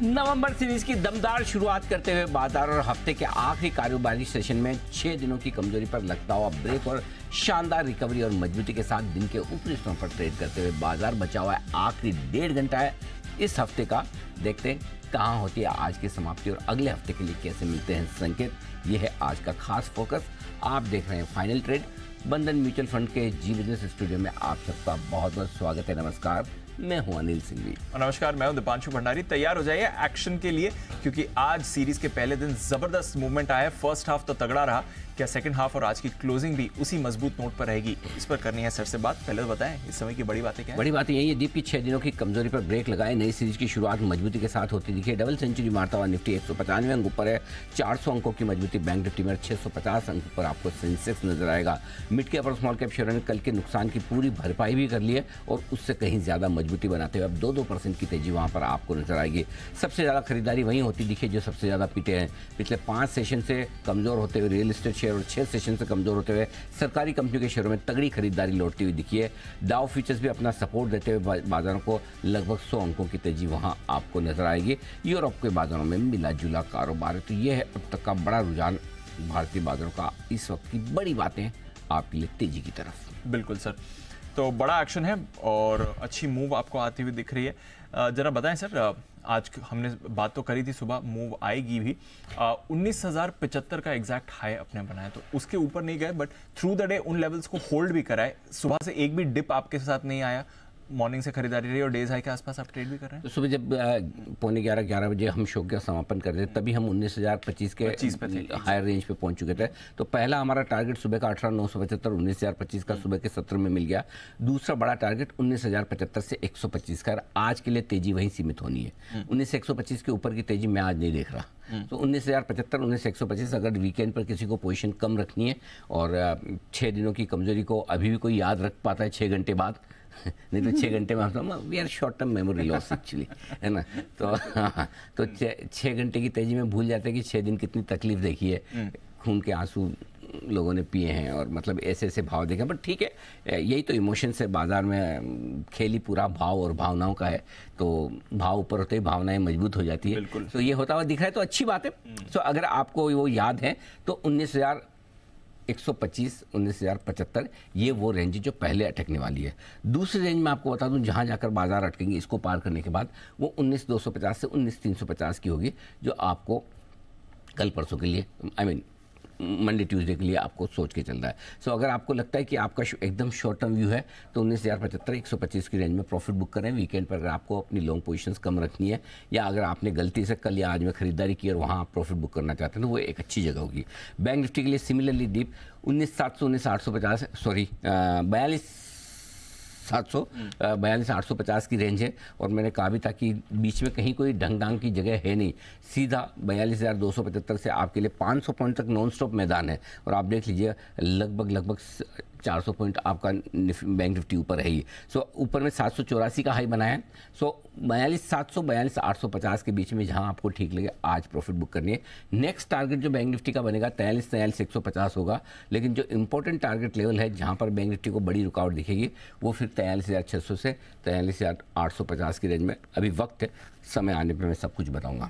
नवंबर series की दमदार शुरुआत करते हुए बाजार और हफ्ते के आखिरी कारोबारी सेशन में 6 दिनों की कमजोरी पर लगता हुआ ब्रेक और शानदार रिकवरी और मजबूती के साथ दिन के ऊपरी स्तरों पर ट्रेड करते हुए बाजार बचा हुआ है आखिरी 1.5 घंटा है इस हफ्ते का। देखते हैं कहां होती है आज की समाप्ति और अगले हफ्ते के लिए कैसे मिलते हैं संकेत। ये है आज का खास फोकस। आप देख रहे हैं फाइनल ट्रेड। बंधन म्यूचुअल फंड के जी बिजनेस स्टूडियो में आप सबका बहुत बहुत स्वागत है। नमस्कार, मैं हूं अनिल सिंघवी और नमस्कार, मैं हूं दीपांशु भंडारी। तैयार हो जाइए एक्शन के लिए, क्योंकि आज सीरीज के पहले दिन जबरदस्त मूवमेंट आया है। फर्स्ट हाफ तो तगड़ा रहा, क्या सेकंड हाफ और आज की क्लोजिंग भी उसी मजबूत नोट पर रहेगी? इस पर करनी है सर से बात। पहले तो बताएं इस समय की बड़ी बातें क्या है? बड़ी बात यही है, दीप की 6 दिनों की कमजोरी पर ब्रेक लगाए नई सीरीज की शुरुआत मजबूती के साथ होती दिखी है। डबल सेंचुरी मारता हुआ निफ्टी 195 अंक ऊपर है। 400 अंकों की मजबूती बैंक निफ्टी में, 650 अंक पर आपको सेंसेक्स नजर आएगा। मिड कैप और स्मॉल कैप शेयरों ने कल के नुकसान की पूरी भरपाई भी कर ली है और उससे कहीं ज्यादा मजबूती बनाते हुए अब 2% की तेजी वहां पर आपको नजर आएगी। सबसे ज्यादा खरीदारी वहीं होती दिखी जो सबसे ज्यादा पीटे हैं। पिछले 5 सेशन से कमजोर होते हुए रियल एस्टेट शेयर और 6 सेशन से कमजोर होते हुए सरकारी कंपनियों के शेयरों में तगड़ी खरीदारी लौटती हुई दिखी है। डाउ फ्यूचर्स भी अपना सपोर्ट देते हुए बाजारों को लगभग 100 अंकों की तेजी वहां आपको नजर आएगी। यूरोप के बाजारों में मिला जुला कारोबार है। तो ये है अब तक का बड़ा रुझान भारतीय बाजारों का। इस वक्त की बड़ी बातें आपके लिए तेजी की तरफ। बिल्कुल सर, तो बड़ा एक्शन है और अच्छी मूव आपको आती हुई दिख रही है। जरा बताएं सर, आज हमने बात तो करी थी, सुबह मूव आएगी भी। 19,075 का एग्जैक्ट हाई अपने बनाया, तो उसके ऊपर नहीं गए बट थ्रू द डे उन लेवल्स को होल्ड भी कराए। सुबह से एक भी डिप आपके साथ नहीं आया। मॉर्निंग से खरीदारी रही और डेज हाई के आसपास आप ट्रेड भी कर रहे हैं। तो सुबह जब 11:45 बजे हम शो का समापन कर रहे थे तभी हम 19,025 के हायर रेंज पे पहुंच चुके थे। तो पहला हमारा टारगेट सुबह का 18,975 19,025 का सुबह के सत्र में मिल गया। दूसरा बड़ा टारगेट 19,075 से 125 का। आज के लिए तेजी वहीं सीमित होनी है। 19,125 के ऊपर की तेजी मैं आज नहीं देख रहा। तो 19,075 19,125 अगर वीकेंड पर किसी को पोजीशन कम रखनी है और 6 दिनों की कमजोरी को अभी भी कोई याद रख पाता है 6 घंटे बाद, नहीं तो 6 घंटे में हम we are short term memory loss actually, है ना। तो 6 घंटे की तेजी में भूल जाते हैं कि 6 दिन कितनी तकलीफ देखी है, खून के आंसू लोगों ने पिए हैं और मतलब ऐसे ऐसे भाव देखे। बट ठीक है, यही तो इमोशन से बाजार में खेली पूरा भाव और भावनाओं का है। तो भाव ऊपर होते ही भावनाएं मजबूत हो जाती है। तो ये होता हुआ दिख रहा है तो अच्छी बात है। तो अगर आपको वो याद है तो 19,125 19,075 ये वो रेंज है जो पहले अटकने वाली है। दूसरी रेंज में आपको बता दूं जहां जाकर बाजार अटकेंगे इसको पार करने के बाद वो 19,250 से 19,350 की होगी, जो आपको कल परसों के लिए मंडे ट्यूसडे के लिए आपको सोच के चल रहा है। सो अगर आपको लगता है कि आपका एकदम शॉर्ट टर्म व्यू है तो 19,075 125 की रेंज में प्रॉफिट बुक करें। वीकेंड पर अगर आपको अपनी लॉन्ग पोजीशंस कम रखनी है या अगर आपने गलती से कल या आज में खरीदारी की और वहाँ आप प्रॉफिट बुक करना चाहते हैं तो वो एक अच्छी जगह होगी। बैंक निफ्टी के लिए सिमिलरली डीप 19,700 19,850 सॉरी 42,850 की रेंज है। और मैंने कहा भी था कि बीच में कहीं कोई ढंग ढांग की जगह है नहीं, सीधा 42,275 से आपके लिए 500 पॉइंट तक नॉन स्टॉप मैदान है। और आप देख लीजिए लगभग 400 पॉइंट आपका बैंक निफ्टी ऊपर है ही। सो ऊपर में 784 का हाई बनाया है। सो 42,700 42,850 के बीच में जहां आपको ठीक लगे आज प्रॉफिट बुक करनी है। नेक्स्ट टारगेट जो बैंक निफ्टी का बनेगा 43,150 होगा, लेकिन जो इंपॉर्टेंट टारगेट लेवल है जहां पर बैंक निफ्टी को बड़ी रुकावट दिखेगी वो फिर 43,600 से 43,850 की रेंज में। अभी वक्त है, समय आने पर मैं सब कुछ बताऊंगा।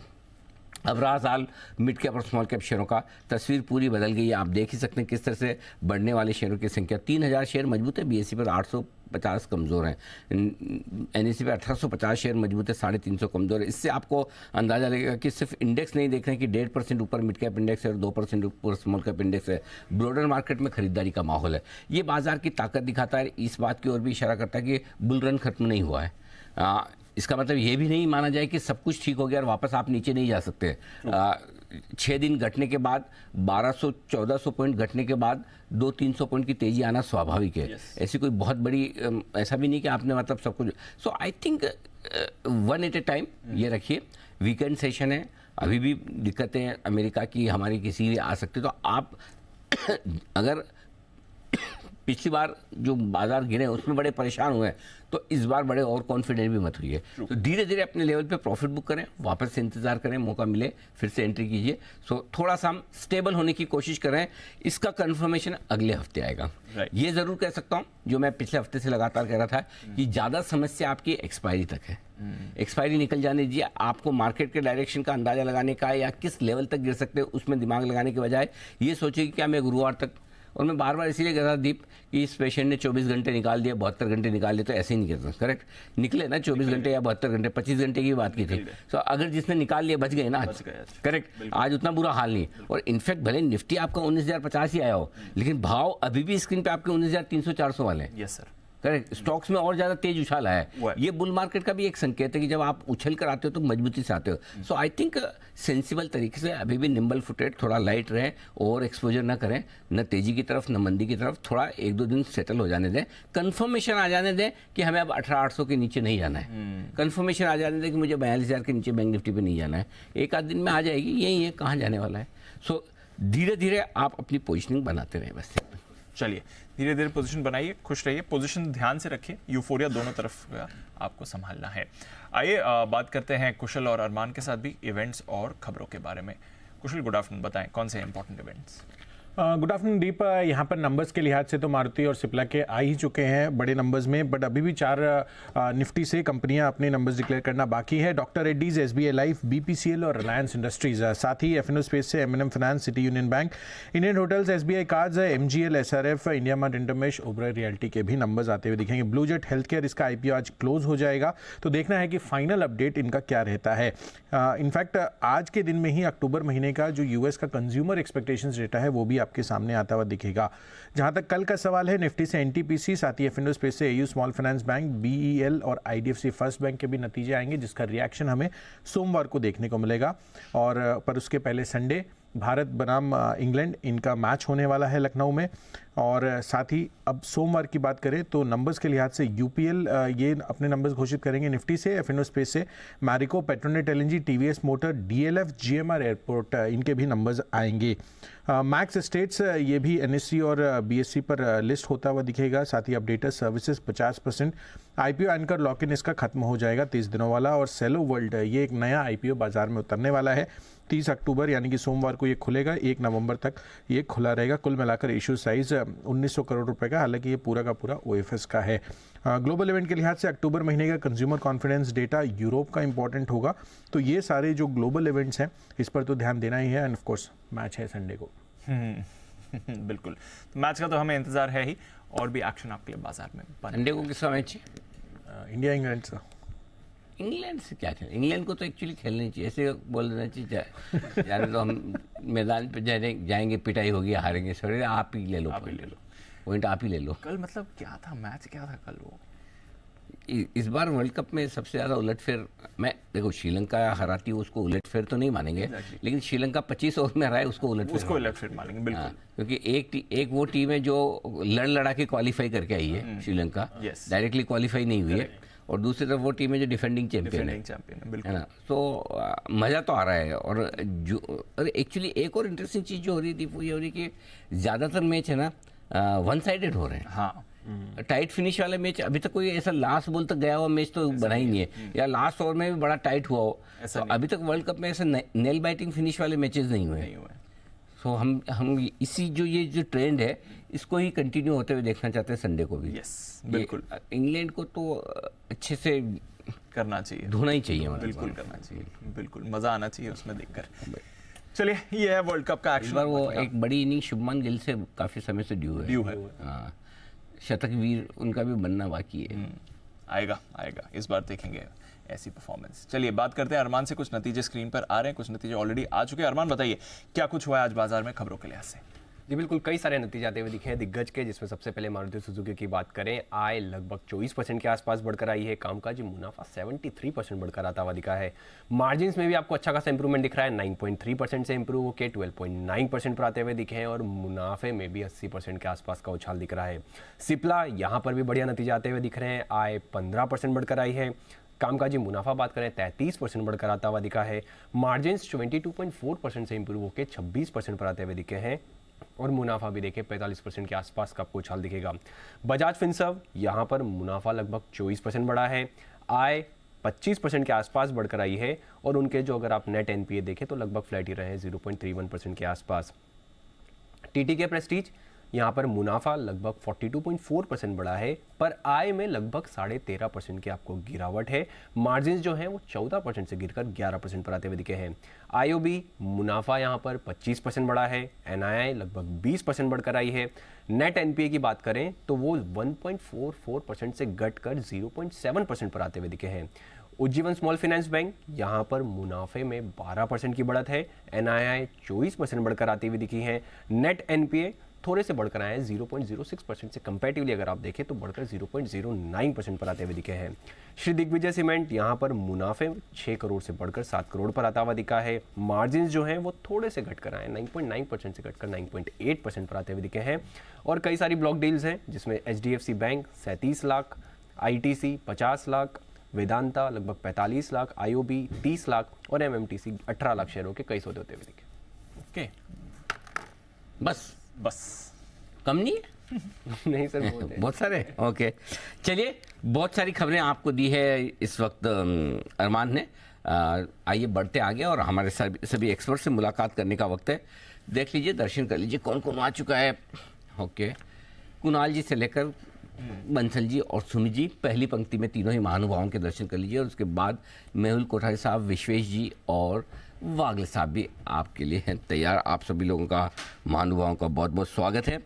अब रहा साल मिड कैप और स्मॉल कैप शेयरों का, तस्वीर पूरी बदल गई है। आप देख ही सकते हैं किस तरह से बढ़ने वाले शेयरों की संख्या। 3,000 शेयर मजबूत है, बीएसई पर 850 कमज़ोर हैं, एनएसई पे 1850 शेयर मजबूत है, 350 कमज़ोर है। इससे आपको अंदाजा लगेगा कि सिर्फ इंडेक्स नहीं देख रहे हैं कि 1.5% ऊपर मिड कैप इंडेक्स है और 2% ऊपर स्मॉल कैप इंडेक्स है। ब्रॉडर मार्केट में खरीदारी का माहौल है। ये बाजार की ताकत दिखाता है। इस बात की ओर भी इशारा करता है कि बुल रन खत्म नहीं हुआ है। इसका मतलब ये भी नहीं माना जाए कि सब कुछ ठीक हो गया और वापस आप नीचे नहीं जा सकते। 6 दिन घटने के बाद 1,200-1,400 पॉइंट घटने के बाद 200-300 पॉइंट की तेजी आना स्वाभाविक है। ऐसी कोई बहुत बड़ी ऐसा भी नहीं कि आपने मतलब सब कुछ। So I think 1 at a time ये रखिए। वीकेंड सेशन है, अभी भी दिक्कतें अमेरिका की हमारी किसी भी आ सकती। तो आप अगर पिछली बार जो बाजार गिरे उसमें बड़े परेशान हुए हैं, तो इस बार बड़े और कॉन्फिडेंट भी मत हुई तो धीरे धीरे अपने लेवल पे प्रॉफिट बुक करें, वापस से इंतजार करें, मौका मिले फिर से एंट्री कीजिए। सो थोड़ा सा हम स्टेबल होने की कोशिश कर रहे हैं, इसका कंफर्मेशन अगले हफ्ते आएगा। ये जरूर कह सकता हूँ, जो मैं पिछले हफ्ते से लगातार कह रहा था कि ज़्यादा समस्या आपकी एक्सपायरी तक है। एक्सपायरी निकल जाने दीजिए, आपको मार्केट के डायरेक्शन का अंदाजा लगाने का या किस लेवल तक गिर सकते हैं उसमें दिमाग लगाने के बजाय ये सोचिए कि क्या मैं गुरुवार तक, और मैं बार बार इसीलिए कहता दीप कि इस पेशेंट ने 24 घंटे निकाल दिए, 72 घंटे निकाल दिए, तो ऐसे ही नहीं कहता, करेक्ट निकले ना 24 घंटे या 72 घंटे, 25 घंटे की बात की थी। तो अगर जिसने निकाल लिया बच गए ना आज, करेक्ट, आज उतना बुरा हाल नहीं। और इनफैक्ट भले निफ्टी आपका 19,050 ही आया हो, लेकिन भाव अभी भी स्क्रीन पे आपके 19,300-400 वाले हैं। यस सर, करेक्ट, स्टॉक्स में और ज्यादा तेज उछाल है। ये बुल मार्केट का भी एक संकेत है कि जब आप उछल कर आते हो तो मजबूती से आते हो। सो आई थिंक सेंसिबल तरीके से अभी भी निम्बल फुटेड, थोड़ा लाइट रहे, ओवर एक्सपोजर ना करें, न तेजी की तरफ न मंदी की तरफ, थोड़ा 1-2 दिन सेटल हो जाने दें, कंफर्मेशन आ जाने दें कि हमें अब 18,800 के नीचे नहीं जाना है, कंफर्मेशन आ जाने दें कि मुझे 42,000 के नीचे बैंक निफ्टी पे नहीं जाना है। एक आध दिन में आ जाएगी, यही है, कहाँ जाने वाला है। सो धीरे धीरे आप अपनी पोजिशनिंग बनाते रहे बस। चलिए धीरे धीरे पोजीशन बनाइए, खुश रहिए, पोजीशन ध्यान से रखिए, यूफोरिया दोनों तरफ आपको संभालना है। आइए बात करते हैं कुशल और अरमान के साथ भी इवेंट्स और खबरों के बारे में। कुशल, गुड आफ्टरनून, बताएं कौन से इंपॉर्टेंट इवेंट्स। गुड आफ्टरनून दीप। यहाँ पर नंबर्स के लिहाज से तो मारुति और सिप्ला के आ ही चुके हैं बड़े नंबर्स में, बट अभी भी 4 निफ्टी से कंपनियां अपने नंबर्स डिक्लेयर करना बाकी है। Doctor Reddy's, SBI life, BPCL और रिलायंस इंडस्ट्रीज। साथ ही एफएनओ स्पेस से MNM finance, city union Bank, Indian hotels, SBI cards, MGL, SRF, India Mart Intermesh, Oberoi realty के भी नंबर्स आते हुए दिखेंगे। ब्लू जेट हेल्थ केयर, इसका आईपीओ आज क्लोज हो जाएगा, तो देखना है कि फाइनल अपडेट इनका क्या रहता है। इनफैक्ट आज के दिन में ही अक्टूबर महीने का जो यूएस का कंज्यूमर एक्सपेक्टेशंस डेटा है वो भी आपके सामने आता हुआ दिखेगा। जहां तक कल का सवाल है, निफ्टी से एनटीपीसी, साथ ही एफएनओ स्पेस से AU small finance bank, BEL और आईडीएफसी फर्स्ट बैंक के भी नतीजे आएंगे, जिसका रिएक्शन हमें सोमवार को देखने को मिलेगा। और पर उसके पहले संडे भारत बनाम इंग्लैंड, इनका मैच होने वाला है लखनऊ में। और साथ ही अब सोमवार की बात करें तो नंबर्स के लिहाज से यूपीएल ये अपने नंबर्स घोषित करेंगे निफ्टी से, एफएनओ स्पेस से Marico, Petronet LNG, TVS motor, DLF, GMR airport, इनके भी नंबर्स आएंगे। मैक्स स्टेट्स ये भी एनएससी और बीएससी पर लिस्ट होता हुआ दिखेगा। साथ ही updater services 50%, IPO anchor lock in इसका खत्म हो जाएगा 30 दिनों वाला। और सेलो वर्ल्ड ये एक नया आईपीओ बाजार में उतरने वाला है 30 अक्टूबर यानी कि सोमवार को ये खुलेगा, 1 नवंबर तक ये खुला रहेगा। कुल मिलाकर इशू साइज 1900 करोड़ रुपए का, हालांकि ये पूरा का पूरा ओएफएस का है। ग्लोबल इवेंट के लिहाज से अक्टूबर महीने का कंज्यूमर कॉन्फिडेंस डेटा यूरोप का इंपॉर्टेंट होगा। तो ये सारे जो ग्लोबल इवेंट्स हैं इस पर तो ध्यान देना ही है। एंड ऑफ कोर्स मैच है संडे को। बिल्कुल, तो मैच का तो हमें इंतजार है ही, और भी एक्शन आपके लिए बाजार में। संडे को किसका मैच है? इंडिया इंग्लैंड से। इंग्लैंड से क्या खेल, इंग्लैंड को तो एक्चुअली खेलना नहीं चाहिए, ऐसे बोल देना चाहिए यानी तो हम मैदान पे जाएंगे, पिटाई होगी, हारेंगे, सर आप ही ले लो, पॉइंट आप ही ले लो। कल मतलब क्या था, मैच क्या था कल वो? इस बार वर्ल्ड कप में सबसे ज़्यादा उलटफेर, मैं देखो श्रीलंका हराती है उसको उलटफेर तो नहीं मानेंगे, लेकिन श्रीलंका 25 ओवर में हराए उसको उलटफेर मानेंगे, बिल्कुल। क्योंकि एक वो टीम है जो लड़ा के क्वालिफाई करके आई है, श्रीलंका डायरेक्टली क्वालिफाई नहीं हुई है, और दूसरी तरफ वो टीम है जो डिफेंडिंग चैंपियन है ना। तो मज़ा तो आ रहा है। और जो एक्चुअली एक और इंटरेस्टिंग चीज़ जो हो रही थी वो ये हो रही कि ज़्यादातर मैच है ना वन साइडेड हो रहे हैं। हाँ, टाइट फिनिश वाले मैच अभी तक कोई ऐसा लास्ट बॉल तक गया हुआ मैच तो बना ही नहीं है, या लास्ट ओवर में भी बड़ा टाइट हुआ हो। तो अभी तक वर्ल्ड कप में ऐसे नेल बाइटिंग फिनिश वाले मैचेस नहीं हुए। सो हम इसी जो ट्रेंड है इसको ही कंटिन्यू होते हुए देखना चाहते हैं संडे को भी। यस, बिल्कुल। इंग्लैंड को तो अच्छे से करना चाहिए, धोना ही चाहिए, बिल्कुल करना चाहिए, बिल्कुल मजा आना चाहिए उसमें देखकर। चलिए, ये है वर्ल्ड कप का एक्शन। इस बार वो एक बड़ी इनिंग शुभमन गिल से काफी समय से ड्यू है। हाँ, शतक वीर उनका भी बनना बाकी है। आएगा इस बार देखेंगे ऐसी परफॉर्मेंस। चलिए बात करते हैं अरमान से। कुछ नतीजे स्क्रीन पर आ रहे हैं, कुछ नतीजे ऑलरेडी आ चुके हैं। अरमान बताइए क्या कुछ हुआ है आज बाजार में खबरों के लिहाज से? जी बिल्कुल, कई सारे नतीजे आते हुए दिखे हैं दिग्गज के, जिसमें सबसे पहले मारुति सुजुकी की बात करें, आय लगभग 24% के आसपास बढ़कर आई है, कामकाजी मुनाफा 73% बढ़कर आता हुआ दिखा है। मार्जिन्स में भी आपको अच्छा खासा इंप्रूवमेंट दिख रहा है, 9.3% से इंप्रूव होकर 12.9% पर आते हुए दिखे हैं, और मुनाफे में भी 80% के आसपास का उछाल दिख रहा है। सिप्ला यहाँ पर भी बढ़िया नतीजे आते हुए दिख रहे हैं, आय 15% बढ़कर आई है, कामकाजी मुनाफा बात करें 33% बढ़कर आता हुआ दिखा है, मार्जिन्स 22.4% से इंप्रूव होकर 26% पर आते हुए दिखे हैं, और मुनाफा भी देखिए 45% के आसपास का आपको उछाल दिखेगा। बजाज फिनसर्व यहाँ पर मुनाफा लगभग 24% बढ़ा है, आय 25% के आसपास बढ़कर आई है और उनके जो अगर आप नेट एनपीए देखें तो लगभग फ्लैट ही रहे हैं 0.31% के आसपास। टीटीके प्रेस्टीज यहाँ पर मुनाफा लगभग 42.4% बढ़ा है, पर आय में लगभग 13.5% की आपको गिरावट है। मार्जिन जो हैं वो 14% से गिरकर 11% पर आते हुए दिखे हैं। आईओबी मुनाफा यहाँ पर 25% बढ़ा है, एनआईआई लगभग 20% बढ़कर आई है। नेट एनपीए की बात करें तो वो 1.44% से घटकर 0.7% पर आते हुए दिखे हैं। उज्जीवन स्मॉल फाइनेंस बैंक यहाँ पर मुनाफे में 12% की बढ़त है, एनआईआई 24% बढ़कर आती हुई दिखी है। नेट एनपीए थोड़े से बढ़कर आए हैं 0.06% से कंपैरेटिवली अगर आप देखें तो बढ़कर 0.09% पर आते हुए दिखे हैं। श्री दिग्विजय सीमेंट यहाँ पर मुनाफे 6 करोड़ से बढ़कर 7 करोड़ पर आता हुआ दिखा है। मार्जिन जो हैं वो थोड़े से घटकर आए 9.9% से घटकर 9.8% पर आते हुए दिखे हैं। और कई सारी ब्लॉक डील्स हैं जिसमें HDFC bank 37 lakh, ITC 50 lakh, Vedanta लगभग 45 लाख, आईओबी 30 लाख और एमएमटीसी 18 लाख शेयरों के कई सौदे होते हुए दिखे। ओके, बस बस कम नहीं है? नहीं सर, बहुत है। बहुत सारे। ओके, चलिए, बहुत सारी खबरें आपको दी है इस वक्त अरमान ने। आइए बढ़ते आगे और हमारे सभी एक्सपर्ट से मुलाकात करने का वक्त है। देख लीजिए, दर्शन कर लीजिए कौन कौन आ चुका है। ओके, कुणाल जी से लेकर बंसल जी और सुमित जी पहली पंक्ति में तीनों ही महानुभावों के दर्शन कर लीजिए और उसके बाद मेहुल कोठारी साहब, विश्वेश जी और वागले साहब भी आपके लिए हैं तैयार। आप सभी लोगों का, महानुभावों का बहुत बहुत स्वागत है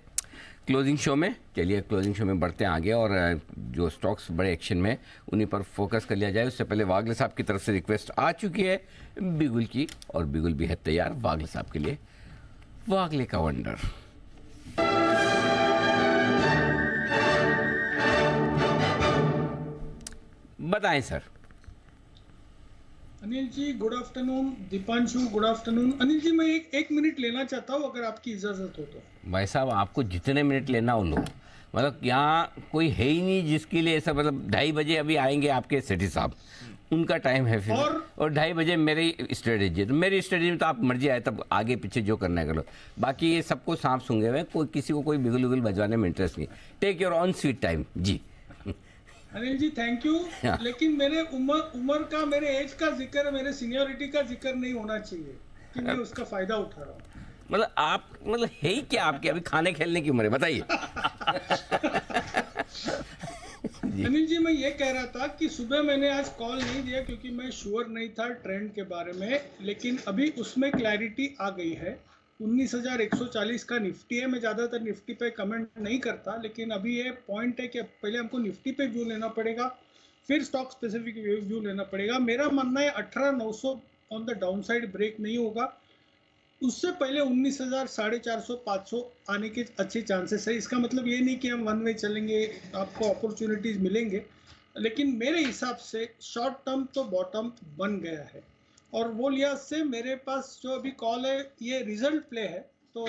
क्लोजिंग शो में। चलिए क्लोजिंग शो में बढ़ते हैं आगे और जो स्टॉक्स बड़े एक्शन में उन्हीं पर फोकस कर लिया जाए। उससे पहले वागले साहब की तरफ से रिक्वेस्ट आ चुकी है बिगुल की और बिगुल भी है तैयार वागले साहब के लिए। वागले का वंडर। बताएं sir. Anil ji good afternoon, Deepanshu good afternoon. Anil ji मैं एक मिनट लेना चाहता हूँ अगर आपकी इजाजत हो तो। भाई साहब आपको जितने मिनट लेना हो लो, मतलब यहाँ कोई है ही नहीं जिसके लिए ऐसा, मतलब 2:30 बजे अभी आएंगे आपके सेठी साहब, उनका टाइम है फिर, और 2:30 बजे मेरी स्ट्रेटेजी, तो मेरी स्ट्रेटेजी में तो आप मर्जी आए तब आगे पीछे जो करना है करो। बाकी ये सबको सांप सूंघे हुए, कोई किसी को कोई बिगुल बिगुल बजवाने में इंटरेस्ट नहीं। Take your own sweet time ji. Anil ji thank you, लेकिन मेरे उम्र का, मेरे एज का जिक्र, मेरे सीनियरिटी का जिक्र नहीं होना चाहिए कि मैं उसका फायदा उठा रहा हूँ। मतलब आप, मतलब है ही क्या आपके, अभी खाने खेलने की उम्र है, बताइए। अनिल जी मैं ये कह रहा था कि सुबह मैंने आज कॉल नहीं दिया क्योंकि मैं श्योर नहीं था ट्रेंड के बारे में, लेकिन अभी उसमें क्लैरिटी आ गई है। 19,140 का निफ्टी है। मैं ज़्यादातर निफ्टी पे कमेंट नहीं करता, लेकिन अभी ये पॉइंट है कि पहले हमको निफ्टी पे व्यू लेना पड़ेगा, फिर स्टॉक स्पेसिफिक व्यू लेना पड़ेगा। मेरा मानना है 18,900 on the down side break नहीं होगा, उससे पहले 19,000, 450, 500 आने के अच्छे चांसेस है। इसका मतलब ये नहीं कि हम वन वे चलेंगे, आपको अपॉर्चुनिटीज मिलेंगे, लेकिन मेरे हिसाब से शॉर्ट टर्म तो बॉटम बन गया है। और वो लिहाज से मेरे पास जो अभी कॉल है ये रिजल्ट प्ले है, तो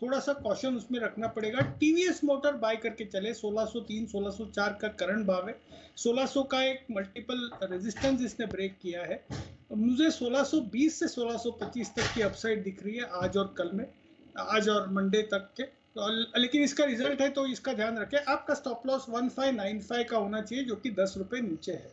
थोड़ा सा कॉशन उसमें रखना पड़ेगा। टीवीएस मोटर बाय करके चले, 1603, 1604 का करंट भाव है, 1600 का एक मल्टीपल रेजिस्टेंस इसने ब्रेक किया है। मुझे 1620 से 1625 तक की अपसाइड दिख रही है आज और कल में, आज और मंडे तक के, तो लेकिन इसका रिजल्ट है तो इसका ध्यान रखें। आपका स्टॉप लॉस 1595 का होना चाहिए जो कि 10 रुपये नीचे है।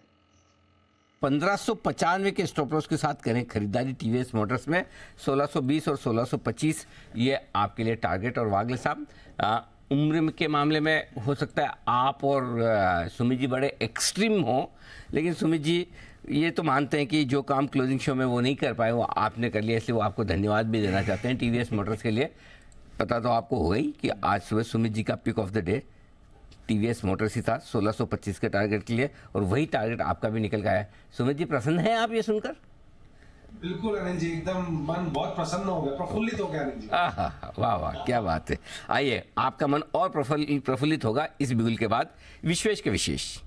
1595 के स्टॉप लॉस के साथ करें खरीदारी टीवीएस मोटर्स में। 1620 और 1625 ये आपके लिए टारगेट। और वागले साहब, उम्र के मामले में हो सकता है आप और सुमित जी बड़े एक्सट्रीम हो, लेकिन सुमित जी ये तो मानते हैं कि जो काम क्लोजिंग शो में वो नहीं कर पाए वो आपने कर लिया, इसलिए वो आपको धन्यवाद भी देना चाहते हैं टीवीएस मोटर्स के लिए। पता तो आपको होगा ही कि आज सुबह सुमित जी का pick of the day TVS Motors ही था 1625 के टारगेट के लिए, और वही टारगेट आपका भी निकल गया है। सुमित जी प्रसन्न हैं आप ये सुनकर? बिल्कुल अनिल जी, एकदम मन बहुत प्रसन्न हो गया, प्रफुल्लित हो गया अनिल जी। वाह वाह, क्या बात है। आइए, आपका मन और प्रफुल्लित होगा इस बिगुल के बाद। विशेष के विशेष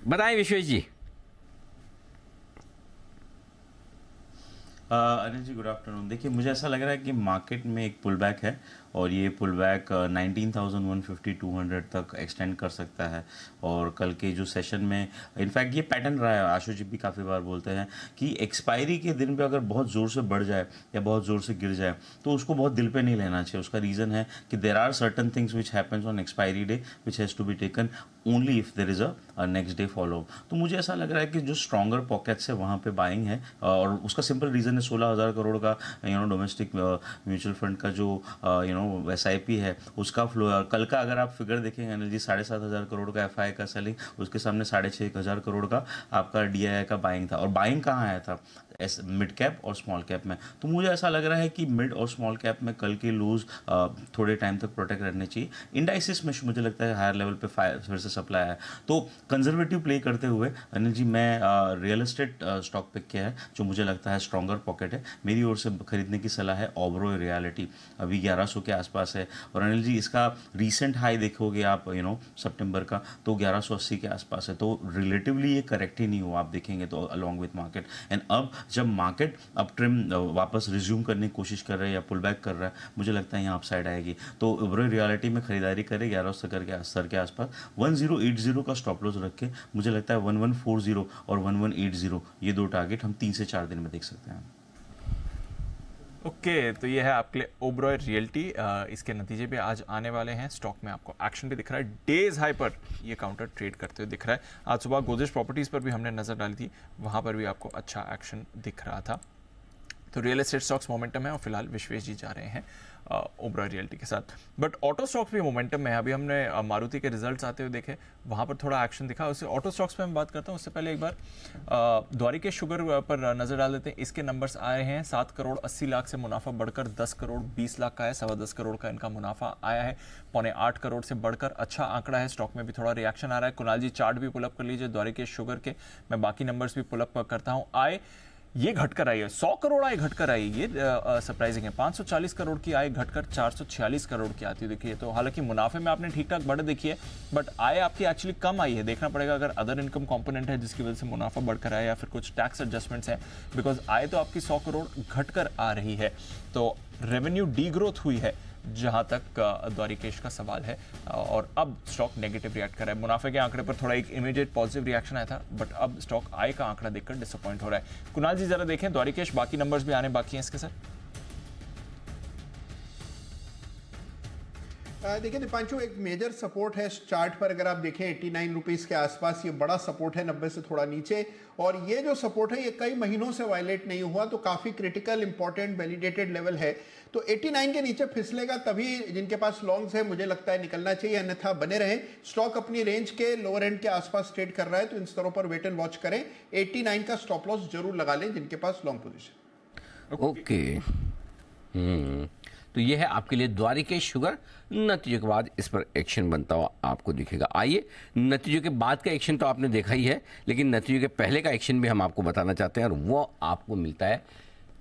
बताएं विशेष जी। Anil ji good afternoon. देखिए मुझे ऐसा लग रहा है कि मार्केट में एक पुल बैक है और ये पुल बैक 19,150 200 तक एक्सटेंड कर सकता है। और कल के जो सेशन में इनफैक्ट ये पैटर्न रहा है, आशु जी भी काफ़ी बार बोलते हैं कि एक्सपायरी के दिन पे अगर बहुत ज़ोर से बढ़ जाए या बहुत ज़ोर से गिर जाए तो उसको बहुत दिल पे नहीं लेना चाहिए। उसका रीज़न है कि there are certain things which happens on expiry day which has to be taken only if there is a next day follow. तो मुझे ऐसा लग रहा है कि जो स्ट्रॉन्गर पॉकेट्स है वहाँ पे बाइंग है, और उसका सिंपल रीज़न है 16,000 करोड़ का डोमेस्टिक म्यूचुअल फंड का जो SIP है उसका फ्लो है। कल का अगर आप फिगर देखेंगे अनिल जी, 7,500 करोड़ का FI का सेलिंग, उसके सामने 6,500 करोड़ का आपका DII का बाइंग था। और बाइंग कहाँ आया था? मिड कैप और स्मॉल कैप में। तो मुझे ऐसा लग रहा है कि मिड और स्मॉल कैप में कल के लूज थोड़े टाइम तक प्रोटेक्ट रहने चाहिए। इंडाइसिस में मुझे लगता है हायर लेवल पे फिर से सप्लाई है, तो कंजर्वेटिव प्ले करते हुए अनिल जी मैं रियल एस्टेट स्टॉक पिक किया है जो मुझे लगता है स्ट्रॉन्गर पॉकेट है। मेरी ओर से खरीदने की सलाह है ओबरॉय रियलिटी, अभी 1100 के आसपास है। और अनिल जी इसका रीसेंट हाई देखोगे आप सितंबर का तो 1180 के आसपास है, तो रिलेटिवली ये करेक्ट ही नहीं हुआ आप देखेंगे तो अलॉन्ग विथ मार्केट। एंड अब जब मार्केट अप ट्रिम वापस रिज्यूम करने की कोशिश कर रहा है या पुल बैक कर रहा है, मुझे लगता है यहाँ अपसाइड आएगी। तो ओबरॉय रियलिटी में खरीदारी करें 1100 स्तर के आसपास। 1080 का स्टॉप लॉस रख के मुझे लगता है 1140 और 1180 ये दो टारगेट हम 3 से 4 दिन में देख सकते हैं। ओके तो ये है आपके लिए ओबरॉय रियल्टी। इसके नतीजे भी आज आने वाले हैं। स्टॉक में आपको एक्शन भी दिख रहा है, डेज हाई पर ये काउंटर ट्रेड करते हुए दिख रहा है। आज सुबह गोदरेज प्रॉपर्टीज़ पर भी हमने नज़र डाली थी, वहाँ पर भी आपको अच्छा एक्शन दिख रहा था। तो रियल एस्टेट स्टॉक्स मोमेंटम है और फिलहाल विश्वेश जी जा रहे हैं ओबरॉय रियल्टी के साथ। बट ऑटो स्टॉक्स भी मोमेंटम में है। अभी हमने मारुति के रिजल्ट्स आते हुए देखे, वहाँ पर थोड़ा एक्शन दिखा। उससे ऑटो स्टॉक्स पे मैं बात करता हूँ उससे पहले एक बार द्वारिकेश शुगर पर नजर डाल देते हैं। इसके नंबर्स आए हैं 7 करोड़ 80 लाख से मुनाफा बढ़कर 10 करोड़ 20 लाख का है। 10.25 करोड़ का इनका मुनाफा आया है, 7.25 करोड़ से बढ़कर अच्छा आंकड़ा है। स्टॉक में भी थोड़ा रिएक्शन आ रहा है। कुणाल जी चार्ट भी पुलअप कर लीजिए द्वारिकेश शुगर के, मैं बाकी नंबर्स भी पुलअप करता हूँ। आय ये घटकर आई है, 100 करोड़ आय घटकर आई, ये सरप्राइजिंग है। 540 करोड़ की आय घटकर 446 करोड़ की आती है। देखिए तो हालांकि मुनाफे में आपने ठीक ठाक बढ़ देखी है, बट आय आपकी एक्चुअली कम आई है। देखना पड़ेगा अगर अदर इनकम कंपोनेंट है जिसकी वजह से मुनाफा बढ़कर आया या फिर कुछ टैक्स एडजस्टमेंट्स हैं, बिकॉज आय तो आपकी 100 करोड़ घटकर आ रही है। तो रेवेन्यू डी ग्रोथ हुई है जहां तक द्वारिकेश का सवाल है, और अब स्टॉक नेगेटिव रिएक्ट कर रहा है। मुनाफे के आंकड़े पर थोड़ा एक इमीडिएट पॉजिटिव रिएक्शन आया था, बट अब स्टॉक आय का आंकड़ा देखकर डिसअपॉइंट हो रहा है। कुणाल जी जरा देखें द्वारिकेश, बाकी नंबर्स भी आने बाकी हैं इसके साथ। देखिए दीपांशु, एक मेजर सपोर्ट है इस चार्ट पर, अगर आप देखें 89 रुपीस के आसपास ये बड़ा सपोर्ट है, 90 से थोड़ा नीचे। और ये जो सपोर्ट है ये कई महीनों से वायलेट नहीं हुआ, तो काफ़ी क्रिटिकल इंपॉर्टेंट वैलिडेटेड लेवल है। तो 89 के नीचे फिसलेगा तभी जिनके पास लॉन्ग्स है मुझे लगता है निकलना चाहिए, अन्यथा बने रहे। स्टॉक अपनी रेंज के लोअर एंड के आसपास ट्रेड कर रहा है, तो इन स्तरों पर वेट एंड वॉच करें। 89 का स्टॉप लॉस जरूर लगा लें जिनके पास लॉन्ग पोजिशन। ओके तो ये है आपके लिए द्वारिकेश शुगर। नतीजों के बाद इस पर एक्शन बनता हुआ आपको दिखेगा। आइए नतीजों के बाद का एक्शन तो आपने देखा ही है, लेकिन नतीजों के पहले का एक्शन भी हम आपको बताना चाहते हैं, और वो आपको मिलता है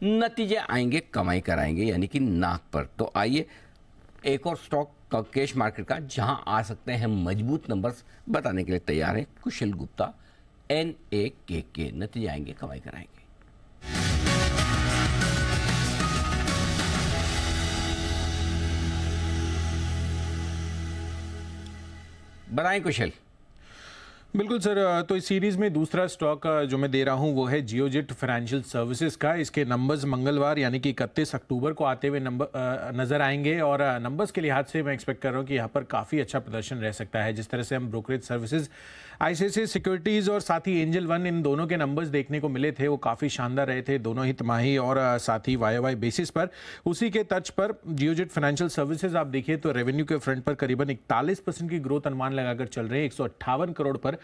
नतीजे आएंगे कमाई कराएंगे, यानी कि नाक पर। तो आइए एक और स्टॉक का कैश मार्केट का जहां आ सकते हैं मजबूत नंबर्स बताने के लिए तैयार है कुशल गुप्ता, NAKK। नतीजे आएंगे कमाई कराएंगे। बताएं कुशल। बिल्कुल सर, तो इस सीरीज़ में दूसरा स्टॉक जो मैं दे रहा हूं वो है जियोजेट फाइनेंशियल सर्विसेज का। इसके नंबर्स मंगलवार यानी कि 31 अक्टूबर को आते हुए नज़र आएंगे, और नंबर्स के लिहाज से मैं एक्सपेक्ट कर रहा हूं कि यहां पर काफ़ी अच्छा प्रदर्शन रह सकता है। जिस तरह से हम ब्रोकरेज सर्विसेज ICICI सिक्योरिटीज़ और साथ ही एंजल वन, इन दोनों के नंबर्स देखने को मिले थे, वो काफ़ी शानदार रहे थे दोनों ही तिमाही और साथ ही YOY बेसिस पर। उसी के तर्ज पर जियोजेट फाइनेंशियल सर्विसेज आप देखिए तो रेवेन्यू के फ्रंट पर करीबन 41% की ग्रोथ अनुमान लगाकर चल रहे हैं। 158 करोड़ पर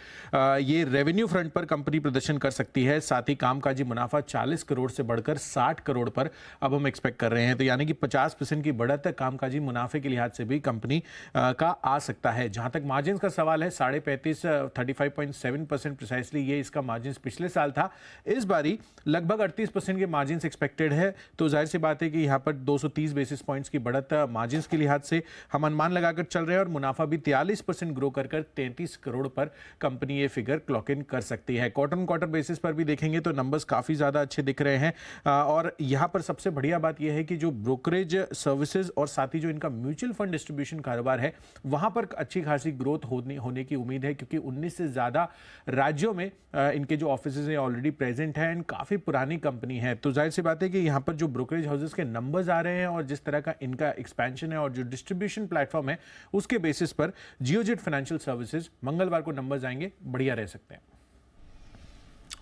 ये रेवेन्यू फ्रंट पर कंपनी प्रदर्शन कर सकती है। साथ ही कामकाजी मुनाफा 40 करोड़ से बढ़कर 60 करोड़ पर अब हम एक्सपेक्ट कर रहे हैं, तो यानी कि 50% की बढ़त कामकाजी मुनाफे के लिहाज से भी कंपनी का आ सकता है। जहां तक मार्जिन का सवाल है 35.5 35.7% प्रिसाइसली ये इसका मार्जिन पिछले साल था। इस बारी लगभग 38% के मार्जिन एक्सपेक्टेड है, तो जाहिर सी बात है कि यहाँ पर 230 बेसिस पॉइंट्स की बढ़त मार्जिन के लिहाज से हम अनुमान लगाकर चल रहे हैं, और मुनाफा भी 43% ग्रो कर 33 करोड़ पर कंपनी ये फिगर क्लॉक इन कर सकती है। क्वार्टर बेसिस पर भी देखेंगे तो नंबर्स काफ़ी ज़्यादा अच्छे दिख रहे हैं और यहाँ पर सबसे बढ़िया बात यह है कि जो ब्रोकरेज सर्विसेज और साथ ही जो इनका म्यूचुअल फंड डिस्ट्रीब्यूशन कारोबार है वहाँ पर अच्छी खासी ग्रोथ होने की उम्मीद है, क्योंकि 19 से ज़्यादा राज्यों में इनके जो ऑफिसेज हैं ऑलरेडी प्रेजेंट हैं, काफ़ी पुरानी कंपनी है। तो जाहिर सी बात है कि यहाँ पर जो ब्रोकरेज हाउसेस के नंबर्स आ रहे हैं और जिस तरह का इनका एक्सपेंशन है और जो डिस्ट्रीब्यूशन प्लेटफॉर्म है उसके बेसिस पर जियोजित फाइनेंशियल सर्विसेज मंगलवार को नंबर्स आएंगे, बढ़िया रह सकते हैं।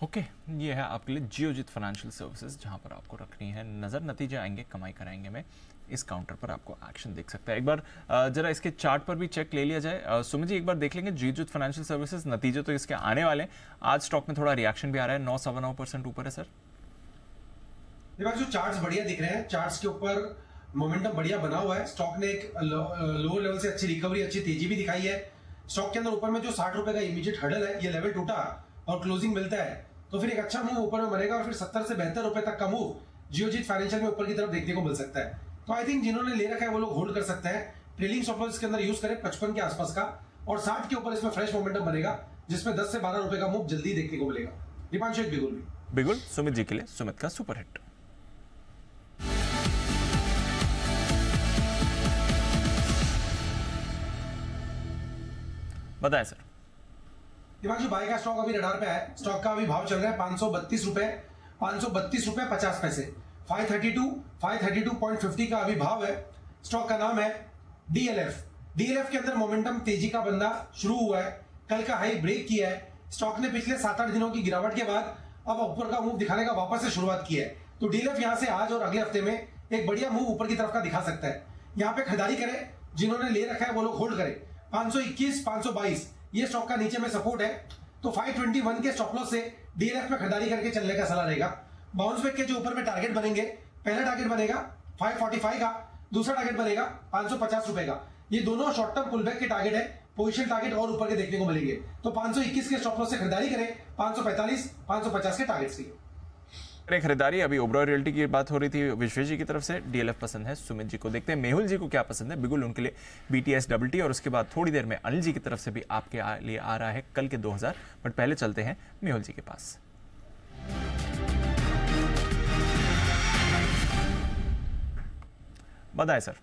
ओके, ये है आपके लिए जियोजित फाइनेंशियल सर्विसेज, जहां पर आपको रखनी है नजर। नतीजे आएंगे, कमाई कराएंगे में इस काउंटर पर आपको एक्शन देख सकता है। एक बार जरा इसके चार्ट पर भी चेक ले लिया जाए। सुमित जी एक बार देख लेंगे जियोजित फाइनेंशियल सर्विसेज, नतीजे तो इसके आने वाले हैं। आज स्टॉक में थोड़ा रिएक्शन भी आ रहा है, 9.9% ऊपर है सर। जो चार्ट्स बढ़िया दिख रहे हैं, चार्ट्स के ऊपर मोमेंटम बढ़िया बना हुआ है। स्टॉक ने एक लोअर लेवल से अच्छी रिकवरी, अच्छी तेजी भी दिखाई है। स्टॉक के अंदर ऊपर में जो 60 रुपए का इमीडिएट हर्डल है, ये लेवल टूटा और क्लोजिंग मिलता है तो फिर एक अच्छा मूव ऊपर में बनेगा और फिर 70 से 72 रुपए तक का मूव जियोजित फाइनेंशियल में ऊपर की तरफ देखने को मिल सकता है। तो आई थिंक जिन्होंने ले रखा है वो लोग होल्ड कर सकते हैं। ट्रेलिंग स्टॉप लॉस के अंदर यूज करें 55 के आसपास का, और 60 के ऊपर इसमें फ्रेश मोमेंटम बनेगा जिसमें 10 से 12 रुपए का मूव जल्दी देखने को मिलेगा। दीपांशु एक बिगुल भी बिगुल सुमित जी के लिए, सुमित का सुपर हिट। बताएं सर। दिमाग बाय का स्टॉक अभी रडार पे है। स्टॉक का अभी भाव चल रहा है 532 रुपए 50 पैसे। 532.50 का अभी भाव है। स्टॉक का नाम है डीएलएफ। डीएलएफ के अंदर मोमेंटम तेजी का बंदा शुरू हुआ है, कल का हाई ब्रेक किया है। स्टॉक ने पिछले 7-8 दिनों की गिरावट के बाद अब ऊपर का मूव दिखाने का वापस से शुरुआत की है। तो डीएलएफ यहां से आज और अगले हफ्ते में एक बढ़िया मूव ऊपर की तरफ का दिखा सकता है। यहां पे खरीदारी करें, जिन्होंने ले रखा है वो लोग होल्ड करें। 521, 522 ये स्टॉक का नीचे में सपोर्ट है, तो 521 के स्टॉप लॉस से डीएलएफ में खरीदारी करके चलने का सलाह रहेगा। बाउंस बैक के जो ऊपर में टारगेट बनेंगे, पहला टारगेट बनेगा 545 का, दूसरा टारगेट बनेगा 550 रुपए का। ये दोनों शॉर्ट टर्म पुलबैक के टारगेट है, पोजीशन टारगेट और ऊपर के देखने को मिलेंगे। तो 521 के स्टॉप लॉस से खरीदारी करें, 545, 550 के टारगेट्स की खरीदारी। अभी ओबरॉय रियल्टी की बात हो रही थी विश्वेश जी की तरफ से, डीएलएफ पसंद है सुमित जी को। देखते हैं मेहुल जी को क्या पसंद है। बिगुल उनके लिए बीटीएस डबल टी, और उसके बाद थोड़ी देर में अनिल जी की तरफ से भी आपके लिए आ रहा है कल के 2000। बट पहले चलते हैं मेहुल जी के पास। बताएं सर।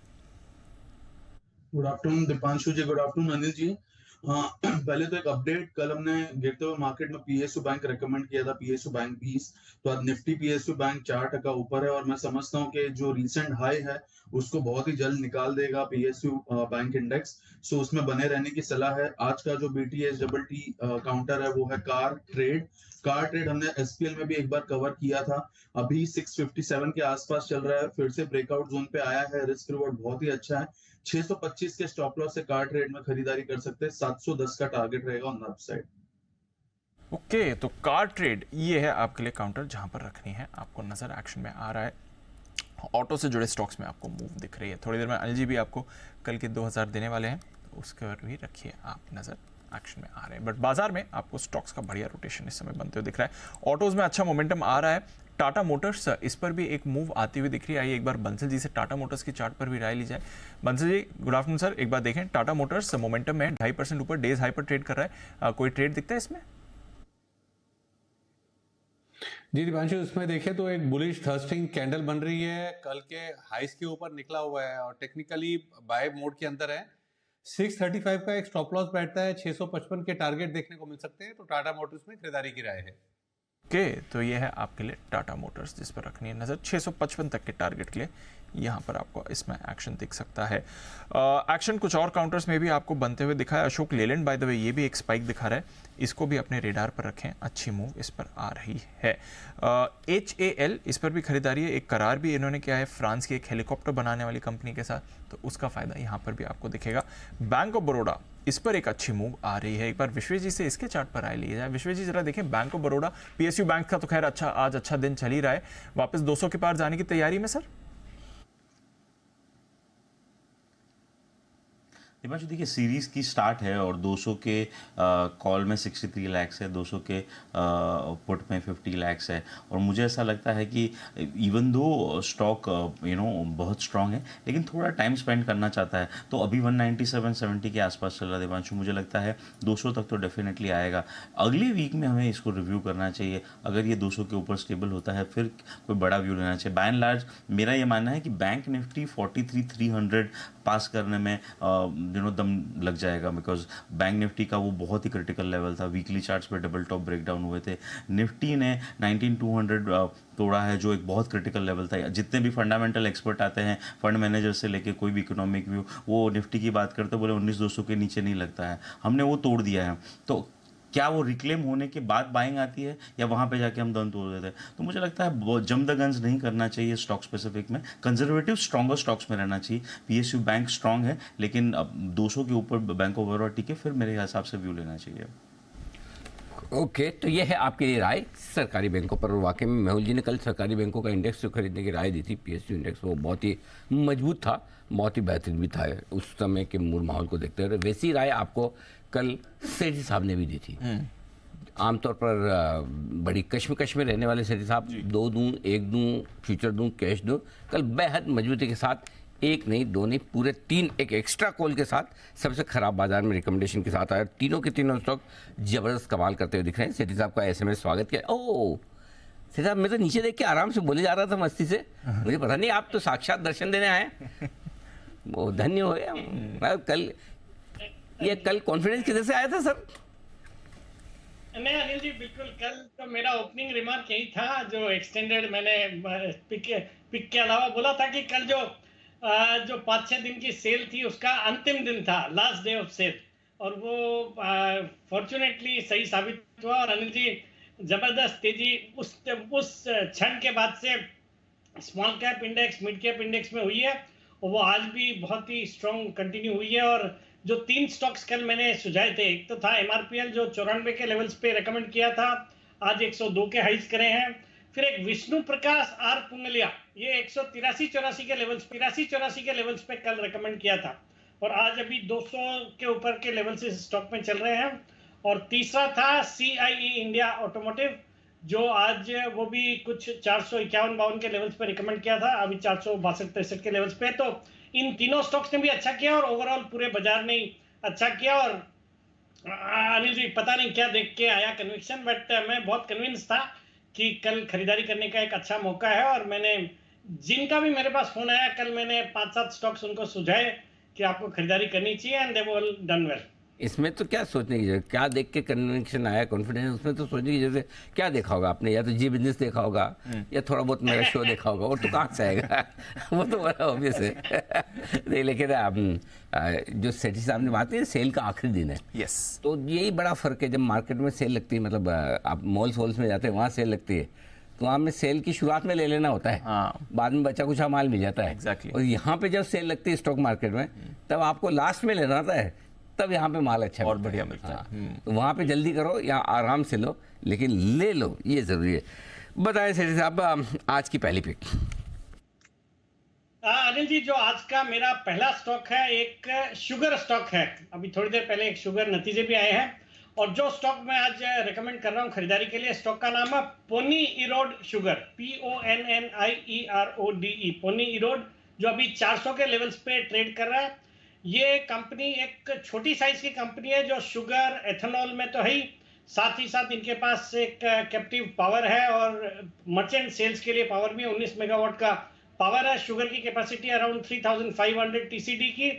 गुड आफ्टरनून दीपांशु जी, गुड आफ्टरनून अनिल जी। पहले तो एक अपडेट, कल हमने गिरते हुए मार्केट में पीएसयू बैंक रेकमेंड किया था, पीएसयू बैंक 20, तो आज निफ्टी पीएसयू बैंक 4% ऊपर है और मैं समझता हूं कि जो रीसेंट हाई है उसको बहुत ही जल्द निकाल देगा पीएसयू बैंक इंडेक्स। सो उसमें बने रहने की सलाह है। आज का जो बीटीएस डबल टी काउंटर है वो है कार ट्रेड। कार ट्रेड हमने एसपीएल में भी एक बार कवर किया था, अभी 657 के आसपास चल रहा है, फिर से ब्रेकआउट जोन पे आया है, रिस्क रिवॉर्ड बहुत ही अच्छा है। 625 के स्टॉप लॉस से कार ट्रेड में खरीदारी कर सकते हैं, 710 का टारगेट रहेगा ऑन द अपसाइड। ओके, तो कार ट्रेड ये है आपके लिए काउंटर जहां पर रखनी है, आपको नजर एक्शन में आ रहा है। ऑटो से जुड़े स्टॉक्स में आपको मूव दिख रही है। थोड़ी देर में अनिल जी भी आपको कल के 2000 देने वाले हैं, तो उसके पर भी रखिए आप नजर, एक्शन में आ रहे हैं। बट बाजार में आपको स्टॉक्स का बढ़िया रोटेशन इस समय बनते हुए दिख रहा है। ऑटोज में अच्छा मोमेंटम आ रहा है। टाटा मोटर्स, इस पर भी एक मूव आती हुई दिख रही है। आइए एक बार बंसल जी से टाटा मोटर्स की चार्ट पर भी राय ली जाए। Bansal ji good afternoon sir. एक बार देखें, टाटा मोटर्स मोमेंटम में 2.5% ऊपर, डेज हाई पर ट्रेड कर रहा है। कोई ट्रेड दिखता है इसमें? जी दीपांशु, इसमें देखें तो एक बुलिश थर्स्टिंग कैंडल बन रही है, कल के हाइस के ऊपर निकला हुआ है और टेक्निकली बाय मोड के अंदर है। 635 का एक स्टॉप लॉस बैठता है, 655 के टारगेट देखने को मिल सकते हैं। तो टाटा मोटर्स में खरीदारी की राय है। ओके, तो ये है आपके लिए टाटा मोटर्स जिस पर रखनी है नजर। 655 तक के टारगेट के लिए यहाँ पर आपको इसमें एक्शन दिख सकता है। एक्शन कुछ और काउंटर्स में भी आपको बनते हुए दिखा है। Ashok Leyland by the way ये भी एक स्पाइक दिखा रहा है, इसको भी अपने रेडार पर रखें, अच्छी मूव इस पर आ रही है। HAL इस पर भी खरीदारी है। एक करार भी इन्होंने किया है फ्रांस की एक हेलीकॉप्टर बनाने वाली कंपनी के साथ, तो उसका फायदा यहाँ पर भी आपको दिखेगा। बैंक ऑफ बड़ौदा, इस पर एक अच्छी मूव आ रही है। एक बार विश्वेश जी से इसके चार्ट पर आए लिए जाए। विश्वेश जी जरा देखें, bank of Baroda, PSU bank का तो खैर आज अच्छा दिन चल ही रहा है, वापस 200 के पार जाने की तैयारी में सर। दिपांशु देखिए सीरीज की स्टार्ट है और 200 के कॉल में 63 लाख्स है, 200 के पुट में 50 लाख्स है और मुझे ऐसा लगता है कि इवन दो स्टॉक बहुत स्ट्रांग है लेकिन थोड़ा टाइम स्पेंड करना चाहता है तो अभी 197.70 के आसपास चल रहा है दिपांशु, मुझे लगता है 200 तक तो डेफिनेटली आएगा। अगले वीक में हमें इसको रिव्यू करना चाहिए, अगर ये 200 के ऊपर स्टेबल होता है फिर कोई बड़ा व्यू लेना चाहिए। बाय एंड लार्ज मेरा ये मानना है कि बैंक निफ्टी 43,300 पास करने में दम लग जाएगा, बिकॉज बैंक निफ्टी का वो बहुत ही क्रिटिकल लेवल था, वीकली चार्ट्स पे डबल टॉप ब्रेकडाउन हुए थे। निफ्टी ने 19,200 तोड़ा है जो एक बहुत क्रिटिकल लेवल था। जितने भी फंडामेंटल एक्सपर्ट आते हैं फंड मैनेजर से लेके कोई भी इकोनॉमिक व्यू, वो निफ्टी की बात करते बोले 19,200 के नीचे नहीं लगता है, हमने वो तोड़ दिया है। तो क्या वो रिक्लेम होने के बाद बाइंग आती है या वहाँ पे जाके हम दम तोड़ देते हैं? तो मुझे लगता है जम द गन्स नहीं करना चाहिए स्टॉक स्पेसिफिक में, कंजर्वेटिव स्ट्रॉन्गर स्टॉक्स में रहना चाहिए। पीएसयू बैंक स्ट्रांग है लेकिन अब 200 के ऊपर बैंक ऑफ बड़ौदा टिके फिर मेरे हिसाब से व्यू लेना चाहिए। ओके, तो ये है आपके लिए राय सरकारी बैंकों पर। और वाकई में मेहुल जी ने कल सरकारी बैंकों का इंडेक्स जो खरीदने की राय दी थी, पीएसयू इंडेक्स, वो बहुत ही मजबूत था, बहुत ही बेहतरीन भी था उस समय के मूड माहौल को देखते हुए। वैसी राय आपको कल सेठी साहब ने भी दी थी। आमतौर पर बड़ी कश्मकश में रहने वाले सेठी साहब 2 दूं, 1 दूं, फ्यूचर दूं, कैश दूं, कल बेहद मजबूती के साथ 1 नहीं 2 नहीं पूरे 3 एक एक्स्ट्रा कॉल के साथ सबसे खराब बाजार में रिकमेंडेशन के साथ आया। तीनों के तीनों स्टॉक जबरदस्त कमाल करते हुए दिख रहे हैं। सेठी साहब का एसएमएस स्वागत किया। ओह सेठी साहब, मैं तो नीचे देख के आराम से बोले जा रहा था मस्ती से, मुझे पता नहीं आप तो साक्षात दर्शन देने आए। वो धन्य हो गया। कल कॉन्फिडेंस किधर से आया था सर? नहीं अनिल जी, बिल्कुल कल तो मेरा ओपनिंग रिमार्क यही था जो एक्सटेंडेड मैंने पिक के अलावा बोला था कि कल जो 5-6 दिन की सेल थी उसका अंतिम दिन था, लास्ट डे ऑफ सेल, और वो फॉर्चुनेटली सही साबित हुआ। और अनिल जी जबरदस्त तेजी उस क्षण के बाद से small cap index, mid cap index में हुई है और वो आज भी बहुत ही स्ट्रॉन्ग कंटिन्यू हुई है। और जो 3 स्टॉक्स कल मैंने सुझाए थे, एक तो था एमआरपीएल जो 94 के लेवल्स पे रेकमेंड किया था, आज 102 के हाइज करे हैं। फिर एक विष्णु प्रकाश आर पुंगलिया, ये 183-84 के लेवल्स पे कल रेकमेंड किया था और आज अभी 200 के ऊपर के लेवल से स्टॉक में चल रहे हैं। और तीसरा था CIE इंडिया ऑटोमोटिव जो आज वो भी कुछ 451-52 के लेवल्स पे रिकमेंड किया था, अभी 462-63 के लेवल्स पे। तो इन तीनों स्टॉक्स ने भी अच्छा किया और ओवरऑल पूरे बाजार ने अच्छा किया। और अनिल जी पता नहीं क्या देख के आया कन्विक्शन, बट मैं बहुत कन्विंस था कि कल खरीदारी करने का एक अच्छा मौका है। और मैंने जिनका भी मेरे पास फोन आया कल, मैंने 5-7 स्टॉक्स उनको सुझाए कि आपको खरीदारी करनी चाहिए and they were done well. इसमें तो क्या सोचने की जरूरत, क्या देख के कन्विक्शन आया, कॉन्फिडेंस, उसमें तो सोचने की जरूरत है। क्या देखा होगा आपने? या तो जी बिजनेस देखा होगा या थोड़ा बहुत मेरा शो देखा होगा, और तो कहाँ से आएगा? वो तो बड़ा ऑब्वियस है। नहीं, लेकिन जो सेठी साहब ने बात है, सेल का आखिरी दिन है, यस, तो यही बड़ा फर्क है। जब मार्केट में सेल लगती है, मतलब आप मॉल्स वॉल्स में जाते हैं वहाँ सेल लगती है, तो वहाँ में सेल की शुरुआत में ले लेना होता है, हाँ, बाद में बचा कुछ माल मिल जाता है। Exactly. और यहाँ पे जब सेल लगती है स्टॉक मार्केट में, तब आपको लास्ट में लेना होता है, तब यहाँ पे माल अच्छा और बढ़िया मिलता है। हाँ, तो वहाँ पे जल्दी करो या आराम से लो, लेकिन ले लो, ये जरूरी है। बताएं सेठी साहब, आज की पहली पिक। अनिल जी, जो आज का मेरा पहला स्टॉक है एक शुगर स्टॉक है। अभी थोड़ी देर पहले एक शुगर नतीजे भी आए हैं और जो स्टॉक मैं आज रेकमेंड कर रहा हूँ खरीदारी के लिए, स्टॉक का नाम है पोनी इरोड शुगर, PONNIERODE, पोनी इरोड, जो अभी 400 के लेवल्स पे ट्रेड कर रहा है। ये कंपनी एक छोटी साइज की कंपनी है जो शुगर, एथेनॉल में तो है ही, साथ ही साथ इनके पास एक कैप्टिव पावर है और मर्चेंट सेल्स के लिए पावर भी 19 मेगावाट का पावर है। शुगर की कैपेसिटी अराउंड 3500 TCD की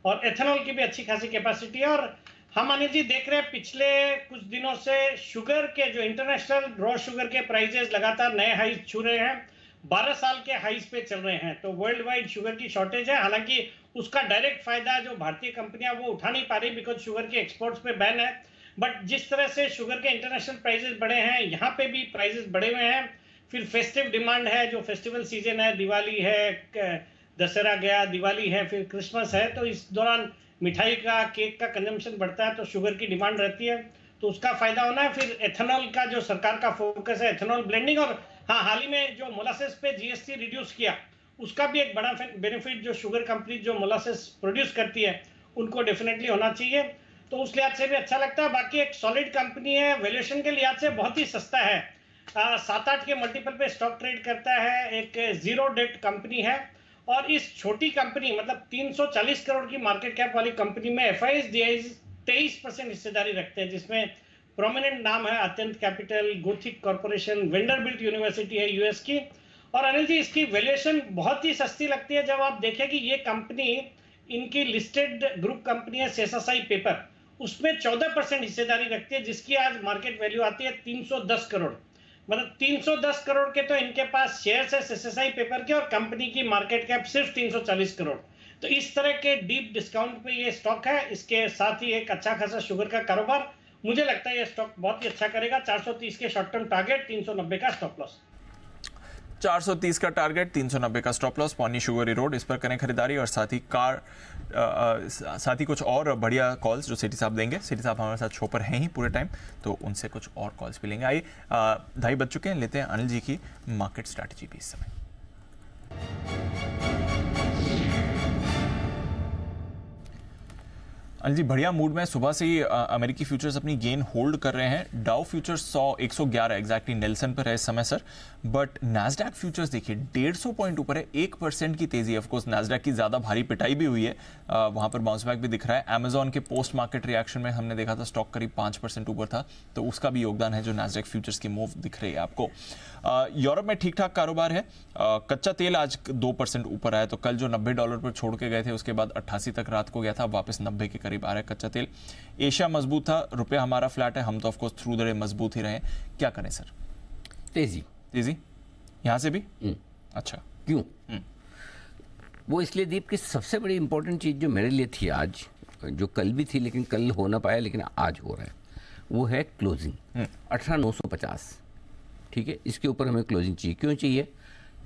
और एथेनॉल की भी अच्छी खासी कैपेसिटी है। और हम अनिल जी देख रहे हैं पिछले कुछ दिनों से शुगर के जो इंटरनेशनल रॉ शुगर के प्राइजेस लगातार नए हाईज छू रहे हैं, 12 साल के हाईज पे चल रहे हैं। तो वर्ल्ड वाइड शुगर की शॉर्टेज है, हालांकि उसका डायरेक्ट फायदा जो भारतीय कंपनियां वो उठा नहीं पा रही बिकॉज शुगर के एक्सपोर्ट्स पे बैन है। बट जिस तरह से शुगर के इंटरनेशनल प्राइजेस बढ़े हैं, यहाँ पे भी प्राइजेस बढ़े हुए हैं। फिर फेस्टिव डिमांड है, जो फेस्टिवल सीजन है, दिवाली है, दशहरा गया, दिवाली है, फिर क्रिसमस है, तो इस दौरान मिठाई का, केक का कंजम्पशन बढ़ता है, तो शुगर की डिमांड रहती है, तो उसका फायदा होना है। फिर एथेनॉल का जो सरकार का फोकस है, एथेनॉल ब्लेंडिंग, और हाँ, हाल ही में जो मोलासेस पे GST रिड्यूस किया, उसका भी एक बड़ा बेनिफिट, जो शुगर कंपनी जो मोलासेस प्रोड्यूस करती है उनको डेफिनेटली होना चाहिए, तो उस लिहाज से भी अच्छा लगता है। बाकी एक सॉलिड कंपनी है, वैल्यूएशन के लिहाज से बहुत ही सस्ता है, 7-8 के मल्टीपल पे स्टॉक ट्रेड करता है, एक जीरो डेट कंपनी है। और इस छोटी कंपनी मतलब 340 करोड़ की मार्केट कैप वाली कंपनी में एफआईज डीआईज 23% हिस्सेदारी रखते हैं, जिसमें प्रोमिनेंट नाम है अत्यंत capital, Gothic corporation, Vanderbilt university है यूएस की। और अनिल जी, इसकी वैल्यूएशन बहुत ही सस्ती लगती है जब आप देखें कि ये कंपनी, इनकी लिस्टेड ग्रुप कंपनी है एसएसआई पेपर, उसमें 14% हिस्सेदारी रखती है, जिसकी आज मार्केट वैल्यू आती है 310 करोड़। मतलब 310 करोड़ के तो इनके पास शेयर्स है एसएसआई पेपर के, और कंपनी की मार्केट कैप सिर्फ 340 करोड़। तो इस तरह के डीप डिस्काउंट पे ये स्टॉक है। इसके साथ ही एक अच्छा खासा शुगर का कारोबार, मुझे लगता है ये स्टॉक बहुत ही अच्छा करेगा। 430 के शॉर्ट टर्म टारगेट, 390 का स्टॉप लॉस। 430 का टारगेट, 390 का स्टॉप लॉस, पौनी शुगरी रोड, इस पर करें खरीदारी। और साथ ही कुछ और बढ़िया कॉल्स जो सेठी साहब देंगे। सेठी साहब हमारे साथ शो पर हैं ही पूरे टाइम, तो उनसे कुछ और कॉल्स भी लेंगे। आइए, 2:30 बज चुके हैं, लेते हैं अनिल जी की मार्केट स्ट्रैटेजी भी इस समय। अनिल जी, बढ़िया मूड में सुबह से ही अमेरिकी फ्यूचर्स अपनी गेन होल्ड कर रहे हैं। डाउ फ्यूचर्स 111 एग्जैक्टली नेल्सन पर है इस समय सर, बट नैस्डैक फ्यूचर्स देखिए 150 पॉइंट ऊपर है, 1% की तेजी है। ऑफ कोर्स नैस्डैक की ज्यादा भारी पिटाई भी हुई है, वहां पर बाउंस बैक भी दिख रहा है। अमेजॉन के पोस्ट मार्केट रिएक्शन में हमने देखा था स्टॉक करीब 5% ऊपर था, तो उसका भी योगदान है जो नैस्डैक फ्यूचर्स की मूव दिख रही है आपको। यूरोप में ठीक ठाक कारोबार है। कच्चा तेल आज 2% ऊपर आया, तो कल जो $90 पर छोड़ के गए थे उसके बाद 88 तक रात को गया था, वापस 90 के करीब आ रहा है कच्चा तेल। एशिया मजबूत था, रुपया हमारा फ्लैट है, हम तो ऑफकोर्स थ्रू द डे मजबूत ही रहे। क्या करें सर? तेजी यहाँ से भी अच्छा क्यों? वो इसलिए दीप की सबसे बड़ी इंपॉर्टेंट चीज जो मेरे लिए थी आज, जो कल भी थी लेकिन कल हो ना पाया लेकिन आज हो रहा है, वो है क्लोजिंग 18,950। ठीक है, इसके ऊपर हमें क्लोजिंग चाहिए। क्यों चाहिए?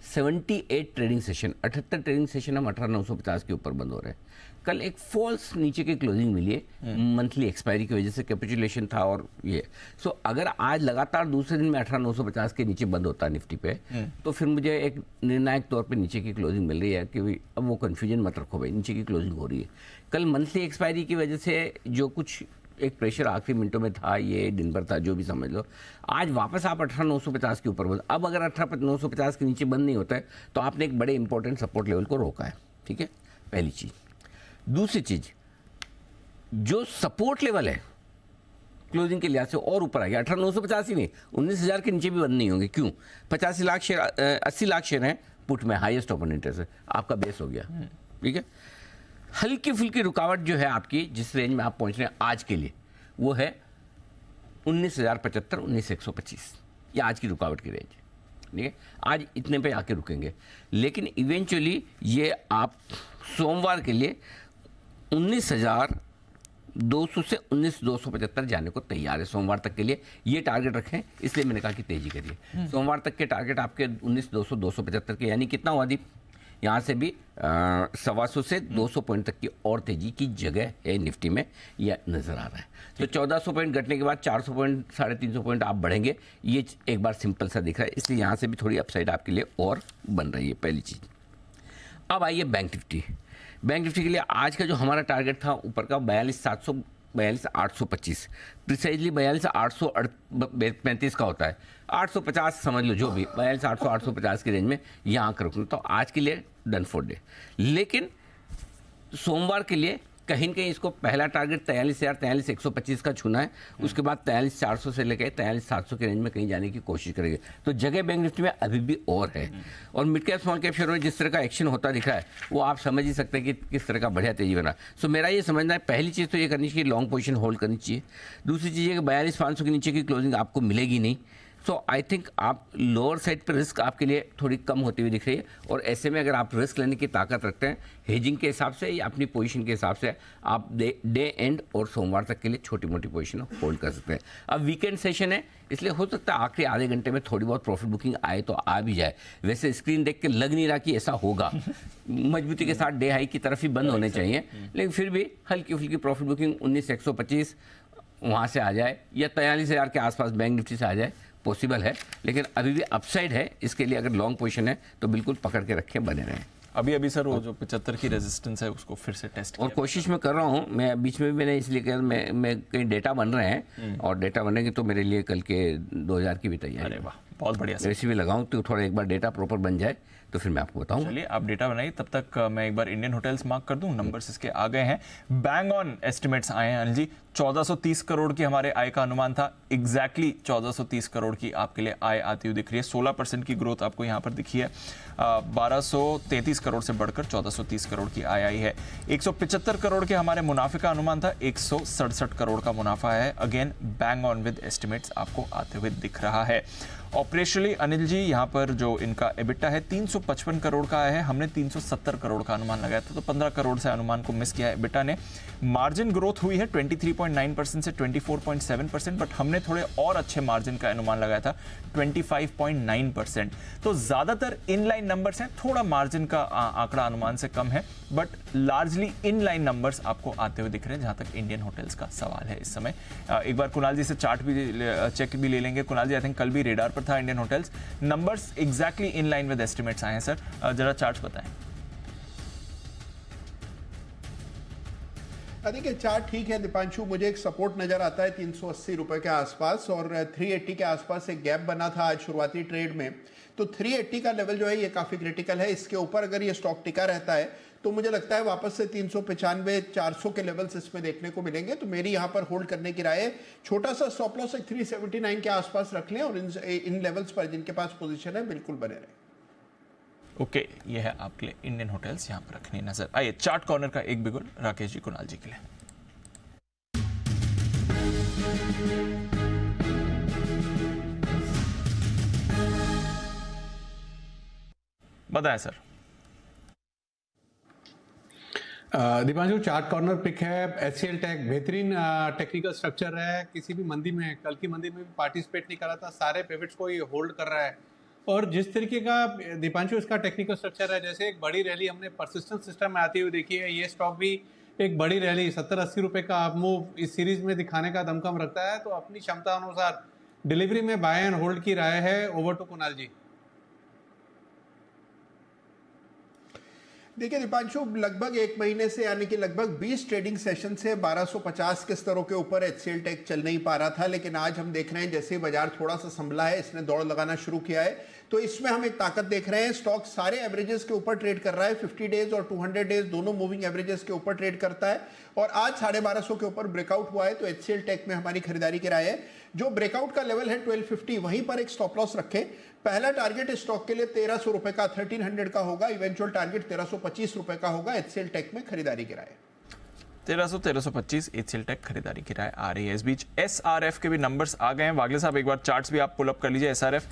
78 ट्रेडिंग सेशन, 78 ट्रेडिंग सेशन हम 18,950 के ऊपर बंद हो रहे हैं। कल एक फॉल्स नीचे की क्लोजिंग मिली है मंथली एक्सपायरी की वजह से, कैपिचुलेशन था और ये। सो अगर आज लगातार दूसरे दिन में 18,950 के नीचे बंद होता है निफ्टी पे, तो फिर मुझे एक निर्णायक तौर पे नीचे की क्लोजिंग मिल रही है कि अब वो कन्फ्यूजन मत रखो भाई, नीचे की क्लोजिंग हो रही है। कल मंथली एक्सपायरी की वजह से जो कुछ एक प्रेशर आखिरी मिनटों में था, ये दिन भर था, जो भी समझ लो, आज वापस आप 18,950 के ऊपर बंद। अब अगर 18,950 के नीचे बंद नहीं होता है तो आपने एक बड़े इंपॉर्टेंट सपोर्ट लेवल को रोका है। ठीक है, पहली चीज। दूसरी चीज, जो सपोर्ट लेवल है क्लोजिंग के लिहाज से और ऊपर आ गया, 18,950 ही नहीं, 19,000 के नीचे भी बंद नहीं होंगे। क्यों? 85 लाख शेयर, 80 लाख शेयर हैं पुट में, हाईएस्ट ओपन इंटरेस्ट है, आपका बेस हो गया। ठीक है, हल्की फुल्की रुकावट जो है आपकी, जिस रेंज में आप पहुंच रहे हैं आज के लिए, वो है 19,075, 19,125, ये आज की रुकावट की रेंज है। ठीक है, आज इतने पे आके रुकेंगे, लेकिन इवेंचुअली ये आप सोमवार के लिए 19,200 से 19,275 जाने को तैयार है सोमवार तक के लिए। ये टारगेट रखें, इसलिए मैंने कहा कि तेजी करिए। सोमवार तक के टारगेट आपके 19,200, 275 के, यानी कितना हुआ दीप? यहाँ से भी 125 से 200 पॉइंट तक की और तेजी की जगह है निफ्टी में, यह नजर आ रहा है। तो 1400 पॉइंट घटने के बाद 400 पॉइंट, 350 पॉइंट आप बढ़ेंगे, ये एक बार सिंपल सा दिख रहा है, इसलिए यहाँ से भी थोड़ी अपसाइड आपके लिए और बन रही है, पहली चीज़। अब आइए बैंक निफ्टी। बैंक निफ्टी के लिए आज का जो हमारा टारगेट था ऊपर का 42,700, 42,825, प्रिसाइजली 42,835 का होता है, 850 समझ लो, जो भी 42,800, 850 की रेंज में यहाँ कर रखना। तो आज के लिए डन फॉर डे। लेकिन सोमवार के लिए कहीं न कहीं इसको पहला टारगेट 43,000, 43,125 का छूना है, उसके बाद 43,400 से लेकर 43,700 के रेंज में कहीं जाने की कोशिश करेंगे। तो जगह बैंक निफ्टी में अभी भी और है, और mid cap small cap share में जिस तरह का एक्शन होता दिख रहा है, वो आप समझ ही सकते हैं कि किस तरह का बढ़िया तेजी बना। सो मेरा ये समझना है, पहली चीज़ तो ये करनी चाहिए, लॉन्ग पोजीशन होल्ड करनी चाहिए। दूसरी चीज़ है कि 42,500 के नीचे की क्लोजिंग आपको मिलेगी नहीं। सो आई थिंक आप लोअर साइड पर रिस्क आपके लिए थोड़ी कम होती हुई दिख रही है, और ऐसे में अगर आप रिस्क लेने की ताकत रखते हैं हेजिंग के हिसाब से या अपनी पोजीशन के हिसाब से, आप डे एंड और सोमवार तक के लिए छोटी मोटी पोजीशन होल्ड कर सकते हैं। अब वीकेंड सेशन है, इसलिए हो सकता है आखिरी आधे घंटे में थोड़ी बहुत प्रॉफिट बुकिंग आए तो आ भी जाए। वैसे स्क्रीन देख के लग नहीं रहा कि ऐसा होगा, मजबूती के साथ डे हाई की तरफ ही बंद होने चाहिए, लेकिन फिर भी हल्की फुल्की प्रॉफिट बुकिंग 19,125 वहाँ से आ जाए, या 43,000 के आसपास बैंक निफ्टी से आ जाए, पॉसिबल है। लेकिन अभी भी अपसाइड है, इसके लिए अगर लॉन्ग पोजीशन है तो बिल्कुल पकड़ के रखें, बने रहें। अभी अभी सर वो जो 75 की रेजिस्टेंस है उसको फिर से टेस्ट और कोशिश मैं कर रहा हूँ, मैं बीच में भी मैंने इसलिए किया, मैं कहीं डेटा बन रहे हैं और डेटा बनेंगे तो मेरे लिए कल के 2000 की भी तैयारी। अरे वाह, बहुत बढ़िया सर। वैसे भी लगाऊं तो थोड़ा एक बार डेटा प्रॉपर बन जाए तो फिर मैं आपको बताऊं। चलिए आप डेटा बनाइए, तब तक मैं एक बार इंडियन होटल्स मार्क कर दूं। नंबर्स इसके आ गए हैं, बैंग ऑन एस्टिमेट्स आए हैं अनिल जी। 1430 करोड़ की हमारे आय का अनुमान था, एग्जैक्टली 1430 करोड़ की आपके लिए आय आती हुई दिख रही है। 16% की ग्रोथ आपको यहाँ पर दिखी है। 1233 करोड़ से बढ़कर 1430 करोड़ की आय आई है। 175 करोड़ के हमारे मुनाफे का अनुमान था, 167 करोड़ का मुनाफा है। Again bang on with estimates आपको आते हुए दिख रहा है। ऑपरेशनली अनिल जी यहाँ पर जो इनका एबिटा है 355 करोड़ का आया है, हमने 370 करोड़ का अनुमान लगाया था, तो 15 करोड़ से अनुमान को मिस किया है एबिटा ने। मार्जिन ग्रोथ हुई है 23.9% से 24.7%, बट हमने थोड़े और अच्छे मार्जिन का अनुमान लगाया था 25.9%। तो ज्यादातर इनलाइन नंबर्स हैं, थोड़ा मार्जिन का आंकड़ा अनुमान से कम है, बट लार्जली इनलाइन नंबर्स आपको आते हुए दिख रहे हैं जहां तक इंडियन होटल्स का सवाल है इस समय। एक बार कुणाल जी से चार्ट भी चेक भी ले लेंगे। कुणाल जी, आई थिंक कल भी रेडार पर था Indian hotels, numbers exactly in line with estimates आए हैं सर, जरा चार्ट्स बताएं। देखिए चार्ट ठीक है दीपांशु, मुझे एक सपोर्ट नजर आता है 380 रुपए के आसपास, और 380 के आसपास एक गैप बना था आज शुरुआती ट्रेड में, तो 380 का लेवल जो है ये काफी क्रिटिकल है। इसके ऊपर अगर ये स्टॉक टिका रहता है तो मुझे लगता है वापस से 395 400 के लेवल्स इसमें देखने को मिलेंगे, तो मेरी यहाँ पर होल्ड करने की राय है। छोटा सा स्टॉप लॉस 379 के आसपास रख लें और इन लेवल्स पर जिनके पास पोजीशन है बिल्कुल बने रहे। ओके, ये है आपके लिए इंडियन होटल्स यहाँ पर रखनी नजर। आइए चार्ट कॉर्नर का एक बिगुल राकेश जी, कुणाल जी के लिए। बताएं sir. Deepanshu, chart corner pick है एचसीएल टेक, बेहतरीन टेक्निकल स्ट्रक्चर है। किसी भी मंदी में, कल की मंदी में भी पार्टिसिपेट नहीं कर रहा था, सारे पिवट्स को ये होल्ड कर रहा है। और जिस तरीके का दीपांशु इसका टेक्निकल स्ट्रक्चर है, जैसे एक बड़ी रैली हमने परसिस्टेंट सिस्टम में आती हुई देखी है, ये स्टॉक भी एक बड़ी रैली 70-80 रुपए का अप मूव इस सीरीज में दिखाने का दमखम रखता है, तो अपनी क्षमता अनुसार डिलीवरी में बाय एंड होल्ड की राय है। ओवर टू कुणाल जी। देखिए दीपांशु, लगभग एक महीने से यानी कि लगभग 20 ट्रेडिंग सेशन से 1250 के स्तरों के ऊपर एचसीएल टेक चल नहीं पा रहा था, लेकिन आज हम देख रहे हैं जैसे बाजार थोड़ा सा संभला है, इसने दौड़ लगाना शुरू किया है, तो इसमें हम एक ताकत देख रहे हैं। स्टॉक सारे एवरेजेस के ऊपर ट्रेड कर रहा है, 50 डेज और 200 डेज दोनों मूविंग एवरेजेस के ऊपर ट्रेड करता है, और आज 1250 के ऊपर ब्रेकआउट हुआ है, तो एचसीएल टेक में हमारी खरीदारी की राय है। जो ब्रेकआउट का लेवल है 1250, वहीं पर एक स्टॉप लॉस रखें। पहला टारगेट इस स्टॉक के लिए 1300 रुपए का 1300 का होगा, इवेंचुअल टारगेट 1325 रुपए का होगा। एचसीएल टेक में खरीदारी की राय 1325 एचसीएल टेक खरीदारी की राय आ रही है। इस बीच एसआरएफ के भी नंबर्स आ गए हैं। वागले साहब, एक बार चार्ट्स भी आप पुल अप कर लीजिए। एसआरएफ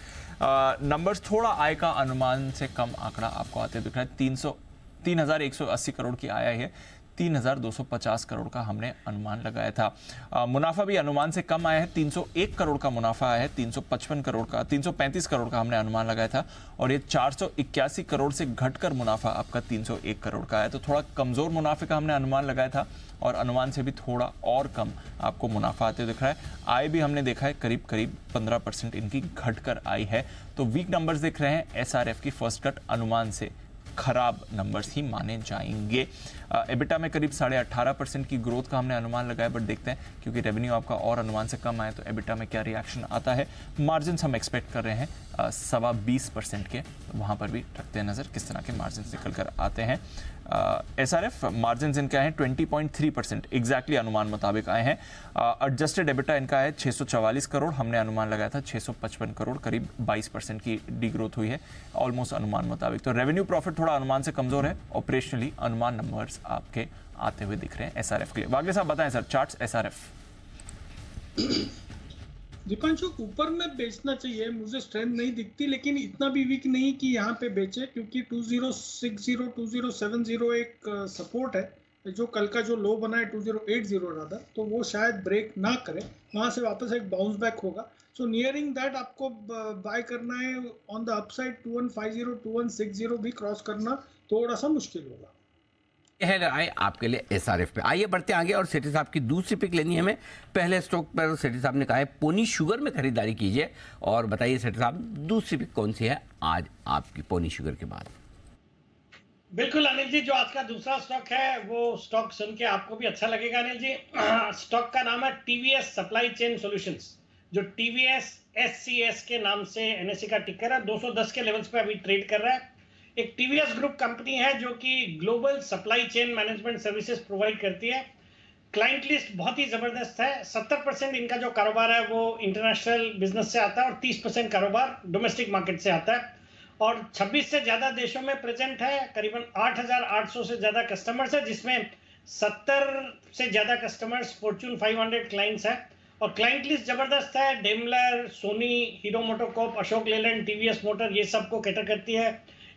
नंबर्स थोड़ा आय का अनुमान से कम आंकड़ा आपको आते दिख रहा है। 3180 करोड़ की आय है, 3250 करोड़ का हमने अनुमान लगाया था। मुनाफा भी अनुमान से कम आया है, 301 करोड़ का मुनाफा आया है, 335 करोड़ का हमने अनुमान लगाया था, और ये 481 करोड़ से घटकर मुनाफा आपका 301 करोड़ का आया, तो थोड़ा कमजोर मुनाफे का हमने अनुमान लगाया था, और अनुमान से भी थोड़ा और कम आपको मुनाफा आते दिख रहा है। आय भी हमने देखा है करीब 15% इनकी घटकर आई है, तो वीक नंबर्स दिख रहे हैं। एसआरएफ की फर्स्ट कट अनुमान से खराब नंबर्स ही माने जाएंगे। एबिटा में करीब 18.5% की ग्रोथ का हमने अनुमान लगाया, बट देखते हैं क्योंकि रेवेन्यू आपका और अनुमान से कम आया, तो एबिटा में क्या रिएक्शन आता है। मार्जिन हम एक्सपेक्ट कर रहे हैं 20% के, वहां पर भी रखते हैं नजर किस तरह के मार्जिन निकल कर आते हैं। एसआरएफ मार्जिन इनका है 20.3%, एग्जैक्टली अनुमान मुताबिक आए हैं। एडजस्टेड एबिटा इनका है 644 करोड़, हमने अनुमान लगाया था 655 करोड़, करीब 22% की डी ग्रोथ हुई है ऑलमोस्ट अनुमान मुताबिक। तो रेवेन्यू प्रॉफिट थोड़ा अनुमान से कमजोर है, ऑपरेशनली अनुमान नंबर्स आपके आते हुए दिख रहे हैं एसआरएफ के लिए। वागले साहब बताएं सर, चार्ट्स एसआरएफ। दीपांशु, ऊपर में बेचना चाहिए, मुझे स्ट्रेंथ नहीं दिखती, लेकिन इतना भी वीक नहीं कि यहाँ पे बेचे, क्योंकि 2060 2070 एक सपोर्ट है, जो कल का जो लो बना है 2080 रादर, तो वो शायद ब्रेक ना करे, वहां से वापस एक बाउंस बैक होगा। सो नियरिंग दैट आपको बाय करना है। ऑन द अपसाइड 2150 2160 भी क्रॉस करना थोड़ा सा मुश्किल होगा। है आए आपके लिए एसआरएफ पे। आइए बढ़ते आगे, और सेठी साहब की दूसरी पिक लेनी है हमें। पहले स्टॉक पर सेठी साहब ने कहा है पोनी शुगर में खरीदारी कीजिए, और बताइए सेठी साहब दूसरी पिक कौन सी है आज आपकी पोनी शुगर के बाद। बिल्कुल अनिल जी, जो आज का दूसरा स्टॉक है वो स्टॉक सुन के आपको भी अच्छा लगेगा अनिल जी। स्टॉक का नाम है टीवीएस सप्लाई चेन सॉल्यूशंस, जो टीवीएस एससीएस के नाम से एनएससी का टिकर है। 210 के लेवल्स पे अभी ट्रेड कर रहा है। एक टीवीएस ग्रुप कंपनी है जो कि global supply chain management services provide करती है। क्लाइंट लिस्ट बहुत ही जबरदस्त है। 70% इनका जो कारोबार है वो इंटरनेशनल बिजनेस से आता है और 30% कारोबार डोमेस्टिक मार्केट से आता है। और 26 से ज्यादा देशों में प्रेजेंट है। करीबन 8,800 से ज्यादा कस्टमर्स है, जिसमें 70 से ज्यादा कस्टमर्स फॉर्च्यून 500 क्लाइंट्स है। और क्लाइंट लिस्ट जबरदस्त है। Daimler, Sony, Hero MotoCorp, Ashok Leyland, TVS motor, ये सबको कैटर करती है।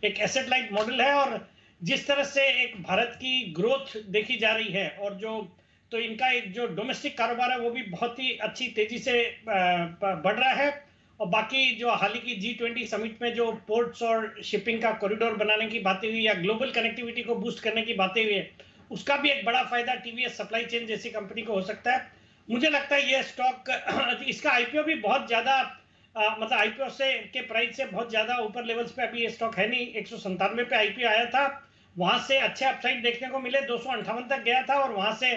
एक एसेट लाइट मॉडल है। और जिस तरह से एक भारत की ग्रोथ देखी जा रही है और जो तो इनका एक जो डोमेस्टिक कारोबार है वो भी बहुत ही अच्छी तेजी से बढ़ रहा है। और बाकी जो हाल ही की G20 समिट में जो पोर्ट्स और शिपिंग का कॉरिडोर बनाने की बातें हुई या ग्लोबल कनेक्टिविटी को बूस्ट करने की बातें हुई है, उसका भी एक बड़ा फायदा टीवीएस सप्लाई चेन जैसी कंपनी को हो सकता है। मुझे लगता है ये स्टॉक इसका आईपीओ भी बहुत ज्यादा मतलब आईपीओ से के प्राइस से बहुत ज्यादा ऊपर लेवल्स पे अभी ये स्टॉक है नहीं। 197 पे आईपीओ आया था, वहां से अच्छे अपसाइड देखने को मिले। 258 तक गया था और वहां से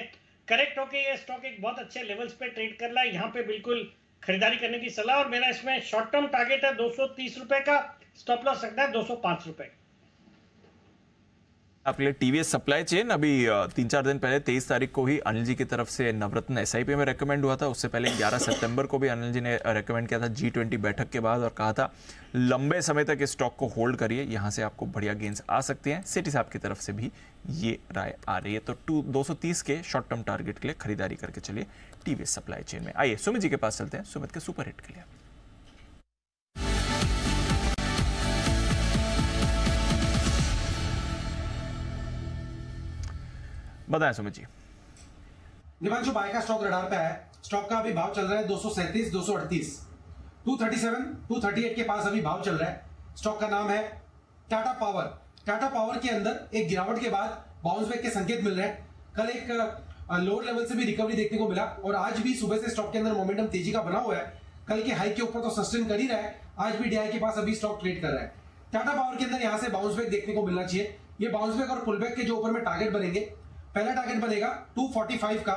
करेक्ट होके ये स्टॉक एक बहुत अच्छे लेवल्स पे ट्रेड कर रहा है। यहाँ पे बिल्कुल खरीदारी करने की सलाह। और मेरा इसमें शॉर्ट टर्म टारगेट है 230 रुपए का, स्टॉप लॉस रखना है 205 रुपए। आपके लिए टीवीएस सप्लाई चेन अभी 3-4 दिन पहले 23 तारीख को ही अनिल जी की तरफ से नवरत्न एसआईपी में रेकमेंड हुआ था। उससे पहले 11 सितंबर को भी अनिल जी ने रेकमेंड किया था G20 बैठक के बाद, और कहा था लंबे समय तक इस स्टॉक को होल्ड करिए, यहाँ से आपको बढ़िया गेंस आ सकते हैं। सिटी साहब की तरफ से भी ये राय आ रही है। तो 230 के शॉर्ट टर्म टारगेट के लिए खरीदारी करके चलिए टीवीएस सप्लाई चेन में। आइए सुमित जी के पास चलते हैं, सुमित के सुपर हिट के लिए। बताएं सुमित जी। दिवांशु, बाय का स्टॉक रडार पे है। स्टॉक का अभी भाव चल रहा है 237, 238, 237, 238 के पास अभी भाव चल रहा है। स्टॉक का नाम है टाटा पावर। टाटा पावर के अंदर एक गिरावट के बाद बाउंस बैक के संकेत मिल रहे हैं। कल एक लोअर लेवल से भी रिकवरी देखने को मिला और आज भी सुबह से स्टॉक के अंदर मोमेंटम तेजी का बना हुआ है। कल के हाई के ऊपर तो सस्टेन कर ही रहा है, आज भी डीआई के पास अभी स्टॉक ट्रेड कर रहा है। टाटा पावर के अंदर यहां से बाउंस बैक देखने को मिलना चाहिए। ये बाउंस बैक और पुल बैक के जो ऊपर में टारगेट बनेंगे, पहला टारगेट बनेगा 245 का,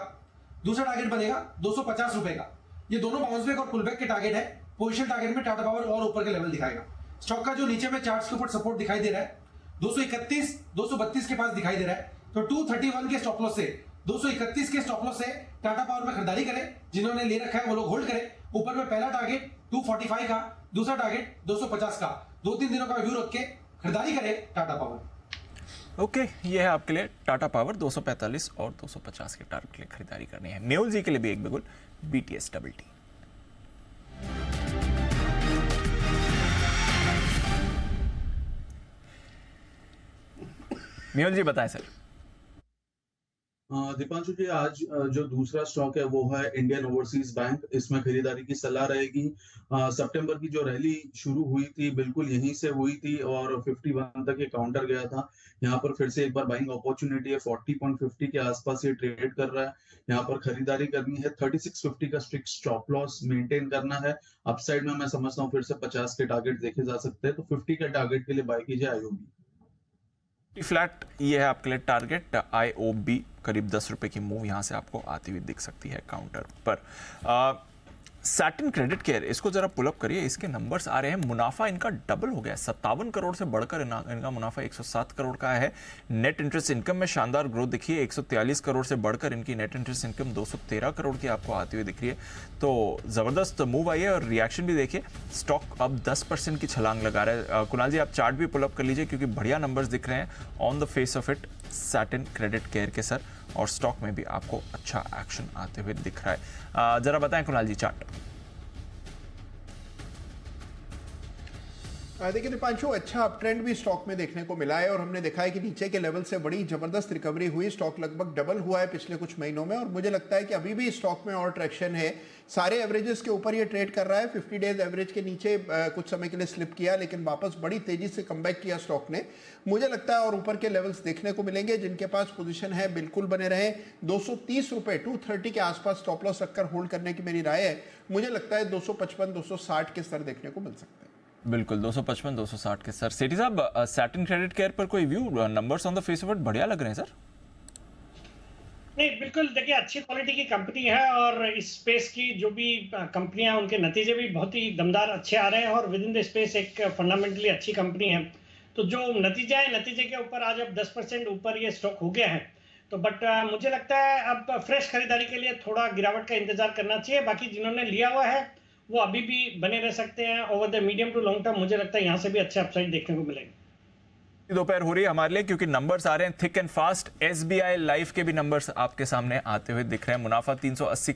दूसरा टारगेट बनेगा 250 रुपए का। ये दोनों बाउंस बैक और पुल बैक के टारगेट है। पोजीशन टारगेट में टाटा पावर और ऊपर के लेवल दिखाएगा। स्टॉक का जो नीचे में चार्ट्स के ऊपर सपोर्ट दिखाई दे रहा है 231, 232 के पास दिखाई दे रहा है। तो 231 के स्टॉप लॉस से 231 के स्टॉप लॉस से टाटा पावर में खरीदारी करें। जिन्होंने ले रखा है वो लोग होल्ड करें। ऊपर में पहला टारगेट 245 का, दूसरा टारगेट 250 का। 2-3 दिनों का व्यू रख के खरीदारी करें टाटा पावर। ओके, ये है आपके लिए टाटा पावर। 245 और 250 के टारगेट के लिए खरीदारी करनी है। मेहुल जी के लिए भी एक बिल्कुल BTS डबल टी। मेहुल जी बताएं सर। दीपांशु जी, आज जो दूसरा स्टॉक है वो है इंडियन ओवरसीज बैंक। इसमें खरीदारी की सलाह रहेगी। सितंबर की जो रैली शुरू हुई थी बिल्कुल यहीं से हुई थी और 51 तक ये काउंटर गया था। यहाँ पर फिर से एक बार बाइंग अपॉर्चुनिटी है। 40.50 के आसपास ये ट्रेड कर रहा है। यहाँ पर खरीदारी करनी है। 3650 का स्ट्रिक्ट स्टॉप लॉस मेंटेन करना है। अपसाइड में मैं समझता हूँ फिर से 50 के टारगेट देखे जा सकते हैं, तो 50 के टारगेट के लिए बाय कीजिए आईओबी। फ्लैट ये है आपके लिए टारगेट। IOB करीब 10 रुपए की मूव यहां से आपको आती हुई दिख सकती है काउंटर पर। सैटिन क्रेडिट केयर, इसको जरा पुलअप करिए। इसके नंबर्स आ रहे हैं, मुनाफा इनका डबल हो गया। 57 करोड़ से बढ़कर इनका मुनाफा 107 करोड़ का है। नेट इंटरेस्ट इनकम में शानदार ग्रोथ दिखी है। 143 करोड़ से बढ़कर इनकी नेट इंटरेस्ट इनकम 213 करोड़ की आपको आती हुई दिख रही है। तो जबरदस्त मूव आई है और रिएक्शन भी देखिए। स्टॉक अब 10% की छलांग लगा रहा है। कुणाल जी, आप चार्ट भी पुलअप कर लीजिए क्योंकि बढ़िया नंबर्स दिख रहे हैं on the face of it satin credit care के सर, और स्टॉक में भी आपको अच्छा एक्शन आते हुए दिख रहा है। जरा बताएं कुणाल जी चार्ट। देखिए दीपांशु, अच्छा अप ट्रेंड भी स्टॉक में देखने को मिला है और हमने देखा है कि नीचे के लेवल से बड़ी जबरदस्त रिकवरी हुई। स्टॉक लगभग डबल हुआ है पिछले कुछ महीनों में और मुझे लगता है कि अभी भी स्टॉक में और ट्रैक्शन है। सारे एवरेजेस के ऊपर ये ट्रेड कर रहा है। 50 डेज एवरेज के नीचे कुछ समय के लिए स्लिप किया, लेकिन वापस बड़ी तेजी से कमबैक किया स्टॉक ने। मुझे लगता है और ऊपर के लेवल्स देखने को मिलेंगे। जिनके पास पोजीशन है बिल्कुल बने रहे। 230 रुपए 230 के आसपास स्टॉप लॉस रखकर होल्ड करने की मेरी राय है। मुझे लगता है 255, 260 के स्तर देखने को मिल सकते हैं। बिल्कुल 255 260 के सर। सेठी साहब, सैटिन क्रेडिट केयर पर कोई view? Numbers on the face of it बढ़िया लग रहे हैं सर। नहीं, बिल्कुल देखिए, अच्छी क्वालिटी की कंपनी है और इस स्पेस की जो भी कंपनियां हैं उनके नतीजे भी बहुत ही दमदार अच्छे आ रहे हैं और विद इन द स्पेस एक फंडामेंटली अच्छी कंपनी है। तो जो नतीजा है, नतीजे के ऊपर आज अब 10% ऊपर ये स्टॉक हो गया है। तो बट मुझे लगता है अब फ्रेश खरीदारी के लिए थोड़ा गिरावट का इंतजार करना चाहिए। बाकी जिन्होंने लिया हुआ है वो अभी भी बने रह सकते हैं over the medium to long term. मुझे लगता है यहाँ से भी अच्छे अपसाइड देखने को मिलेंगे। दोपहर हो रही है हमारे लिए क्योंकि नंबर्स आ रहे हैं thick and fast. SBI life के भी नंबर्स आपके सामने आते हुए दिख रहे हैं। मुनाफा 380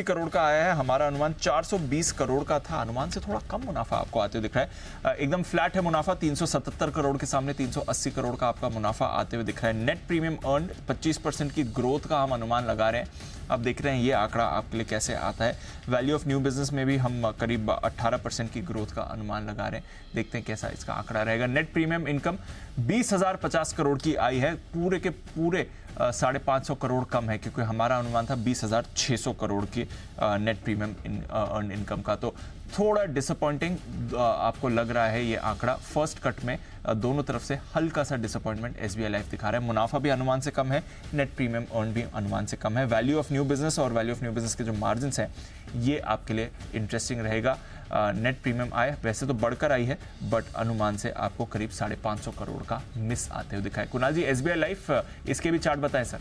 करोड़ का आया है। हमारा अनुमान 420 करोड़ का था, अनुमान से थोड़ा कम मुनाफा आपको आते हुए दिख रहा है। एकदम फ्लैट है मुनाफा, 377 करोड़ के सामने 380 करोड़ का आपका मुनाफा आते हुए दिख रहा है। नेट प्रीमियम अर्न 25% की ग्रोथ का हम अनुमान लगा रहे हैं। अब देख रहे हैं ये आंकड़ा आपके लिए कैसे आता है। वैल्यू ऑफ न्यू बिजनेस में भी हम करीब 18% की ग्रोथ का अनुमान लगा रहे हैं। देखते हैं कैसा इसका आंकड़ा रहेगा। नेट प्रीमियम इनकम 20,050 करोड़ की आई है, पूरे के पूरे 550 करोड़ कम है क्योंकि हमारा अनुमान था 20,600 करोड़ की नेट प्रीमियम अर्न इनकम का। तो थोड़ा डिसअपॉइंटिंग आपको लग रहा है ये आंकड़ा। फर्स्ट कट में दोनों तरफ से हल्का सा डिसअपॉइंटमेंट SBI लाइफ दिखा रहा है। मुनाफा भी अनुमान से कम है, नेट प्रीमियम अर्न भी अनुमान से कम है। वैल्यू ऑफ न्यू बिजनेस और वैल्यू ऑफ न्यू बिजनेस के जो मार्जिन हैं ये आपके लिए इंटरेस्टिंग रहेगा। नेट प्रीमियम आय वैसे तो बढ़कर आई है बट अनुमान से आपको करीब 550 करोड़ का मिस आते हुए दिखा है। कुणाल जी, SBI लाइफ इसके भी चार्ट बताएं सर।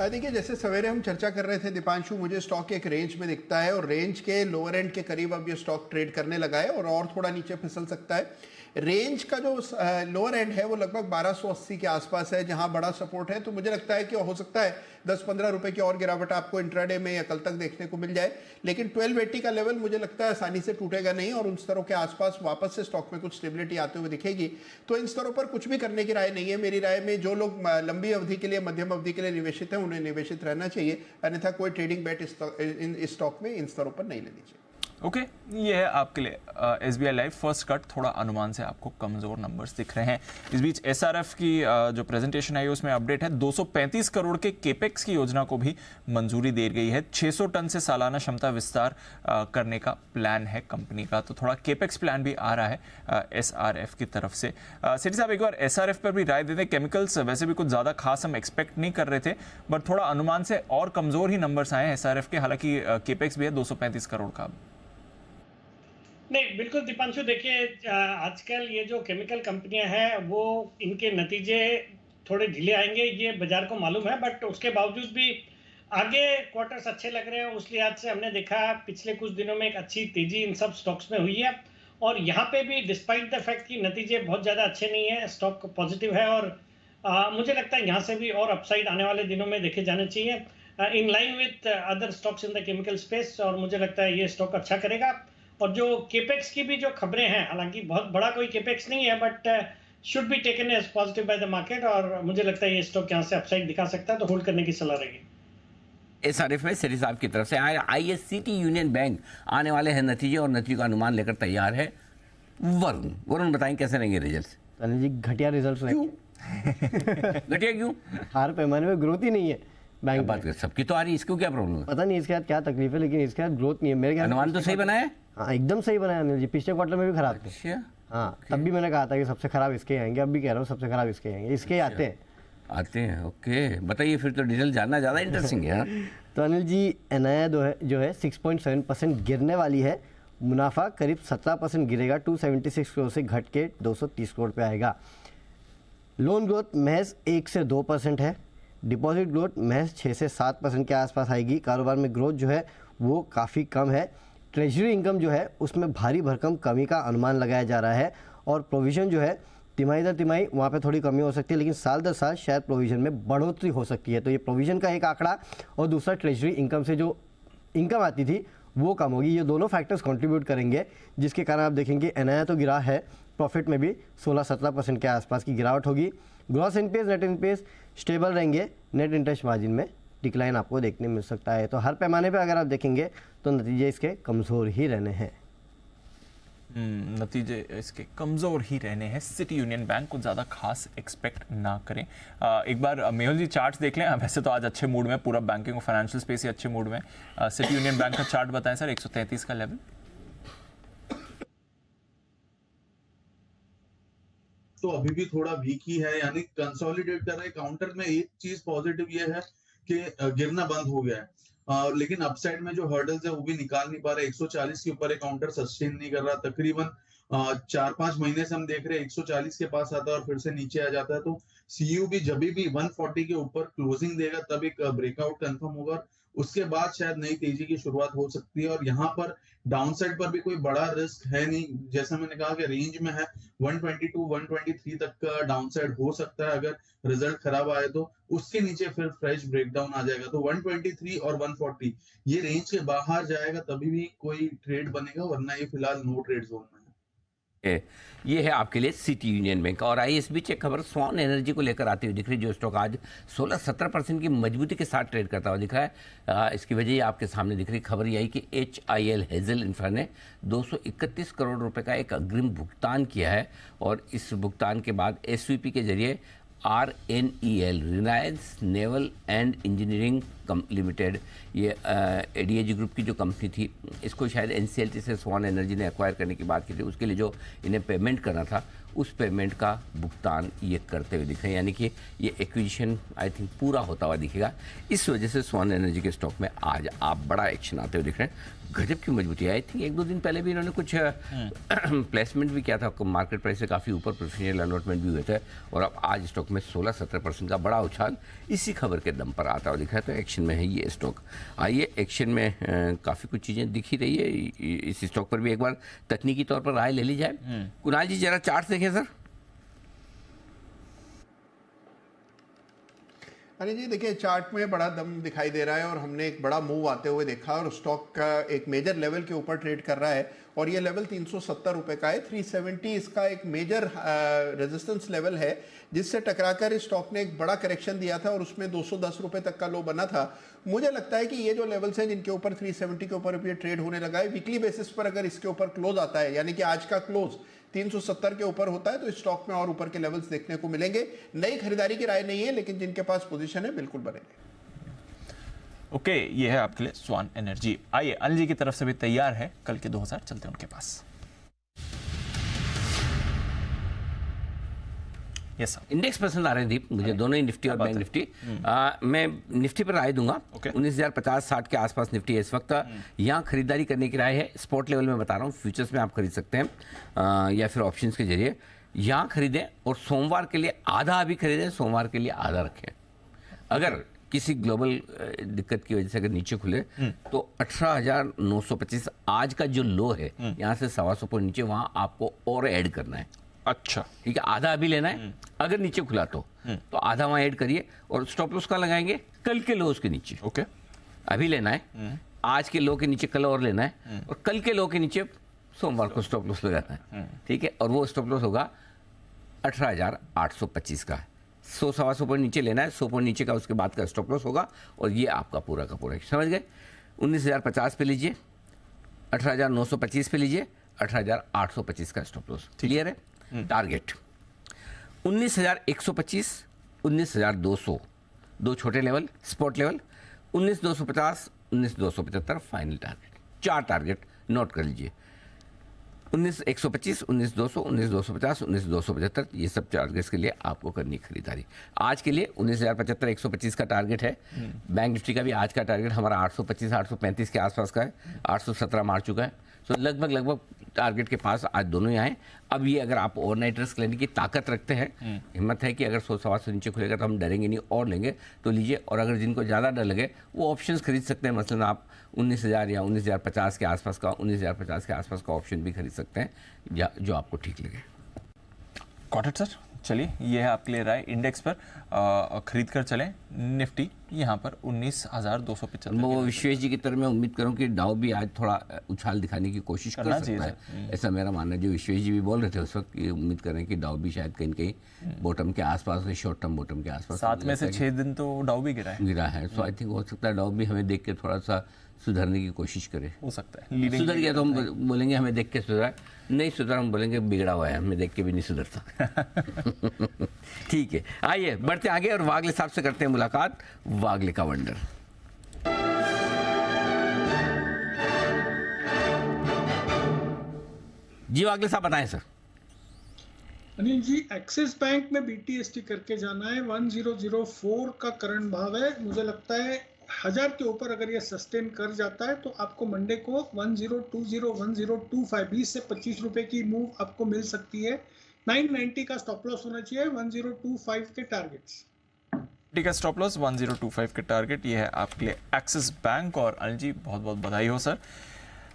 देखिए, जैसे सवेरे हम चर्चा कर रहे थे दीपांशु, मुझे स्टॉक एक रेंज में दिखता है और रेंज के लोअर एंड के करीब अब ये स्टॉक ट्रेड करने लगा है और थोड़ा नीचे फिसल सकता है। रेंज का जो लोअर एंड है वो लगभग 1280 के आसपास है जहां बड़ा सपोर्ट है। तो मुझे लगता है कि हो सकता है 10-15 रुपए की और गिरावट आपको इंट्राडे में या कल तक देखने को मिल जाए, लेकिन 1280 का लेवल मुझे लगता है आसानी से टूटेगा नहीं और उन स्तरों के आसपास वापस से स्टॉक में कुछ स्टेबिलिटी आते हुए दिखेगी। तो इन स्तरों पर कुछ भी करने की राय नहीं है मेरी राय में। जो लोग लंबी अवधि के लिए, मध्यम अवधि के लिए निवेशित हैं उन्हें निवेशित रहना चाहिए, अन्यथा कोई ट्रेडिंग बेट इस स्टॉक में इन स्तरों पर नहीं लेनी चाहिए। ओके, ये है आपके लिए SBI लाइफ। फर्स्ट कट थोड़ा अनुमान से आपको कमजोर नंबर्स दिख रहे हैं। इस बीच SRF की जो प्रेजेंटेशन आई उसमें अपडेट है। 235 करोड़ के केपेक्स की योजना को भी मंजूरी दे गई है। 600 टन से सालाना क्षमता विस्तार करने का प्लान है कंपनी का। तो थोड़ा केपेक्स प्लान भी आ रहा है SRF की तरफ से। सेठी साहब, एक बार SRF पर भी राय दे दें। केमिकल्स वैसे भी कुछ ज़्यादा खास हम एक्सपेक्ट नहीं कर रहे थे बट थोड़ा अनुमान से और कमजोर ही नंबर्स आए हैं SRF के, हालांकि केपेक्स भी है 235 करोड़ का। नहीं, बिल्कुल दीपांशु, देखिए आजकल ये जो केमिकल कंपनियां हैं वो इनके नतीजे थोड़े ढीले आएंगे, ये बाजार को मालूम है। बट उसके बावजूद भी आगे क्वार्टर्स अच्छे लग रहे हैं। उस लिहाज से हमने देखा पिछले कुछ दिनों में एक अच्छी तेजी इन सब स्टॉक्स में हुई है और यहाँ पे भी डिस्पाइट द फैक्ट कि नतीजे बहुत ज़्यादा अच्छे नहीं है, स्टॉक पॉजिटिव है और मुझे लगता है यहाँ से भी और अपसाइड आने वाले दिनों में देखे जाने चाहिए in line with other stocks in the chemical space. और मुझे लगता है ये स्टॉक अच्छा करेगा। और जो केपेक्स की भी जो खबरें हैं, हालांकि बहुत बड़ा कोई केपेक्स नहीं है but should be taken as positive by the market और मुझे लगता है ये स्टॉक यहाँ से अपसाइड दिखा सकता है, तो होल्ड करने की सलाह रहेगी। SRF में सेठी साहब की तरफ से ISCT यूनियन बैंक आने वाले हैं नतीजे और नतीजों का अनुमान लेकर तैयार है। वरुण बताएं कैसे रहेंगे रिजल्ट? अनिल जी, घटिया रिजल्ट रहेंगे। घटिया क्यों? हर पैमाने में ग्रोथ ही नहीं है बैंक बात कर, सबकी तो आ रही, इसको क्या प्रॉब्लम है? पता नहीं इसके साथ क्या तकलीफ है, लेकिन इसके साथ ग्रोथ नहीं है मेरे ख्याल। अनुमान तो सही बनाया। हाँ, एकदम सही बनाया अनिल जी। पिछले क्वार्टर में भी खराब थे। अच्छा, हाँ, तब भी मैंने कहा था कि सबसे खराब इसके आएंगे, अब भी कह रहा हूँ सबसे खराब इसके आएंगे, इसके आते हैं। ओके, बताइए फिर तो रिजल्ट जानना ज़्यादा इंटरेस्टिंग है। तो अनिल जी, एनआईए जो है 6.7% गिरने वाली है। मुनाफा करीब 17% गिरेगा, 276 करोड़ से घट के 230 करोड़ पे आएगा। लोन ग्रोथ महज 1 से 2% है। डिपॉजिट ग्रोथ महज 6 से 7% के आसपास आएगी। कारोबार में ग्रोथ जो है वो काफ़ी कम है। ट्रेजरी इनकम जो है उसमें भारी भरकम कमी का अनुमान लगाया जा रहा है और प्रोविज़न जो है तिमाही दर तिमाही वहाँ पे थोड़ी कमी हो सकती है, लेकिन साल दर साल शायद प्रोविज़न में बढ़ोतरी हो सकती है। तो ये प्रोविज़न का एक आंकड़ा और दूसरा ट्रेजरी इनकम से जो इनकम आती थी वो कम होगी। ये दोनों फैक्टर्स कंट्रीब्यूट करेंगे जिसके कारण आप देखेंगे एनआईए तो गिरा है, प्रॉफिट में भी 16-17% के आसपास की गिरावट होगी। Gross NPS, net NPS stable रहेंगे। नेट इंटरेस्ट मार्जिन में डिक्लाइन आपको देखने मिल सकता है। तो हर पैमाने पे अगर आप देखेंगे तो नतीजे इसके कमज़ोर ही रहने हैं। नतीजे इसके कमज़ोर ही रहने हैं। सिटी यूनियन बैंक को ज़्यादा खास एक्सपेक्ट ना करें। एक बार मेहुल जी चार्ट्स देख लें। वैसे तो आज अच्छे मूड में, पूरा बैंकिंग और फाइनेंशियल स्पेस ही अच्छे मूड में। सिटी यूनियन बैंक का चार्ट बताएं सर, 133 का लेवल। तो अभी भी थोड़ा वीक ही है, यानी कंसोलिडेट कर रहे हैं। काउंटर में एक चीज पॉजिटिव ये है कि गिरना बंद हो गया है, लेकिन अपसाइड में जो हर्डल्स है वो भी निकाल नहीं पा रहे। 140 के ऊपर एक काउंटर सस्टेन नहीं कर रहा। तकरीबन 4-5 महीने से हम देख रहे हैं 140 के पास आता है और फिर से नीचे आ जाता है। तो सीयू भी जब भी 140 के ऊपर क्लोजिंग देगा तब एक ब्रेकआउट कंफर्म होगा, उसके बाद शायद नई तेजी की शुरुआत हो सकती है। और यहाँ पर डाउनसाइड पर भी कोई बड़ा रिस्क है नहीं, जैसा मैंने कहा कि रेंज में है 122 123 तक का डाउनसाइड हो सकता है अगर रिजल्ट खराब आए तो। उसके नीचे फिर फ्रेश ब्रेकडाउन आ जाएगा। तो 123 और 140 ये रेंज के बाहर जाएगा तभी भी कोई ट्रेड बनेगा, वरना ये फिलहाल नो ट्रेड जोन में है। ये है आपके लिए सिटी यूनियन बैंक। और आइए इस बीच एक खबर स्वान एनर्जी को लेकर आती हुई दिख रही है, जो स्टॉक आज 16-17% की मजबूती के साथ ट्रेड करता हुआ दिख रहा है। इसकी वजह ये आपके सामने दिख रही खबर ये आई कि HIL हेजल इंफ्रा ने 231 करोड़ रुपए का एक अग्रिम भुगतान किया है और इस भुगतान के बाद SVP के जरिए RNEL Reliance naval and engineering limited, ये ADAG ग्रुप की जो कंपनी थी, इसको शायद NCLT से स्वान एनर्जी ने एक्वायर करने की बात की थी। उसके लिए जो इन्हें पेमेंट करना था उस पेमेंट का भुगतान ये करते हुए दिख रहे हैं, यानी कि ये एक्विजिशन आई थिंक पूरा होता हुआ दिखेगा। इस वजह से स्वान एनर्जी के स्टॉक में आज आप बड़ा एक्शन आते हुए दिख रहे हैं। गजब की मजबूती है। आई थिंक 1-2 दिन पहले भी इन्होंने कुछ प्लेसमेंट भी किया था, मार्केट प्राइस से काफ़ी ऊपर प्रेफरेंशियल अलॉटमेंट भी हुए थे, और अब आज स्टॉक में 16-17% का बड़ा उछाल इसी खबर के दम पर आता हुआ दिखा है। तो एक्शन में है ये स्टॉक। आइए एक्शन में काफ़ी कुछ चीज़ें दिख ही रही है इस स्टॉक पर भी। एक बार तकनीकी तौर पर राय ले ली जाए। कुणाल जी जरा चार्ट देखें सर। अरे जी देखिए, चार्ट में बड़ा दम दिखाई दे रहा है और हमने एक बड़ा मूव आते हुए देखा और स्टॉक का एक मेजर लेवल के ऊपर ट्रेड कर रहा है और ये लेवल 370 रुपए का है। 370 इसका एक मेजर रेजिस्टेंस लेवल है, जिससे टकराकर इस स्टॉक ने एक बड़ा करेक्शन दिया था और उसमें 210 रुपए तक का लो बना था। मुझे लगता है कि ये जो लेवल्स हैं जिनके ऊपर 370 के ऊपर ये ट्रेड होने लगा है, वीकली बेसिस पर अगर इसके ऊपर क्लोज आता है, यानी कि आज का क्लोज 370 के ऊपर होता है, तो इस स्टॉक में और ऊपर के लेवल्स देखने को मिलेंगे। नई खरीदारी की राय नहीं है, लेकिन जिनके पास पोजीशन है बिल्कुल बनेंगे। ओके, ये है आपके लिए स्वान एनर्जी। आइए अनिल जी की तरफ से भी तैयार है कल के 2000, चलते हैं उनके पास। यस इंडेक्स पसंद आ रहे हैं दीप मुझे, दोनों ही निफ्टी और बैंक निफ्टी। मैं निफ्टी पर राय दूंगा। 19,050-60 के आसपास निफ्टी है इस वक्त। यहाँ खरीदारी करने की राय है। स्पॉट लेवल में बता रहा हूँ, फ्यूचर्स में आप खरीद सकते हैं या फिर ऑप्शंस के जरिए। यहाँ खरीदें और सोमवार के लिए आधा अभी खरीदें, सोमवार के लिए आधा रखें। अगर किसी ग्लोबल दिक्कत की वजह से अगर नीचे खुले तो 18,925 आज का जो लो है, यहाँ से 125 पॉइंट नीचे, वहाँ आपको और ऐड करना है। अच्छा ठीक है, आधा अभी लेना है। अगर नीचे खुला तो आधा वहां ऐड करिए और स्टॉप लॉस का लगाएंगे कल के लो के नीचे। ओके, अभी लेना है, आज के लो के नीचे कल और लेना है, और कल के लो के नीचे सोमवार को स्टॉप लॉस लगाना है। ठीक है, और वो स्टॉप लॉस होगा 18,825 का। 100-125 पॉइंट नीचे लेना है, 100 पॉइंट नीचे का उसके बाद का स्टॉप लॉस होगा, और ये आपका पूरा का पूरा। समझ गए? 19,050 पे लीजिए, 18,925 पे लीजिए, 18,825 का स्टॉप लॉस। क्लियर है? टारगेट 19,125, 19,200, दो छोटे level spot level, 19,250, 19,275 final target. 4 target note कर लीजिए। 19,125, 19,200, 19,250, 19,275, ये सब टारगेट्स के लिए आपको करनी खरीदारी। आज के लिए 19,075, 125 का टारगेट है। बैंक निफ्टी का भी आज का टारगेट हमारा 825, 835 के आसपास का है। 817 मार चुका है, तो लगभग टारगेट के पास आज दोनों ही आए। अब ये अगर आप ओवरनाइट रिस्क लेने की ताकत रखते हैं, हिम्मत है कि अगर 100-125 नीचे खुलेगा तो हम डरेंगे नहीं और लेंगे, तो लीजिए। और अगर जिनको ज़्यादा डर लगे वो ऑप्शंस खरीद सकते हैं। मसलन आप 19,000 या 19,050 के आसपास का, 19,050 के आसपास का ऑप्शन भी खरीद सकते हैं, जो आपको ठीक लगे। Got it sir. चलिए, ये है आपके लिए राय। इंडेक्स पर खरीद कर चलें निफ्टी यहाँ पर 19,275। वो विश्वेश जी की तरह मैं उम्मीद करूं कि डाउ भी आज थोड़ा उछाल दिखाने की कोशिश कर सकता है, ऐसा मेरा मानना है। जो विश्वेश जी भी बोल रहे थे उस वक्त, ये उम्मीद कर रहे हैं कि डाउ भी शायद कहीं कहीं बॉटम के आसपास, शॉर्ट टर्म बॉटम के आसपास। 7 में से 6 दिन तो डाउ भी गिरा है। सो आई थिंक हो सकता है डाउ भी हमें देख के थोड़ा सा सुधरने की कोशिश करे। हो सकता है सुधर गया तो हम बोलेंगे हमें देख के सुधरा, नहीं सुधरा हम बोलेंगे बिगड़ा हुआ है, हमें देख के भी नहीं सुधरता। ठीक है, आइए बढ़ते आगे और वागले साहब से करते हैं मुलाकात। वागले का वंडर। जी वागले साहब बताएं सर। अनिल जी, एक्सिस बैंक में BTST करके जाना है। 1004 का करंट भाव है। मुझे लगता है 1000 के ऊपर अगर ये सस्टेन कर जाता है तो आपको मंडे को 1020 1025 20 से 25 रुपए की मूव आपको मिल सकती है। 990 का स्टॉप लॉस होना चाहिए, 1025 के टारगेट्स। ठीक है, स्टॉप लॉस 1025 के टारगेट ये है आपके लिए एक्सिस बैंक। और अनिल जी बहुत बहुत बधाई हो सर।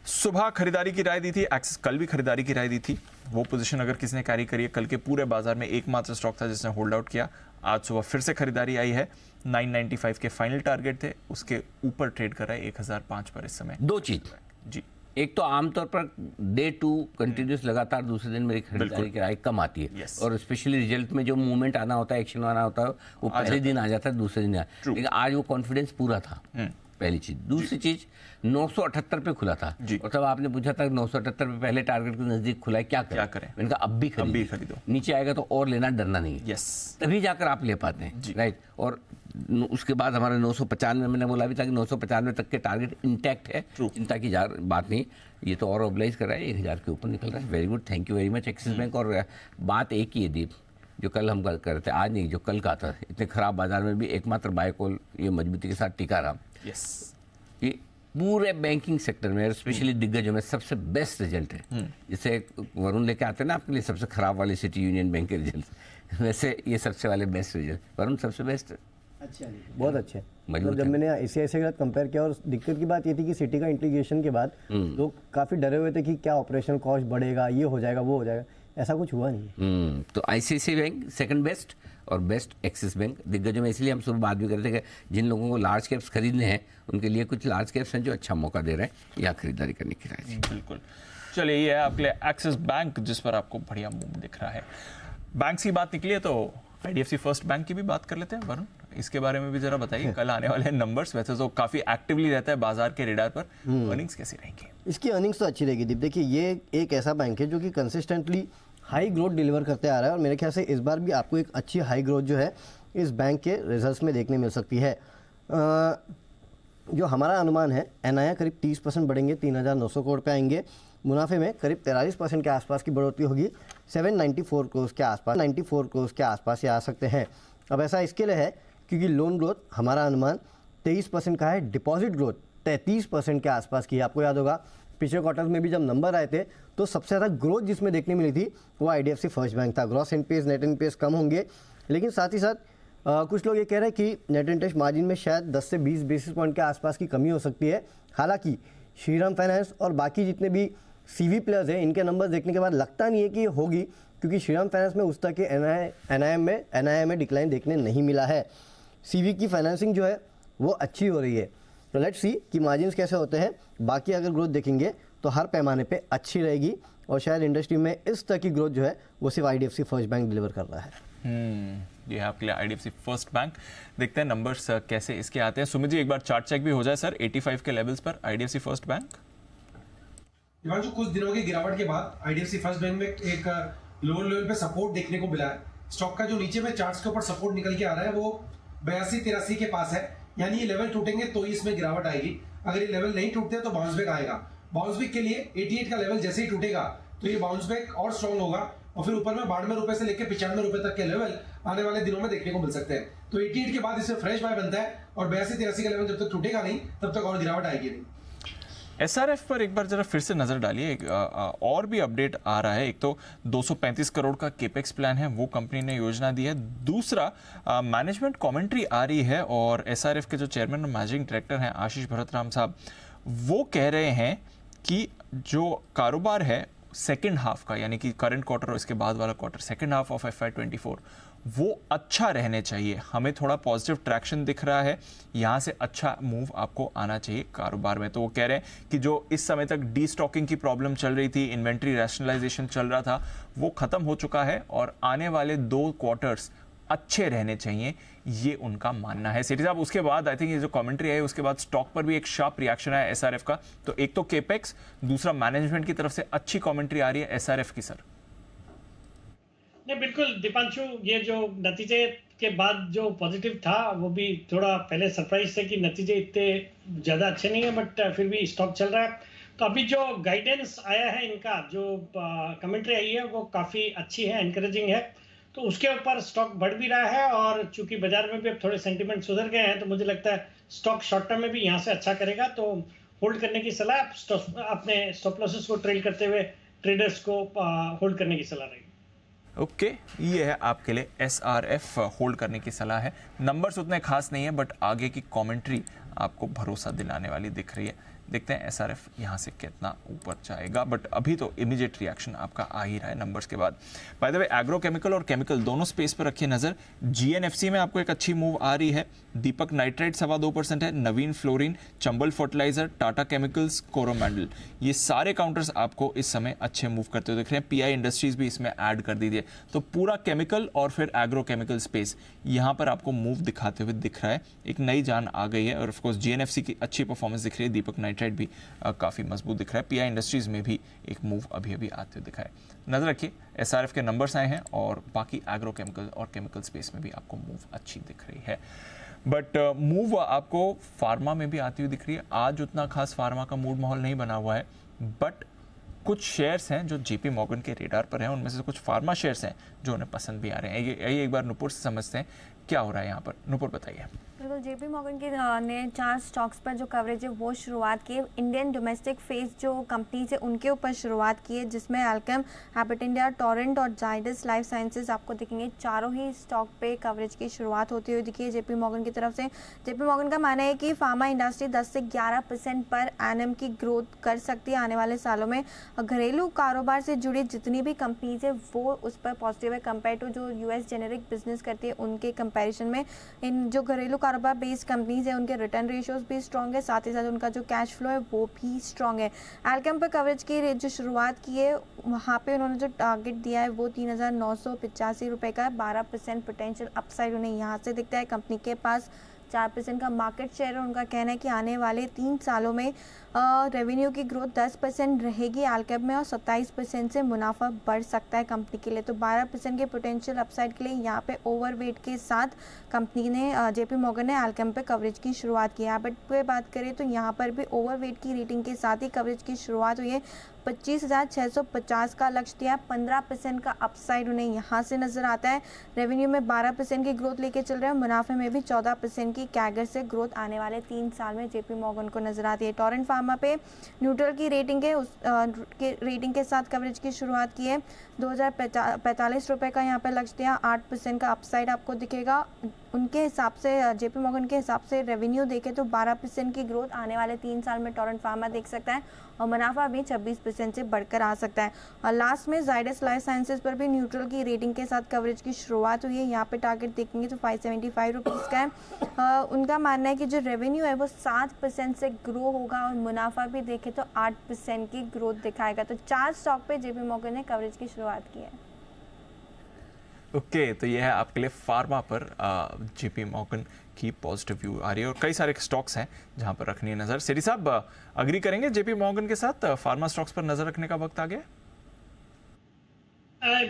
सुबह खरीदारी की राय दी थी, एक्सिस कल भी खरीदारी की राय दी थी। वो पोजीशन अगर किसी ने कैरी करी है, कल के पूरे बाजार में एकमात्र स्टॉक था जिसने होल्ड आउट किया। आज सुबह फिर से खरीदारी आई है। 995 के फाइनल टारगेट थे, उसके ऊपर ट्रेड कर रहा है 1005 पर इस समय। दो चीज जी, एक तो आमतौर पर डे 2 कंटिन्यूस लगातार दूसरे दिन मेरी खरीदारी की राय कम आती है। और स्पेशली रिजल्ट में जो मूवमेंट आना होता है, एक्शन आना होता है, वो पहले दिन आ जाता है, दूसरे दिन लेकिन आज वो कॉन्फिडेंस पूरा था। पहली चीज। दूसरी चीज 978 पे खुला था और तब आपने पूछा था 978 पे पहले टारगेट के नजदीक खुला है, क्या करें? मैंने कहा अब भी खरीदो, नीचे आएगा तो और लेना, डरना नहीं है। तभी जाकर आप ले पाते हैं, राइट। और उसके बाद हमारा 995 मैंने बोला भी था कि 995 तक के टारगेट इंटैक्ट है, चिंता की बात नहीं। ये तो और ऑबलाइज कर रहा है, 1000 के ऊपर निकल रहा है। Very good, thank you very much axis bank. और बात एक ही है दीप, जो कल हम कर रहे थे, आज नहीं, जो कल का था, इतने खराब बाजार में भी एकमात्र बाय कॉल ये मजबूती के साथ टिका रहा। ये पूरे बैंकिंग सेक्टर में, स्पेशली दिग्गजों में सबसे बेस्ट रिजल्ट है। जैसे वरुण लेके आते हैं ना आपके लिए सबसे खराब वाले सिटी यूनियन बैंक के रिजल्ट, वैसे ये सबसे वाले बेस्ट रिजल्ट। वरुण सबसे बेस्ट, अच्छा, बहुत अच्छे। मतलब जब मैंने ICICI के साथ कंपेयर किया, और दिक्कत की बात ये थी कि सिटी का इंटीग्रेशन के बाद लोग काफ़ी डरे हुए थे कि क्या ऑपरेशनल कॉस्ट बढ़ेगा, ये हो जाएगा, वो हो जाएगा। ऐसा कुछ हुआ नहीं। तो ICICI बैंक सेकंड बेस्ट और बेस्ट एक्सिस बैंक दिग्गजों में। इसलिए हम सुबह बात भी कर रहे थे कि जिन लोगों को लार्ज कैप्स खरीदने हैं उनके लिए कुछ लार्ज कैप्स हैं जो अच्छा मौका दे रहे हैं या खरीदारी करने की राय। बिल्कुल। चलिए, ये है आपके लिए एक्सिस बैंक जिस पर आपको बढ़िया मूव दिख रहा है। बैंक की बात निकली है तो IDFC फर्स्ट बैंक की भी बात कर लेते हैं। वरुण, इसके बारे में भी जरा बताइए। कल आने वाले नंबर्स वैसे तो काफी एक्टिवली रहता है बाजार के रेडार पर, अर्निंग्स कैसी रहेंगी? इसकी अर्निंग्स तो अच्छी रहेगी दीप। देखिए, ये एक ऐसा बैंक है जो कि कंसिस्टेंटली हाई ग्रोथ डिलीवर करते आ रहा है, और मेरे ख्याल से इस बार भी आपको एक अच्छी हाई ग्रोथ जो है इस बैंक के रिजल्ट्स में देखने मिल सकती है। जो हमारा अनुमान है, NII करीब 30% बढ़ेंगे, 3,900 करोड़ पे आएंगे। मुनाफे में करीब 43% के आसपास की बढ़ोतरी होगी, 794 करोड़ के आसपास, 94 करोड़ के आसपास ये आ सकते हैं। अब ऐसा इसके लिए है क्योंकि लोन ग्रोथ हमारा अनुमान 23% का है, डिपॉजिट ग्रोथ 33% के आसपास की है। आपको याद होगा पिछले क्वार्टर्स में भी जब नंबर आए थे तो सबसे ज़्यादा ग्रोथ जिसमें देखने मिली थी वो IDFC फर्स्ट बैंक था। ग्रॉस NPAs, नेट NPAs कम होंगे, लेकिन साथ ही साथ कुछ लोग ये कह रहे हैं कि नेट इंटरेस्ट मार्जिन में शायद 10 से 20 बेसिस पॉइंट के आसपास की कमी हो सकती है। हालांकि श्रीराम फाइनेंस और बाकी जितने भी CV प्लेयर्स हैं, इनके नंबर देखने के बाद लगता नहीं है कि ये होगी, क्योंकि श्रीराम फाइनेंस में उस तरह के NII में डिक्लाइन देखने नहीं मिला है। CV की फाइनेंसिंग जो है वो अच्छी हो रही है। तो लेट्स सी कि मार्जिन्स कैसे होते हैं। बाकी अगर ग्रोथ देखेंगे तो हर पैमाने पे अच्छी रहेगी, और शायद इंडस्ट्री में इस तरह की ग्रोथ जो है वो सिर्फ IDFC फर्स्ट बैंक डिलीवर कर रहा है। ये है आपके लिए IDFC फर्स्ट बैंक। देखते हैं नंबर्स कैसे इसके आते हैं। सुमित जी, एक बार चार्ट चेक भी हो जाए सर 85 के लेवल्स पर IDFC फर्स्ट बैंक। दिवांशु, कुछ दिनों की गिरावट के बाद IDFC फर्स्ट बैंक में एक लोअर लेवल पे सपोर्ट देखने को मिला है। स्टॉक का जो नीचे में चार्ट्स के ऊपर सपोर्ट निकल के आ रहा है वो 82-83 के पास है, यानी ये लेवल टूटेंगे तो ही इसमें गिरावट आएगी। अगर ये लेवल नहीं टूटते तो बाउंस बैक आएगा। बाउंस बैक के लिए 88 का लेवल जैसे ही टूटेगा तो ये बाउंस बैक और स्ट्रॉन्ग होगा, और फिर ऊपर में 92 रुपए से लेकर 95 रुपए तक के लेवल आने वाले दिनों में देखने को मिल सकते हैं। तो 88 के बाद इसमें फ्रेश बाय बनता है, और 82-83 का लेवल जब तक टूटेगा नहीं तब तक और गिरावट आएगी नहीं। SRF पर एक बार जरा फिर से नजर डालिए। और भी अपडेट आ रहा है। एक तो 235 करोड़ का केपेक्स प्लान है, वो कंपनी ने योजना दी है। दूसरा, मैनेजमेंट कमेंट्री आ रही है, और SRF के जो चेयरमैन और मैनेजिंग डायरेक्टर हैं आशीष भरतराम साहब, वो कह रहे हैं कि जो कारोबार है सेकेंड हाफ का, यानी कि करंट क्वार्टर और इसके बाद वाला quarter, second half of FY24 वो अच्छा रहने चाहिए। हमें थोड़ा पॉजिटिव ट्रैक्शन दिख रहा है, यहाँ से अच्छा मूव आपको आना चाहिए कारोबार में। तो वो कह रहे हैं कि जो इस समय तक डी स्टॉकिंग की प्रॉब्लम चल रही थी, इन्वेंट्री रैशनलाइजेशन चल रहा था, वो खत्म हो चुका है और आने वाले 2 क्वार्टर्स अच्छे रहने चाहिए, ये उनका मानना है। सेठी साहब, उसके बाद आई थिंक ये जो कमेंट्री आई उसके बाद स्टॉक पर भी एक शार्प रिएक्शन आया SRF का। तो एक तो केपेक्स, दूसरा मैनेजमेंट की तरफ से अच्छी कमेंट्री आ रही है SRF की। सर नहीं, बिल्कुल दीपांशु, ये जो नतीजे के बाद जो पॉजिटिव था वो भी थोड़ा पहले सरप्राइज थे कि नतीजे इतने ज़्यादा अच्छे नहीं है, बट फिर भी स्टॉक चल रहा है। तो अभी जो गाइडेंस आया है इनका, जो कमेंट्री आई है वो काफ़ी अच्छी है, एनकरेजिंग है, तो उसके ऊपर स्टॉक बढ़ भी रहा है। और चूंकि बाजार में भी अब थोड़े सेंटिमेंट सुधर गए हैं, तो मुझे लगता है स्टॉक शॉर्ट टर्म में भी यहाँ से अच्छा करेगा। तो होल्ड करने की सलाह, अपने स्टॉप लॉसेस को ट्रेल करते हुए ट्रेडर्स को होल्ड करने की सलाह रहेगी। ओके, ये है आपके लिए SRF होल्ड करने की सलाह है। नंबर्स उतने खास नहीं है, बट आगे की कमेंट्री आपको भरोसा दिलाने वाली दिख रही है। देखते हैं SRF यहाँ से कितना ऊपर जाएगा, बट अभी तो इमीडिएट रिएक्शन आपका आ ही रहा है नंबर्स के बाद। बाय द वे, एग्रोकेमिकल और केमिकल दोनों स्पेस पर रखिए नजर। GNFC में आपको एक अच्छी मूव आ रही है। दीपक नाइट्राइट 2.25% है, Navin fluorine, Chambal fertiliser, Tata chemicals, Coromandel, ये सारे काउंटर्स आपको इस समय अच्छे मूव करते हुए दिख रहे हैं। PI इंडस्ट्रीज भी इसमें ऐड कर दीजिए। तो पूरा केमिकल और फिर एग्रोकेमिकल स्पेस यहाँ पर आपको मूव दिखाते हुए दिख रहा है। एक नई जान आ गई है और ऑफकोर्स GNFC की अच्छी परफॉर्मेंस दिख रही है। दीपक नाइट्राइट भी काफ़ी मजबूत दिख रहा है। PI इंडस्ट्रीज में भी एक मूव अभी अभी आते हुए दिखा है। नजर रखिए, SRF के नंबर्स आए हैं और बाकी एग्रोकेमिकल और केमिकल स्पेस में भी आपको मूव अच्छी दिख रही है। बट मूव आपको फार्मा में भी आती हुई दिख रही है। आज उतना खास फार्मा का मूड माहौल नहीं बना हुआ है, बट कुछ शेयर्स हैं जो JP मॉर्गन के रेडार पर हैं। उनमें से कुछ फार्मा शेयर्स हैं जो उन्हें पसंद भी आ रहे हैं। ये एक बार नुपुर से समझते हैं क्या हो रहा है यहाँ पर। नुपुर बताइए। बिल्कुल, JP मॉर्गन के ने 4 स्टॉक्स पर जो कवरेज है वो शुरुआत की है। इंडियन डोमेस्टिक फेस जो कंपनीज है उनके ऊपर शुरुआत की है, जिसमें एल्केम, हैबिट इंडिया, टोरेंट और जाइडस लाइफ साइंसेज आपको दिखेंगे। चारों ही स्टॉक पे कवरेज की शुरुआत होती हुई दिखी है JP मॉर्गन की तरफ से। JP मॉर्गन का मानना है कि फार्मा इंडस्ट्री 10 से 11% पर एनएम की ग्रोथ कर सकती है आने वाले सालों में। घरेलू कारोबार से जुड़ी जितनी भी कंपनीज है वो उस पर पॉजिटिव है कंपेयर टू जो US जेनेरिक बिजनेस करती है उनके कंपैरिजन में। इन जो घरेलू कारोबार बेस्ड कंपनीज है उनके रिटर्न रेशियोज भी स्ट्रॉन्ग है, साथ ही साथ उनका जो कैश फ्लो है वो भी स्ट्रॉन्ग है। एल्केम पर कवरेज की जो शुरुआत की है वहाँ पे उन्होंने जो टारगेट दिया है वो 3,985 रुपये का है। 12% पोटेंशियल अपसाइड उन्हें यहाँ से दिखता है। कंपनी के पास 4% का मार्केट शेयर है। उनका कहना है कि आने वाले 3 सालों में रेवेन्यू की ग्रोथ 10% रहेगी एल्केम में और 27% से मुनाफा बढ़ सकता है कंपनी के लिए। तो 12% के पोटेंशियल अपसाइड के लिए यहाँ पे ओवरवेट के साथ कंपनी ने JP मॉर्गन ने एल्केम पे कवरेज की शुरुआत की है। हैबिट पे बात करें तो यहाँ पर भी ओवरवेट की रेटिंग के साथ ही कवरेज की शुरुआत हुई है। 25,650 का लक्ष्य दिया, 15% का अपसाइड उन्हें यहाँ से नजर आता है। रेवेन्यू में 12% की ग्रोथ लेके चल रहे हैं, मुनाफे में भी 14% की कैगर से ग्रोथ आने वाले 3 साल में JP मॉर्गन को नजर आती है। टोरेंट फार्मा पे न्यूट्रल की रेटिंग है, उस रेटिंग के साथ कवरेज की शुरुआत की है। 2,045 रुपये का यहाँ पे लक्ष्य दिया, 8% का अपसाइड आपको दिखेगा। उनके हिसाब से JP मॉर्गन के हिसाब से रेवेन्यू देखें तो 12% की ग्रोथ आने वाले 3 साल में टोरेंट फार्मा देख सकता है और मुनाफा भी 26% से बढ़कर आ सकता है। और लास्ट में जाइडस लाइफ साइंसेज पर भी न्यूट्रल की रेटिंग के साथ कवरेज की शुरुआत हुई है। यहाँ पे टारगेट देखेंगे तो 575 रुपीज़ का है। उनका मानना है कि जो रेवेन्यू है वो 7% से ग्रो होगा और मुनाफा भी देखें तो 8% की ग्रोथ दिखाएगा। तो 4 स्टॉक पे JP मॉर्गन ने कवरेज की शुरुआत की है। ओके, तो ये है आपके लिए फार्मा पर JP मॉर्गन की पॉजिटिव व्यू आ रही है और कई सारे स्टॉक्स हैं जहां पर रखनी है नजर। सेठी साहब, अग्री करेंगे JP मॉर्गन के साथ, फार्मा स्टॉक्स पर नजर रखने का वक्त आ गया?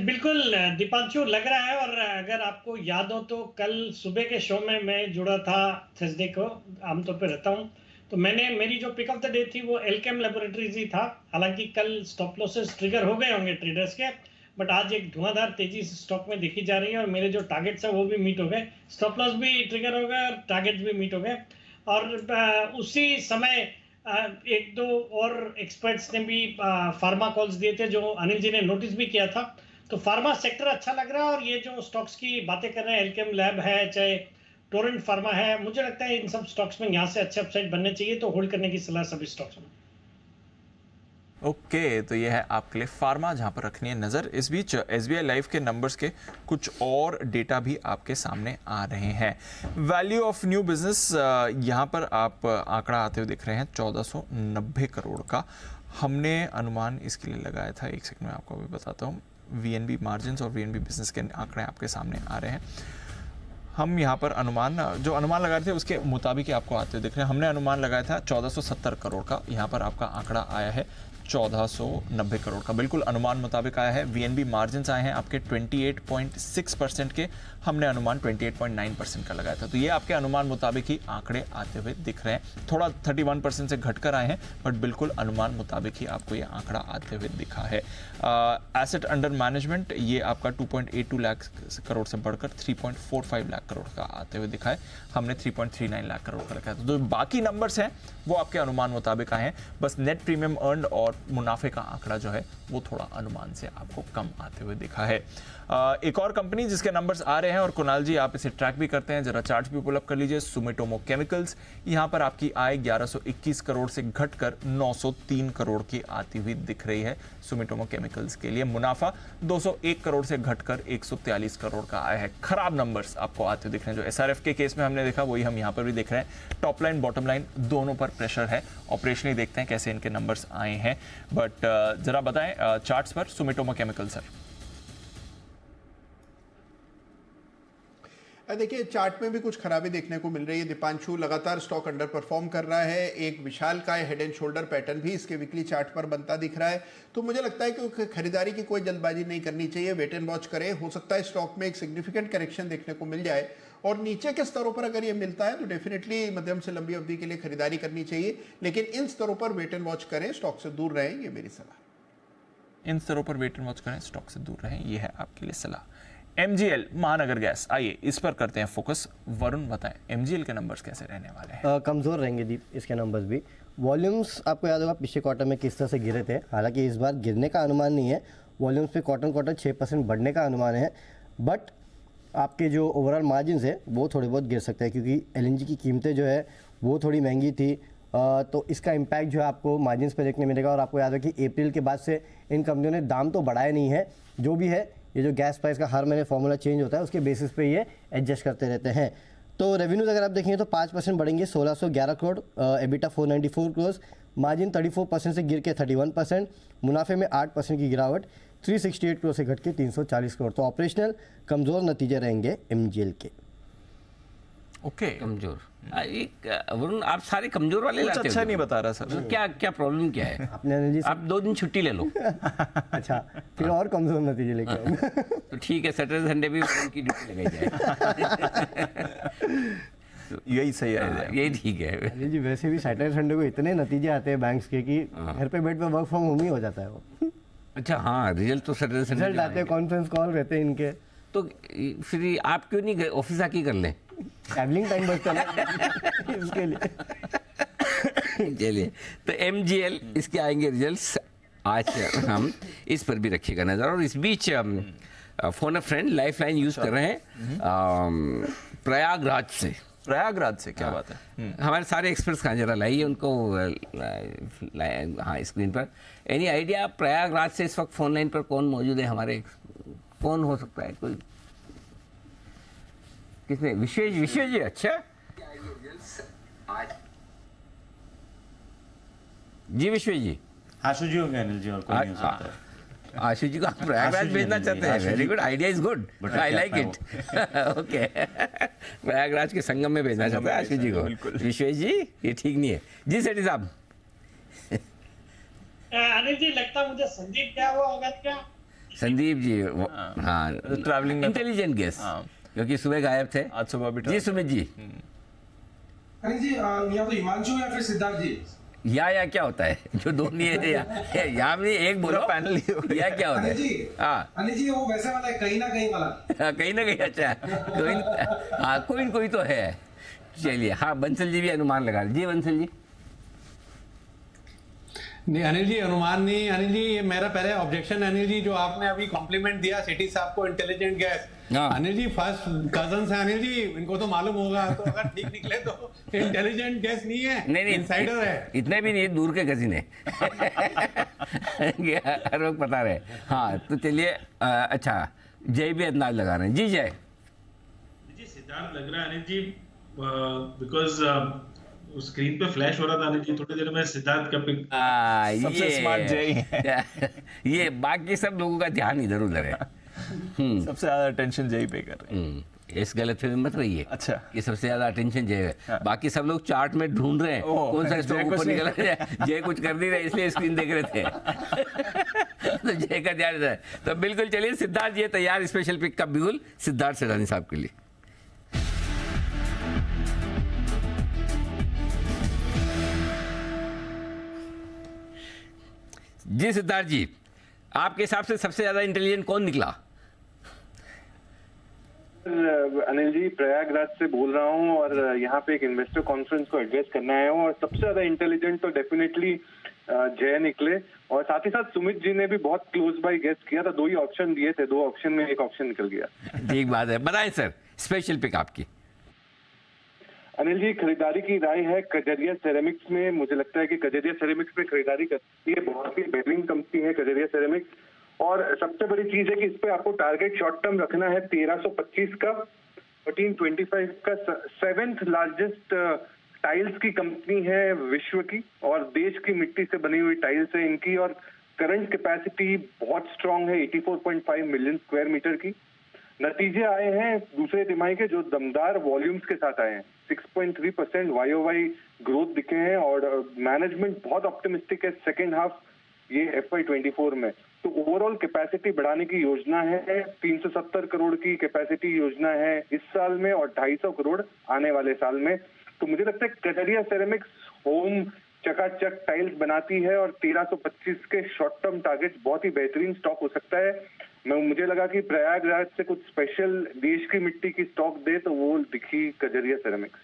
बिल्कुल दीपांशु, लग रहा है। और अगर आपको याद हो तो कल सुबह के शो में मैं जुड़ा था, थर्सडे को आमतौर पर रहता हूँ, तो मेरी जो पिक ऑफ द डे थी वो एल्केम लैबोरेटरीज ही था। हालांकि कल स्टॉप लॉसेस ट्रिगर हो गए होंगे ट्रेडर्स के, बट आज एक धुआंधार तेजी स्टॉक में देखी जा रही है और मेरे जो टारगेट्स है वो भी मीट हो गए, स्टॉप लॉस भी ट्रिगर हो गए और टारगेट्स भी मीट हो गए। और उसी समय 1-2 और एक्सपर्ट्स ने भी फार्मा कॉल्स दिए थे जो अनिल जी ने नोटिस भी किया था। तो फार्मा सेक्टर अच्छा लग रहा है और ये जो स्टॉक्स की बातें कर रहे हैं, एल्केम लैब है चाहे टोरेंट फार्मा है, मुझे लगता है इन सब स्टॉक्स में यहाँ से अच्छे अपसाइड बनने चाहिए। तो होल्ड करने की सलाह सभी स्टॉक्स में। ओके, तो ये है आपके लिए फार्मा, जहां पर रखनी है नज़र। इस बीच SBI लाइफ के नंबर्स के कुछ और डेटा भी आपके सामने आ रहे हैं। वैल्यू ऑफ न्यू बिजनेस यहां पर आप आंकड़ा आते हुए दिख रहे हैं 1490 करोड़ का। हमने अनुमान इसके लिए लगाया था, एक सेकंड में आपको अभी बताता हूँ। VNB मार्जिन्स और VNB बिजनेस के आंकड़े आपके सामने आ रहे हैं। हम यहाँ पर जो अनुमान लगाए थे उसके मुताबिक ही आपको आते हुए दिख रहे हैं। हमने अनुमान लगाया था 1470 करोड़ का, यहाँ पर आपका आंकड़ा आया है 1490 करोड़ का, बिल्कुल अनुमान मुताबिक आया है। VNB मार्जिन्स आए हैं आपके 28.6% के, हमने अनुमान 28.9% का लगाया था। तो ये आपके अनुमान मुताबिक ही आंकड़े आते हुए दिख रहे हैं। थोड़ा 31% से घटकर आए हैं, बट बिल्कुल अनुमान मुताबिक ही आपको ये आंकड़ा आते हुए दिखा है। एसेट अंडर मैनेजमेंट ये आपका 2.82 लाख करोड़ से बढ़कर 3.45 लाख करोड़ का आते हुए दिखा है। हमने 3.39 लाख करोड़ का रखा है। तो जो बाकी नंबर्स हैं वो आपके अनुमान मुताबिक आए हैं। बस नेट प्रीमियम अर्न्ड और मुनाफे का आंकड़ा जो है वो थोड़ा अनुमान से आपको कम आते हुए दिखा है। एक और कंपनी जिसके नंबर्स आ रहे हैं, और कुणाल जी आप इसे ट्रैक भी करते हैं, जरा चार्ट भी पुल अप कर लीजिए। सुमिटोमो केमिकल्स, यहाँ पर आपकी आय 1121 करोड़ से घटकर 903 करोड़ की आती हुई दिख रही है। सुमिटोमो केमिकल्स के लिए मुनाफा 201 करोड़ से घटकर 143 करोड़ का आया है। खराब नंबर्स आपको आते हुए दिख रहे हैं। जो SRF के केस में हमने देखा वही हम यहाँ पर भी देख रहे हैं। टॉप लाइन बॉटम लाइन दोनों पर प्रेशर है। ऑपरेशनली देखते हैं कैसे इनके नंबर्स आए हैं, बट जरा बताएं चार्ट्स पर सुमिटोमो केमिकल सर। देखिए चार्ट में भी कुछ खराबी देखने को मिल रही है। दीपांशु, लगातार स्टॉक अंडर परफॉर्म कर रहा है। एक विशाल काय हेड एंड शोल्डर पैटर्न भी इसके वीकली चार्ट पर बनता दिख रहा है। तो मुझे लगता है कि खरीदारी की कोई जल्दबाजी नहीं करनी चाहिए, वेट एंड वॉच करें। हो सकता है स्टॉक में एक सिग्निफिकेंट करेक्शन देखने को मिल जाए, और नीचे के स्तरों पर अगर ये मिलता है तो डेफिनेटली मध्यम से लंबी अवधि के लिए खरीदारी करनी चाहिए, लेकिन इन स्तरों पर वेट एंड वॉच करें, स्टॉक से दूर रहें, ये मेरी सलाह। इन स्तरों पर वेट एंड वॉच करें, स्टॉक से दूर रहें, ये है आपके लिए सलाह। MGL महानगर गैस, आइए इस पर करते हैं फोकस। वरुण बताएं MGL के नंबर्स कैसे रहने वाले हैं? कमज़ोर रहेंगे दीप, इसके नंबर्स भी। वॉल्यूम्स आपको याद होगा पिछले क्वार्टर में किस तरह से गिरे थे, हालांकि इस बार गिरने का अनुमान नहीं है। वॉल्यूम्स पे क्वार्टर 6% बढ़ने का अनुमान है, बट आपके जो ओवरऑल मार्जिन है वो थोड़े बहुत गिर सकते हैं, क्योंकि LNG की कीमतें जो है वो थोड़ी महंगी थी। तो इसका इम्पैक्ट जो है आपको मार्जिन पे देखने मिलेगा। और आपको याद है कि अप्रैल के बाद से इन कंपनियों ने दाम तो बढ़ाए नहीं है, जो भी है ये जो गैस प्राइस का हर महीने फॉर्मूला चेंज होता है उसके बेसिस पे ये एडजस्ट करते रहते हैं। तो रेवेन्यूज अगर आप देखेंगे तो 5% बढ़ेंगे, 1611 करोड़, एबिटा 494 करोड़, मार्जिन 34% से गिर के 31%, मुनाफे में 8% की गिरावट, 368 करोड़ से घट के 340 करोड़। तो ऑपरेशनल कमज़ोर नतीजे रहेंगे MGL के। ओके, कमजोर। वरुण आप सारे कमजोर वाले कुछ लाते अच्छा हो। नहीं बता रहा सर। तो क्या प्रॉब्लम क्या है? आपने आप 2 दिन छुट्टी ले लो। अच्छा, फिर और कमज़ोर नतीजे लेके आएंगे। तो ठीक है, सैटरडे संडे भी उनकी ड्यूटी लगाई जाए। यही सही है, यही ठीक है जी। वैसे भी सैटरडे संडे को इतने नतीजे आते हैं बैंक्स के कि घर पे बैठ पे वर्क फ्रॉम होम ही हो जाता है वो। अच्छा हाँ, रिजल्ट तो सैटरडे संडे रिजल्ट आते हैं, कॉन्फ्रेंस कॉल रहते हैं इनके। तो फिर आप क्यों नहीं गए ऑफिस आके कर लें? ट्रैवलिंग टाइम बचता है इसके लिए। चलिए, तो MGL इसके आएंगे रिजल्ट्स, आज हम इस पर भी रखिएगा नज़र। और इस बीच phone a friend life line use कर रहे हैं प्रयागराज से। क्या बात है? हमारे सारे एक्सपर्ट्स कहाँ जरा लाइए उनको, हाँ स्क्रीन पर। एनी आइडिया प्रयागराज से इस वक्त फोन लाइन पर कौन मौजूद है हमारे? कौन हो सकता है कोई? किसने? विश्व जी। अच्छा जी, विश्व जी। आशु जी होंगे, अनिल जी, और कोई नहीं हो सकता है। आशु जी को आप प्रयागराज भेजना चाहते हैं? Very good, idea is good, I like it. Okay, Prayagraj के संगम में भेजना चाहते हैं आशु जी को। विश्व जी ये ठीक नहीं है जी। सेठी साहब। अनिल जी, लगता मुझे संदीप क्या हुआ होगा क्या? संदीप जी, हाँ, ट्रैवलिंग इंटेलिजेंट गेस, क्योंकि सुबह गायब थे। आज सुबह भी जी। सुमित जी। अनिल जी, या तो हिमांशु या फिर सिद्धार्थ जी। या क्या होता है जो दो नहीं है? यहाँ भी एक बोलो पैनल। या क्या होता है? हाँ अनिल जी, वो वैसे वाला है, कहीं ना कहीं वाला। कहीं ना कहीं। अच्छा, हाँ कोई तो है। चलिए, हाँ बंसल जी भी अनुमान लगा जी। बंसल जी। नहीं अनिल जी, अनुमान नहीं। अनिल जी, ये मेरा पहले ऑब्जेक्शन। अनिल जी, जो आपने अभी कॉम्प्लीमेंट दिया सेठी साहब को इंटेलिजेंट गैस, हाँ। अनिल जी फर्स्ट कजन है अनिल जी, इनको तो मालूम होगा, तो अगर ठीक निकले तो इंटेलिजेंट गेस नहीं है, नहीं इनसाइडर है। इतने भी नहीं, दूर के कजिन है। हर वक्त पता रहे। हाँ तो चलिए, अच्छा जय भी अंदाज लगा रहे हैं। जी जय जी, सिद्धार्थ लग रहा है अनिल जी, बिकॉज स्क्रीन पे फ्लैश हो रहा था अनिल जी, थोड़ी देर में सिद्धार्थ का पिक। सबसे स्मार्ट जय है। ये बाकी सब लोगों का ध्यान इधर उधर है। सबसे ज्यादा अटेंशन जय पे कर रहे हैं। इस गलत फहमी मत रही है। अच्छा, कि सबसे ज्यादा अटेंशन जय है। हाँ। बाकी सब लोग चार्ट में ढूंढ रहे हैं कौन सा स्टॉक ऊपर निकल रहा है। जय कुछ कर नहीं रहे, इसलिए स्क्रीन देख रहे थे। तो जय का ध्यान है। तो बिल्कुल चलिए, सिद्धार्थ जी तैयार स्पेशल पिक का बिल्कुल सिद्धार्थ सेठानी साहब के लिए। जी सिद्धार्थ जी, आपके हिसाब से सबसे ज्यादा इंटेलिजेंट कौन निकला? अनिल जी, प्रयागराज से बोल रहा हूँ और यहाँ पे एक इन्वेस्टर कॉन्फ्रेंस को एड्रेस करना आया हूँ, और सबसे ज्यादा इंटेलिजेंट तो डेफिनेटली जय निकले, और साथ ही साथ सुमित जी ने भी बहुत क्लोज बाय गेस किया था। 2 ही ऑप्शन दिए थे, 2 ऑप्शन में एक ऑप्शन निकल गया। ठीक बात है, बताएं सर स्पेशल पिक आपकी। अनिल जी, खरीदारी की राय है कजरिया सेरेमिक्स में। मुझे लगता है कि कजरिया सेरेमिक्स में खरीदारी करती है, बहुत ही बेहतरीन कंपनी है कजरिया सेरेमिक्स, और सबसे बड़ी चीज है कि इस पे आपको टारगेट शॉर्ट टर्म रखना है 1325 का, 1325 का। 7th लार्जेस्ट टाइल्स की कंपनी है विश्व की, और देश की मिट्टी से बनी हुई टाइल्स है इनकी, और करंट कैपेसिटी बहुत स्ट्रांग है 84.5 मिलियन स्क्वायर मीटर की। नतीजे आए हैं दूसरे तिमाही के जो दमदार वॉल्यूम्स के साथ आए हैं। 6.3% YOY ग्रोथ दिखे हैं, और मैनेजमेंट बहुत ऑप्टिमिस्टिक है सेकेंड हाफ ये FY24 में। तो ओवरऑल कैपेसिटी बढ़ाने की योजना है, 370 करोड़ की कैपेसिटी योजना है इस साल में, और 250 करोड़ आने वाले साल में। तो मुझे लगता है कजरिया सेरेमिक्स होम चकाचक टाइल्स बनाती है, और 1325 के शॉर्ट टर्म टारगेट बहुत ही बेहतरीन स्टॉक हो सकता है। मुझे लगा कि प्रयागराज से कुछ स्पेशल देश की मिट्टी की स्टॉक दे, तो वो दिखी कजरिया सेरेमिक्स।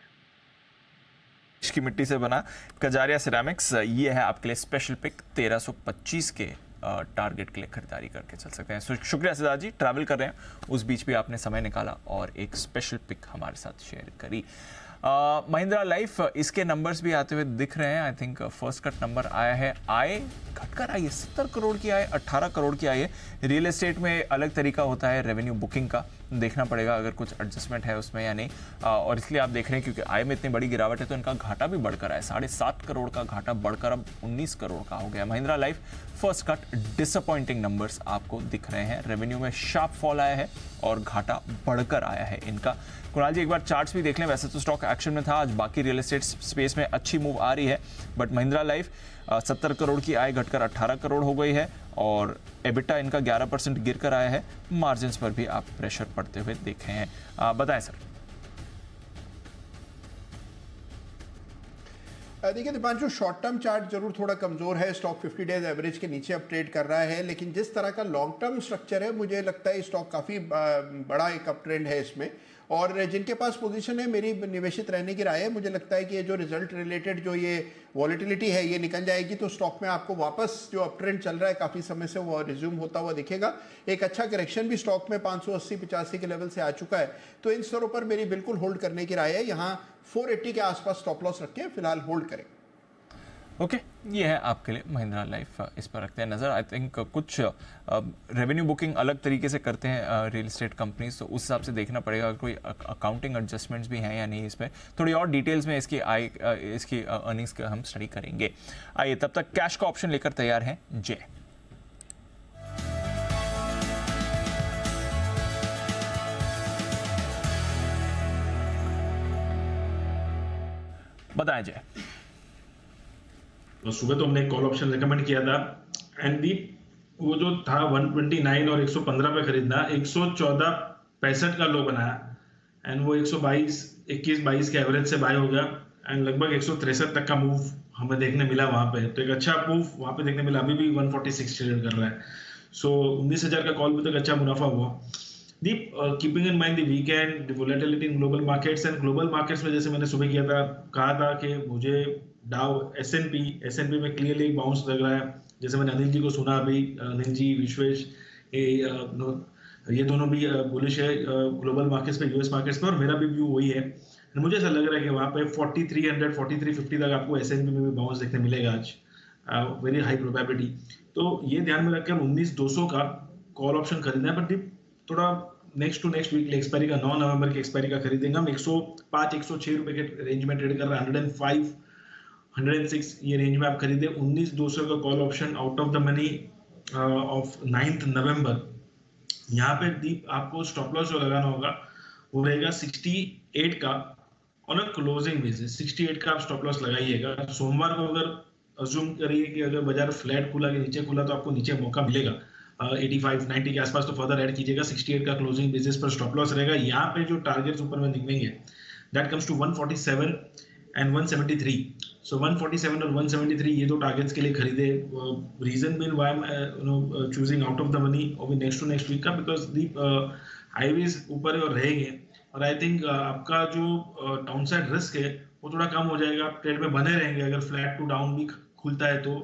देश की मिट्टी से बना कजारिया सिरामिक्स, ये है आपके लिए स्पेशल पिक। 1325 के टारगेट के लिए खरीदारी करके चल सकते हैं। शुक्रिया सिद्धार्थ जी, ट्रैवल कर रहे हैं, उस बीच भी आपने समय निकाला और एक स्पेशल पिक हमारे साथ शेयर करी। महिंद्रा लाइफ, इसके नंबर्स भी आते हुए दिख रहे हैं। I think first cut number आया है, आय घटकर आई है, 70 करोड़ की आय 18 करोड़ की आई है। रियल एस्टेट में अलग तरीका होता है रेवेन्यू बुकिंग का, देखना पड़ेगा अगर कुछ एडजस्टमेंट है उसमें या नहीं, और इसलिए आप देख रहे हैं क्योंकि आय में इतनी बड़ी गिरावट है तो इनका घाटा भी बढ़कर आया, 7.5 करोड़ का घाटा बढ़कर अब 19 करोड़ का हो गया। Mahindra life first cut disappointing numbers आपको दिख रहे हैं, रेवेन्यू में शार्प फॉल आया है और घाटा बढ़कर आया है इनका। कुणाल जी एक बार चार्ट्स भी देख लें, वैसे तो स्टॉक एक्शन में था आज, बाकी रियल एस्टेट स्पेस में अच्छी मूव आ रही है, बट महिंद्रा लाइफ 70 करोड़ की आय घटकर 18 करोड़ हो गई है, और एबिटा इनका 11% गिर कर आया है। मार्जिन पर भी आप प्रेशर पड़ते हुए देखे हैं, बताएं सर। देखिए दीपांशु, शॉर्ट टर्म चार्ट जरूर थोड़ा कमजोर है, स्टॉक 50 डेज एवरेज के नीचे अप ट्रेड कर रहा है, लेकिन जिस तरह का लॉन्ग टर्म स्ट्रक्चर है मुझे लगता है स्टॉक काफ़ी बड़ा एक अप ट्रेंड है इसमें, और जिनके पास पोजीशन है मेरी निवेशित रहने की राय है। मुझे लगता है कि ये जो रिजल्ट रिलेटेड जो ये वॉलेटिलिटी है ये निकल जाएगी तो स्टॉक में आपको वापस जो अप ट्रेंड चल रहा है काफ़ी समय से वो रिज्यूम होता हुआ दिखेगा। एक अच्छा करेक्शन भी स्टॉक में 580-85 के लेवल से आ चुका है, तो इन स्तरों पर मेरी बिल्कुल होल्ड करने की राय है। यहाँ 480 के आसपास स्टॉप लॉस रखें, फिलहाल होल्ड करें। ओके, ये है आपके लिए महिंद्रा लाइफ, इस पर रखते हैं नज़र। आई थिंक कुछ रेवेन्यू बुकिंग अलग तरीके से करते हैं रियल एस्टेट कंपनीज, तो उस हिसाब से देखना पड़ेगा कोई अकाउंटिंग एडजस्टमेंट्स भी हैं या नहीं। इस पर थोड़ी और डिटेल्स में इसकी अर्निंग्स का हम स्टडी करेंगे। आइए तब तक कैश का ऑप्शन लेकर तैयार हैं जय। बताएं जय। तो सुबह तो हमने एक कॉल ऑप्शन रेकमेंड किया था, एंड दी वो जो था 129 और 115 पे खरीदना, 114.65 का लो बनाया, एंड वो 121-22 के एवरेज से बाय हो गया, एंड लगभग 163 तक का मूव हमें देखने मिला वहां पे, तो एक अच्छा मूव वहां पे देखने मिला। अभी भी 146 ट्रेड कर रहा है, सो 19,000 का कॉल भी तक अच्छा मुनाफा हुआ। Deep, keeping in mind the weekend, the volatility in global markets, and global markets में जैसे मैंने सुबह किया था, कहा था कि मुझे डाउ S&P में क्लियरली एक बाउंस लग रहा है। जैसे मैंने अनिल जी को सुना अभी, अनिल जी, विश्वेश, ये दोनों भी बुलिश है ग्लोबल मार्केट्स पे, यूएस मार्केट्स पे, और मेरा भी व्यू वही है। मुझे ऐसा लग रहा है कि वहाँ पे 4300 4350 तक आपको एसएनपी में भी बाउंस देखने मिलेगा आज, वेरी हाई प्रोबेबिलिटी। तो ये ध्यान में रखकर 19200 का कॉल ऑप्शन खरीदना है, पर थोड़ा next to next week expiry का 9 नवंबर की एक्सपायरी का खरीदेंगे हम। 105 106 रुपए के रेंज में ट्रेड कर रहा है, 105 106 ये रेंज में आप खरीदे। 19200 का call option out of the money of 9th नवंबर। यहाँ पे दीप आपको स्टॉप लॉस जो लगाना होगा वो रहेगा 68 का ऑन अ क्लोजिंग बेसिस। 68 का आप स्टॉप लॉस लगाइएगा। सोमवार को अगर अज्यूम करिए कि अगर बाजार फ्लैट खुला के नीचे खुला तो आपको नीचे मौका मिलेगा 85 90 के आसपास, तो फर्दर ऐड कीजिएगा। 68 का क्लोजिंग बेसिस पर स्टॉप लॉस रहेगा। यहाँ पे जो टारगेट्स ऊपर में निकलेंगे that comes to 147 and 173। So 147 और 173 ये दो टारगेट्स के लिए खरीदे। Reason being why I am choosing out of the money और नेक्स्ट टू नेक्स्ट वीक का, बिकॉज दी हाईवेज ऊपर और रहेंगे, और आई थिंक आपका जो डाउनसाइड रिस्क है वो थोड़ा कम हो जाएगा। आप ट्रेड में बने रहेंगे अगर फ्लैट टू डाउन भी खुलता है तो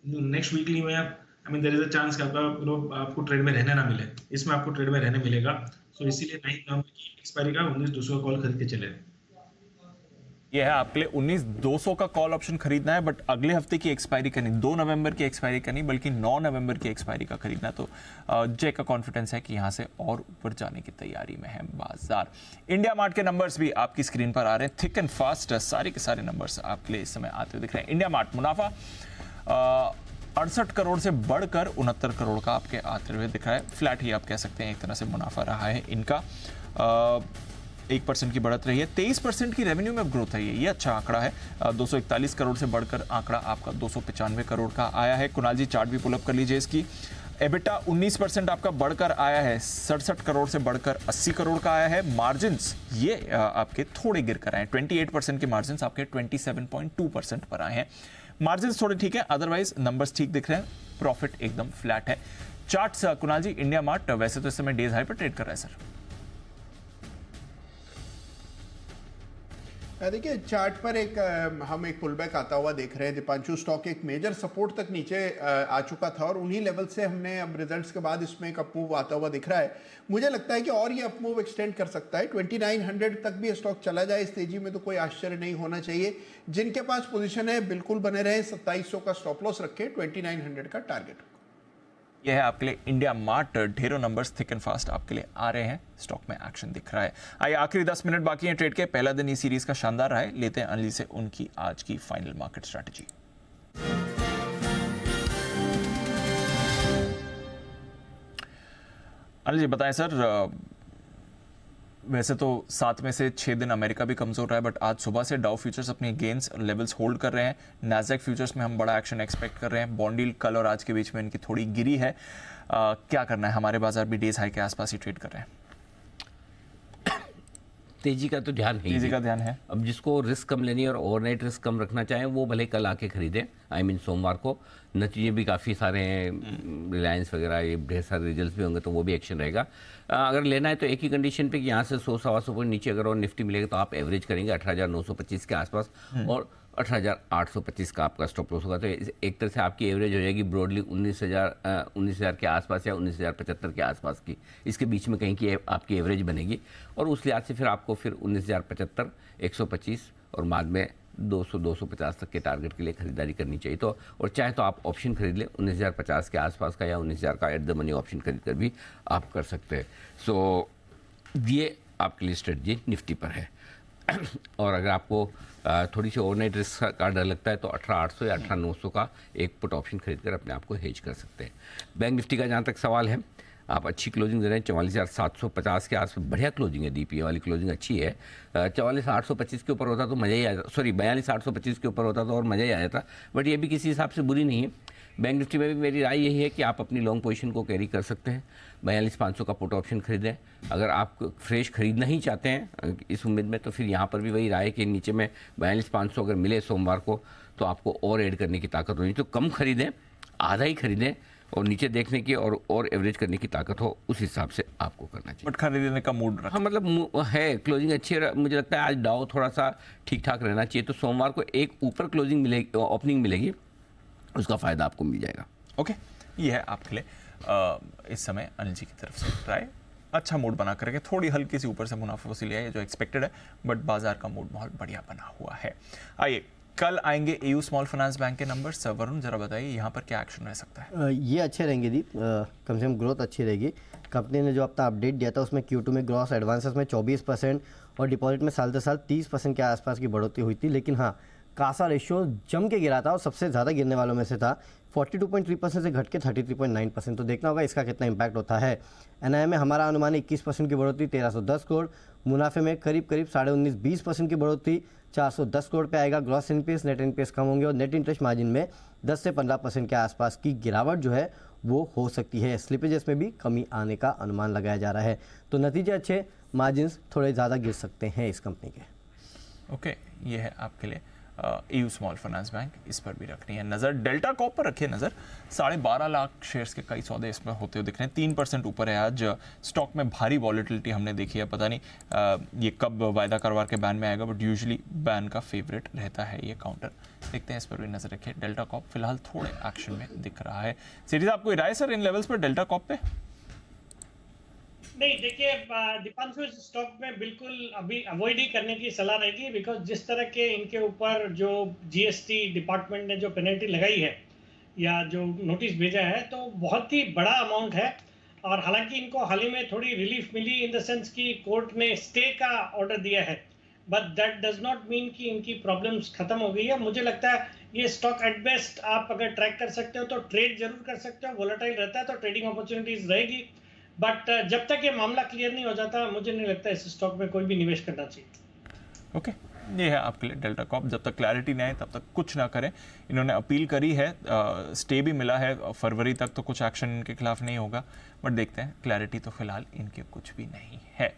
नेक्स्ट वीकली में I mean there is a chance कि आपको ट्रेड में रहने ना मिले। इसमें आपको ट्रेड में रहने मिलेगा। सो इसीलिए 9 नवंबर की एक्सपायरी का 19200 का कॉल खरीद के चले। यह है आपके लिए 19200 का कॉल ऑप्शन खरीदना है, बट अगले हफ्ते की एक्सपायरी का नहीं, 2 नवंबर की एक्सपायरी का नहीं, बल्कि 9 नवंबर की एक्सपायरी का खरीदना है। तो जय का कॉन्फिडेंस है कि यहां से और ऊपर जाने की तैयारी में है बाजार। इंडिया मार्ट के नंबर्स भी आपकी स्क्रीन पर आ रहे हैं, थिक एंड फास्ट सारे के सारे नंबर्स आपके लिए इस समय आते हुए दिख रहे हैं। इंडिया मार्ट मुनाफा 68 करोड़ से बढ़कर 69 करोड़ का आपके आते हुए दिख रहा है। फ्लैट ही आप कह सकते हैं, एक तरह से मुनाफा रहा है इनका। 1% की बढ़त रही है, 23% की रेवेन्यू में ग्रोथ है। ये अच्छा आंकड़ा है। 241 करोड़ से बढ़कर आंकड़ा आपका 295 करोड़ का आया है। कुणाल जी चार्ट भी पुल अप कर लीजिए इसकी। एबिटा 19% आपका बढ़कर आया है, 67 करोड़ से बढ़कर 80 करोड़ का आया है। मार्जिन्स ये आपके थोड़े गिर कर आए हैं, 28% के मार्जिन्स आपके 27.2% पर आए हैं। मार्जिन्स थोड़े ठीक है, अदरवाइज नंबर्स ठीक दिख रहे हैं। प्रॉफिट एकदम फ्लैट है। चार्ट्स कुणाल जी, इंडिया मार्ट वैसे तो इस समय डेज हाई पर ट्रेड कर रहा है सर। देखिए चार्ट पर हम एक पुलबैक आता हुआ देख रहे हैं। दीपांशु स्टॉक एक मेजर सपोर्ट तक नीचे आ चुका था और उन्हीं लेवल से हमने अब रिजल्ट्स के बाद इसमें एक अपमूव आता हुआ दिख रहा है। मुझे लगता है कि और ये अपमूव एक्सटेंड कर सकता है। 2900 तक भी स्टॉक चला जाए इस तेजी में तो कोई आश्चर्य नहीं होना चाहिए। जिनके पास पोजीशन है बिल्कुल बने रहे, 2700 का स्टॉप लॉस रखें, 2900 का टारगेट। यह है आपके लिए इंडिया मार्ट। ढेरों नंबर्स थिक एंड फास्ट आपके लिए आ रहे हैं, स्टॉक में एक्शन दिख रहा है। आइए आखिरी 10 मिनट बाकी हैं ट्रेड के। पहला दिन इस सीरीज का शानदार रहा है। लेते हैं अनिल से उनकी आज की final market strategy. Anil ji बताएं सर, वैसे तो 7 में से 6 दिन अमेरिका भी कमजोर रहा है, बट आज सुबह से डाउ फ्यूचर्स अपनी गेन्स लेवल्स होल्ड कर रहे हैं। नैस्डैक फ्यूचर्स में हम बड़ा एक्शन एक्सपेक्ट कर रहे हैं। बॉन्ड यील्ड कल और आज के बीच में इनकी थोड़ी गिरी है। क्या करना है? हमारे बाजार भी डेज हाई के आसपास ही ट्रेड कर रहे हैं। तेजी का तो ध्यान है, तेजी का ध्यान है। अब जिसको रिस्क कम लेनी है और ओवरनाइट रिस्क कम रखना चाहें वो भले कल आके खरीदें। आई मीन सोमवार को नतीजे भी काफ़ी सारे हैं, रिलायंस वगैरह, ये ढेर सारे रिजल्ट्स भी होंगे तो वो भी एक्शन रहेगा। अगर लेना है तो एक ही कंडीशन पे कि यहाँ से 100-125 पॉइंट नीचे अगर और निफ्टी मिलेगा तो आप एवरेज करेंगे 18,925 के आसपास और 18,825 का आपका स्टॉप लॉस होगा। तो एक तरह से आपकी एवरेज हो जाएगी ब्रॉडली 19,000 के आसपास या 19,075 के आसपास की, इसके बीच में कहीं की आपकी एवरेज बनेगी। और उस लिहाज से फिर आपको फिर 19,075, 125 और बाद में 200-250 तक के टारगेट के लिए खरीदारी करनी चाहिए। तो और चाहे तो आप ऑप्शन खरीद लें 19,050 के आसपास का या 19,000 का एट द मनी ऑप्शन खरीद कर भी आप कर सकते हैं। सो ये आपके लिए स्ट्रेटजी निफ्टी पर है। और अगर आपको थोड़ी सी ओवरनाइट रिस्क का डर लगता है तो 18,800 या 18,900 का एक पुट ऑप्शन खरीद कर अपने आप को हेज कर सकते हैं। बैंक निफ्टी का जहाँ तक सवाल है, आप अच्छी क्लोजिंग दे रहे हैं 44,750 के आसपास, बढ़िया क्लोजिंग है। डीपीए वाली क्लोजिंग अच्छी है। 44,825 के ऊपर होता तो मज़ा ही आ जाता, सॉरी 42,825 के ऊपर होता तो और मज़ा ही आ जाता, बट ये भी किसी हिसाब से बुरी नहीं है। बैंक निफ्टी में भी मेरी राय यही है कि आप अपनी लॉन्ग पोजीशन को कैरी कर सकते हैं। 42,500 का पुट ऑप्शन खरीदें। अगर आप फ्रेश खरीदना ही चाहते हैं इस उम्मीद में तो फिर यहाँ पर भी वही राय है कि नीचे में 42,500 अगर मिले सोमवार को तो आपको और ऐड करने की ताकत होनी, तो कम खरीदें, आधा ही खरीदें और नीचे देखने की और एवरेज करने की ताकत हो, उस हिसाब से आपको करना चाहिए। बट खरीदने का मूड रखा। हाँ मतलब है, क्लोजिंग अच्छी है। मुझे लगता है आज डाउ थोड़ा सा ठीक ठाक रहना चाहिए, तो सोमवार को एक ऊपर क्लोजिंग मिलेगी, ओपनिंग मिलेगी, उसका फ़ायदा आपको मिल जाएगा। ओके, ये है आपके लिए इस समय अनिल जी की तरफ से ट्राई अच्छा मूड बना करके थोड़ी हल्की सी ऊपर से मुनाफा वसूली है जो एक्सपेक्टेड है, बट बाजार का मूड बहुत बढ़िया बना हुआ है। आइए कल आएंगे एयू स्मॉल फाइनेंस बैंक के नंबर। सर वरुण जरा बताइए यहाँ पर क्या एक्शन रह सकता है? ये अच्छे रहेंगे दीप, कम से कम ग्रोथ अच्छी रहेगी। कंपनी ने जो अपना अपडेट दिया था उसमें Q2 में ग्रॉस एडवांसेस में 24% और डिपॉजिट में साल दर साल 30% के आसपास की बढ़ोतरी हुई थी, लेकिन हाँ कासा रेशियो जम के गिरा था और सबसे ज़्यादा गिरने वालों में से था। 42.3% से घट के 33.9%, तो देखना होगा इसका कितना इम्पैक्ट होता है। NII में हमारा अनुमान 21% की बढ़ोतरी 1310 करोड़, मुनाफे में करीब 19-20% की बढ़ोतरी 410 करोड़ पे आएगा। ग्रॉस एनपीएस नेट एनपीएस कम होंगे और नेट इंटरेस्ट मार्जिन में 10 से 15% के आसपास की गिरावट जो है वो हो सकती है। स्लिपेजेस में भी कमी आने का अनुमान लगाया जा रहा है, तो नतीजे अच्छे, मार्जिन्स थोड़े ज़्यादा गिर सकते हैं इस कंपनी के। ओके, ये है आपके लिए एयू स्मॉल फाइनेंस बैंक, इस पर भी रखनी है नज़र। डेल्टा कॉप पर रखिए नज़र। 12.5 लाख शेयर्स के कई सौदे इसमें होते हुए दिख रहे हैं। 3% ऊपर है आज। स्टॉक में भारी वॉलेटिलिटी हमने देखी है, पता नहीं ये कब वायदा कारोबार के बैन में आएगा, बट यूजुअली बैन का फेवरेट रहता है ये काउंटर। देखते हैं, इस पर भी नज़र रखिए। डेल्टा कॉप फिलहाल थोड़े एक्शन में दिख रहा है। सीरीज आपको राय सर इन लेवल्स पर डेल्टा कॉप पे? नहीं, देखिए दीपांशु, इस स्टॉक में बिल्कुल अभी अवॉइड ही करने की सलाह रहेगी, बिकॉज जिस तरह के इनके ऊपर जो GST डिपार्टमेंट ने जो पेनल्टी लगाई है या जो नोटिस भेजा है, तो बहुत ही बड़ा अमाउंट है। और हालांकि इनको हाल ही में थोड़ी रिलीफ मिली इन द सेंस कि कोर्ट ने स्टे का ऑर्डर दिया है, but that does not mean कि इनकी प्रॉब्लम्स खत्म हो गई है। मुझे लगता है ये स्टॉक एट बेस्ट आप अगर ट्रैक कर सकते हो तो ट्रेड जरूर कर सकते हो, वोलेटाइल रहता है तो ट्रेडिंग अपॉर्चुनिटीज रहेगी, बट जब तक ये मामला क्लियर नहीं हो जाता मुझे नहीं लगता इस स्टॉक में कोई भी निवेश करना चाहिए। ओके, ये है आपके लिए डेल्टा कॉप। जब तक क्लैरिटी नहीं आए तब तक कुछ ना करें। इन्होंने अपील करी है, स्टे भी मिला है फरवरी तक, तो कुछ एक्शन इनके खिलाफ नहीं होगा, बट देखते हैं। क्लैरिटी तो फिलहाल इनके कुछ भी नहीं है,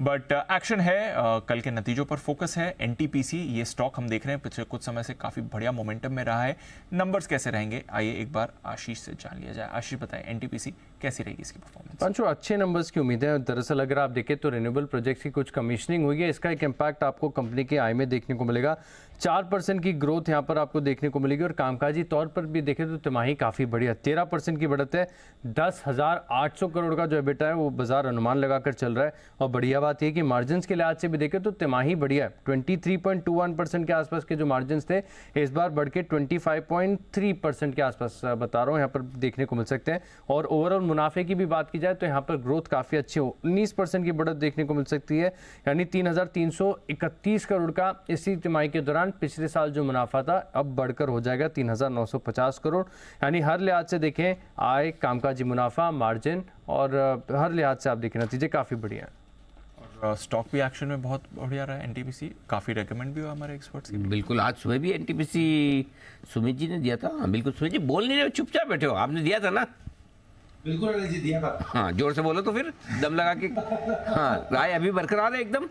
बट एक्शन है। कल के नतीजों पर फोकस है। NTPC ये स्टॉक हम देख रहे हैं पिछले कुछ समय से काफ़ी बढ़िया मोमेंटम में रहा है। नंबर्स कैसे रहेंगे, आइए एक बार आशीष से जान लिया जाए। आशीष बताएं, NTPC कैसी रहेगी इसकी परफॉर्मेंस? पांचों अच्छे नंबर्स की उम्मीद है। दरअसल अगर आप देखें तो रिन्यूएबल प्रोजेक्ट्स की कुछ कमीशनिंग हुई है, इसका एक इम्पैक्ट आपको कंपनी की आय में देखने को मिलेगा। 4% की ग्रोथ यहाँ पर आपको देखने को मिलेगी और कामकाजी तौर पर भी देखें तो तिमाही काफ़ी बढ़िया, 13% की बढ़त है। 10,800 करोड़ का जो एबिटा है वो बाजार अनुमान लगाकर चल रहा है। और बढ़िया बात यह कि मार्जिन के लिहाज से भी देखें तो तिमाही बढ़िया है। 23.21% के आसपास के जो मार्जिन थे इस बार बढ़ के 25.3% के आसपास बता रहा हूँ यहाँ पर देखने को मिल सकते हैं। और ओवरऑल मुनाफे की भी बात की जाए तो यहाँ पर ग्रोथ काफ़ी अच्छी हो, 19% की बढ़त देखने को मिल सकती है, यानी 3,331 करोड़ का इसी तिमाही के दौरान पिछले साल जो मुनाफा था अब बढ़कर हो जाएगा 3,950 करोड़। यानी हर लिहाज से देखें, आय, कामकाजी मुनाफा, मार्जिन और हर लिहाज से आप देखें नतीजे काफ़ी बढ़िया है। और स्टॉक भी एक्शन में बहुत बढ़िया रहा है। NTPC काफ़ी रेकमेंड भी हुआ हमारे एक्सपर्ट्स की। बिल्कुल, आज सुबह भी NTPC सुमित जी ने दिया था। हाँ बिल्कुल, सुमित जी बोल नहीं रहे, चुपचाप बैठे हो, आपने दिया था ना? बिल्कुल अनिल जी, दिया था। हाँ, जोर से बोलो तो फिर दम लगा के। हाँ, राय अभी बरकरार है एकदम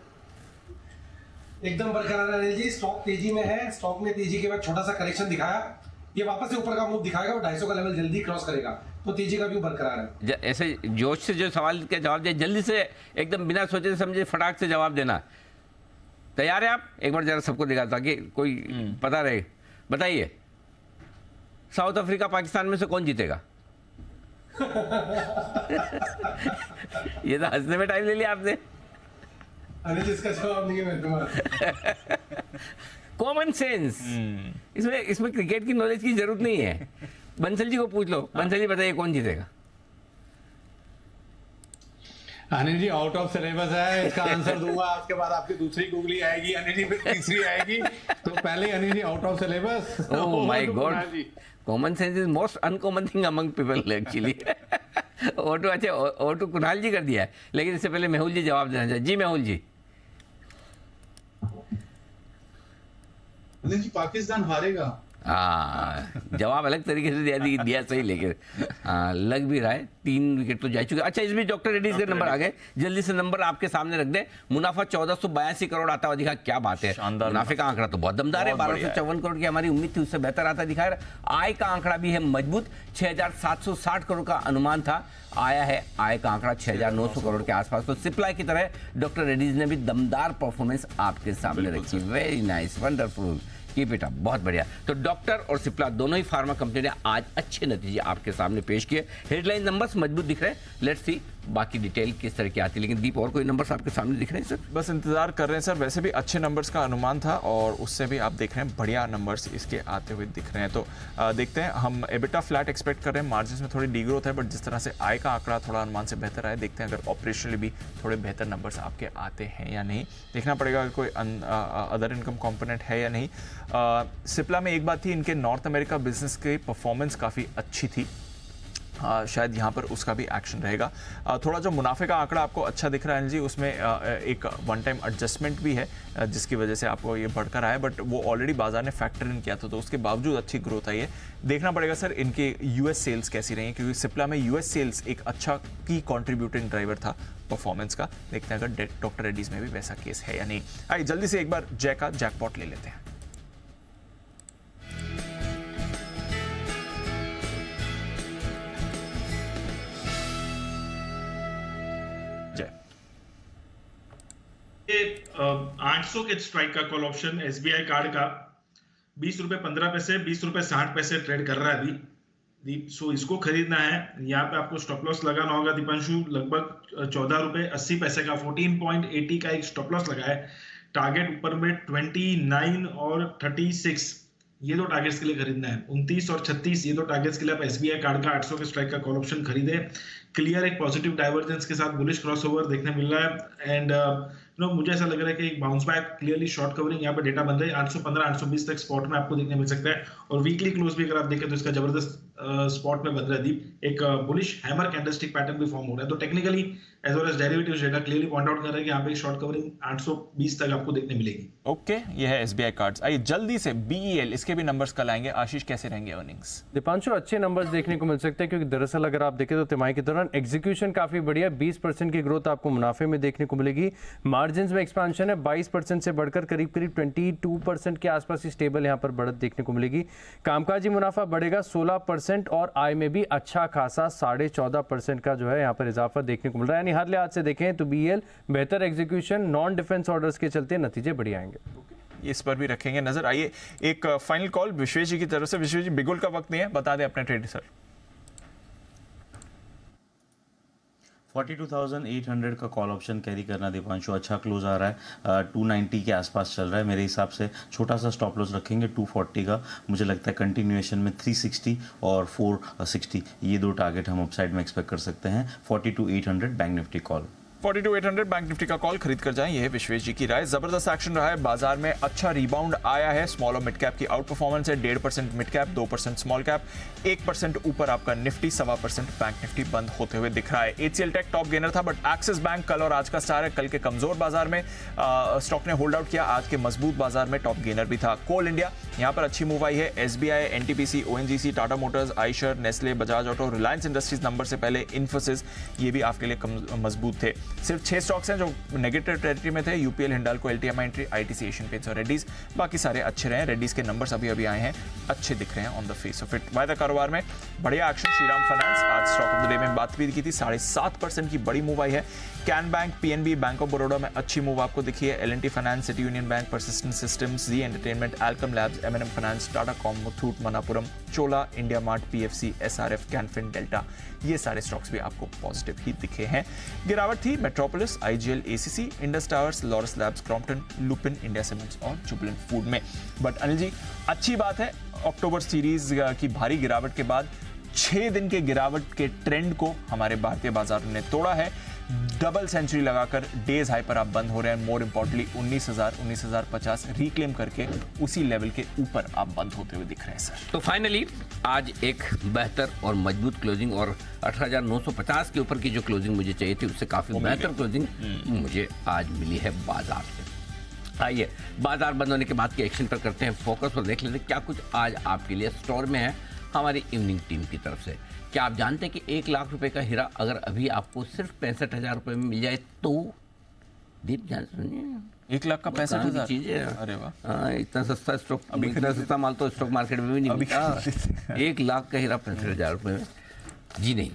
बरकरार है अनिल जी। स्टॉक तेजी में है, स्टॉक में तेजी के बाद छोटा सा करेक्शन दिखाया, ये वापस से ऊपर का मूव दिखाएगा और 250 का लेवल जल्दी क्रॉस करेगा, तो तेजी का व्यू बरकरार है। ऐसे जोश से जो सवाल के जवाब दे, जल्दी से एकदम बिना सोचे समझे फटाक से जवाब देना। तैयार है आप? एक बार जरा सबको दिखा ताकि कोई पता रहे। बताइए, साउथ अफ्रीका पाकिस्तान में से कौन जीतेगा? ये तो हंसने में टाइम ले लिया आपने। अनिल जी, इसका जवाब नहीं है मेरे पास। कॉमन सेंस, इसमें क्रिकेट की नॉलेज की जरूरत नहीं है। बंसल जी को पूछ लो। बंसल जी बताइए कौन जीतेगा? Anil ji out of syllabus है, इसका आंसर दूंगा, उसके बाद आपकी दूसरी गूगली आएगी, अनिल जी फिर तीसरी आएगी, तो पहले Anil ji out of syllabus. Oh my God, common sense is most uncommon thing among people actually. Auto, अच्छा ऑटो कुणाल जी कर दिया है, लेकिन इससे पहले मेहुल जी जवाब देना चाहिए। जी मेहुल जी। अनिल जी, पाकिस्तान हारेगा। जवाब अलग तरीके से दिया सही, लेकिन लग भी रहा है। 3 विकेट तो जा चुके। अच्छा, इसमें डॉक्टर रेड्डीज के नंबर आ गए, जल्दी से नंबर आपके सामने रख दे। मुनाफा 1482 करोड़ आता हुआ दिखा, क्या बात है। मुनाफे का आंकड़ा तो बहुत दमदार है, 1254 करोड़ की हमारी उम्मीद थी, उससे बेहतर आता दिखा रहा है। आय का आंकड़ा भी है मजबूत, 6760 करोड़ का अनुमान था, आया है आय का आंकड़ा 6900 करोड़ के आसपास। तो सिप्लाई की तरह डॉक्टर रेड्डीज ने भी दमदार परफॉर्मेंस आपके सामने रखी। Very nice, wonderful. Keep it up, बहुत बढ़िया। तो डॉक्टर और सिप्ला दोनों ही फार्मा कंपनी ने आज अच्छे नतीजे आपके सामने पेश किए। हेडलाइन नंबर्स मजबूत दिख रहे हैं, लेट्स सी बाकी डिटेल किस तरह की आती है। लेकिन दीप, और कोई नंबर्स आपके सामने दिख रहे हैं सर? बस इंतजार कर रहे हैं सर, वैसे भी अच्छे नंबर्स का अनुमान था और उससे भी आप देख रहे हैं बढ़िया नंबर्स इसके आते हुए दिख रहे हैं। तो देखते हैं, हम एबिटा फ्लैट एक्सपेक्ट कर रहे हैं, मार्जिन में थोड़ी डीग्रोथ है, बट जिस तरह से आय का आंकड़ा थोड़ा अनुमान से बेहतर आए, देखते हैं अगर ऑपरेशनली भी थोड़े बेहतर नंबर्स आपके आते हैं या नहीं। देखना पड़ेगा कोई अदर इनकम कॉम्पोनेंट है या नहीं। सिप्ला में एक बात थी, इनके नॉर्थ अमेरिका बिजनेस की परफॉर्मेंस काफ़ी अच्छी थी, शायद यहाँ पर उसका भी एक्शन रहेगा। थोड़ा जो मुनाफे का आंकड़ा आपको अच्छा दिख रहा है जी, उसमें एक वन टाइम एडजस्टमेंट भी है जिसकी वजह से आपको ये बढ़कर आया, बट वो ऑलरेडी बाजार ने फैक्टर इन किया था, तो उसके बावजूद अच्छी ग्रोथ आई है। देखना पड़ेगा सर इनके यूएस सेल्स कैसी रही है, क्योंकि सिप्ला में यूएस सेल्स एक अच्छा की कॉन्ट्रीब्यूटिंग ड्राइवर था परफॉर्मेंस का। देखते हैं अगर डॉक्टर रेड्डीज में भी वैसा केस है या नहीं। आइए जल्दी से एक बार जय का जैकपॉट ले लेते हैं। जय 800 के स्ट्राइक का कॉल ऑप्शन एसबीआई कार्ड का 20 रुपए 15 पैसे 20 रुपए 60 पैसे ट्रेड कर रहा है अभी। सो इसको खरीदना है। यहाँ पे आपको स्टॉप लॉस लगाना होगा दीपांशु, लगभग 14 रुपए 80 पैसे का 14.80 का एक स्टॉप लॉस लगा है। टारगेट ऊपर में 29 और 36, ये दो टारगेट्स के लिए खरीदना है। 29 और 36 ये दो टारगेट्स के लिए आप एसबीआई कार्ड का 800 के स्ट्राइक का कॉल ऑप्शन खरीदे। क्लियर एक पॉजिटिव डाइवर्जेंस के साथ बुलिश क्रॉसओवर देखने मिल रहा है एंड मुझे ऐसा लग रहा है कि एक bounce back clearly short covering यहाँ पे डेटा बन रही है। 815 820 तक स्पॉट में आपको देखने मिल सकता है और वीकली क्लोज भी अगर आप देखें तो इसका जबरदस्त स्पॉट में बन रहा है दीप। एक बुलिश हैमर कैंडलस्टिक पैटर्न भी फॉर्म हो रहा है। तो technically as well as derivatives data clearly point out कर रहा है कि यहाँ पे शॉर्ट कवरिंग 820 तक आपको देखने मिलेगी। ओके, ये है एसबीआई कार्ड्स। आइए जल्दी से बीईएल, इसके भी नंबर्स कल आएंगे। आशीष, कैसे रहेंगे अर्निंग्स? दीपांशु, अच्छे नंबर्स देखने को मिल सकते हैं, क्योंकि दरअसल अगर आप देखें तो तिमाही के दौरान एग्जीक्यूशन काफी बढ़िया, 20% की ग्रोथ आपको मुनाफे में देखने को मिलेगी। मार्जिन में एक्सपांशन है, 22% से बढ़कर करीब करीब 22% के आसपास ही स्टेबल यहाँ पर बढ़त देखने को मिलेगी। कामकाजी मुनाफा बढ़ेगा 16% और आय में भी अच्छा खासा 14.5% का जो है यहाँ पर इजाफा देखने को मिल रहा है। यानी हर लिहाज से देखें तो बीईएल बेहतर एग्जीक्यूशन, नॉन डिफेंस ऑर्डर्स के चलते नतीजे बढ़िया आएंगे। इस पर भी रखेंगे नजर। आइए एक फाइनल कॉल विश्वेश जी की तरफ से। विश्वेश जी, बिगुल का वक्त नहीं है, बता दें अपने ट्रेड सर। 42,800 का कॉल ऑप्शन कैरी करना दीपांशु, अच्छा क्लोज आ रहा है। 290 के आसपास चल रहा है मेरे हिसाब से। छोटा सा स्टॉप लॉस रखेंगे 240 का। मुझे लगता है कंटिन्यूएशन में 360 और 460 ये दो टारगेट हम अपसाइड में एक्सपेक्ट कर सकते हैं। 42,800 bank Nifty call. 42,800 bank Nifty का कॉल खरीद कर जाएं, ये है विश्वेश जी की राय। जबरदस्त एक्शन रहा है बाजार में, अच्छा रिबाउंड आया है। स्मॉल और मिड कैप की आउट परफॉर्मेंस है। 1.5% मिड कैप, 2% स्मॉल कैप, 1% ऊपर आपका निफ्टी, 1.25% बैंक निफ्टी बंद होते हुए दिख रहा है। एचसीएल टेक टॉप गेनर था, बट एक्सिस बैंक कल और आज का स्टार है। कल के कमजोर बाजार में स्टॉक ने होल्ड आउट किया, आज के मजबूत बाजार में टॉप गेनर भी था। कोल इंडिया, यहाँ पर अच्छी मूव आई है। SBI, NTPC, ONGC, Tata Motors, Eicher, Nestle, Bajaj auto, Reliance industries number से पहले, इन्फोसिस, ये भी आपके लिए मजबूत थे। सिर्फ 6 स्टॉक्स हैं जो नेगेटिव टेरिटरी में थे, UPL, Hindalco, LTMI entry, ITC, Asian paints और रेड्डीज। बाकी सारे अच्छे रहे। रेड्डीज के नंबर्स अभी आए हैं, अच्छे दिख रहे हैं on the face of it. वायदा कारोबार में बढ़िया एक्शन। श्रीराम फाइनेंस, आज स्टॉक ऑफ द डे में बात भी की थी, 7.5% की बड़ी मूव आई है। Can bank, PNB, bank of Baroda में अच्छी मूव आपको दिखी है। L and T finance, city union bank, persistent systems, Zee entertainment, Alkem labs, एमएनएम finance, Tata com, Muthoot, Manappuram, Chola, India mart, PFC, SRF, Canfin, Delta, ये सारे स्टॉक्स भी आपको पॉजिटिव ही दिखे हैं। गिरावट थी metropolis, IGL, ACC, Indus towers, Laurus labs, Crompton, Lupin, India cements और जुबिलेंट फूड में। बट अनिल जी, अच्छी बात है, अक्टूबर सीरीज की भारी गिरावट के बाद 6 दिन के गिरावट के ट्रेंड को हमारे भारतीय बाजार ने तोड़ा है। डबल सेंचुरी लगाकर डेज हाई पर आप बंद हो रहे हैं। मोर इंपॉर्टेंटली 19,000, 19,050 रिक्लेम करके उसी लेवल के ऊपर आप बंद होते हुए दिख रहे हैं सर। तो फाइनली आज एक बेहतर और मजबूत क्लोजिंग, और 18,950 के ऊपर की जो क्लोजिंग मुझे चाहिए थी उससे काफी बेहतर क्लोजिंग मुझे आज मिली है बाजार से। आइए बाजार बंद होने के बाद के एक्शन पर करते हैं फोकस और देख लेते हैं क्या कुछ आज आपके लिए स्टोर में है हमारी इवनिंग टीम की तरफ से। क्या आप जानते हैं कि 1 लाख रुपए का हीरा अगर अभी आपको सिर्फ 65,000 रुपए में मिल जाए तो? दीप, ध्यान सुनिए, 1 लाख का 65,000 चीज है। अरे वाह, हाँ, इतना सस्ता स्टॉक, अभी इतना सस्ता माल तो स्टॉक मार्केट में भी नहीं मिलता। 1 लाख का हीरा 65,000 रुपए में, जी नहीं,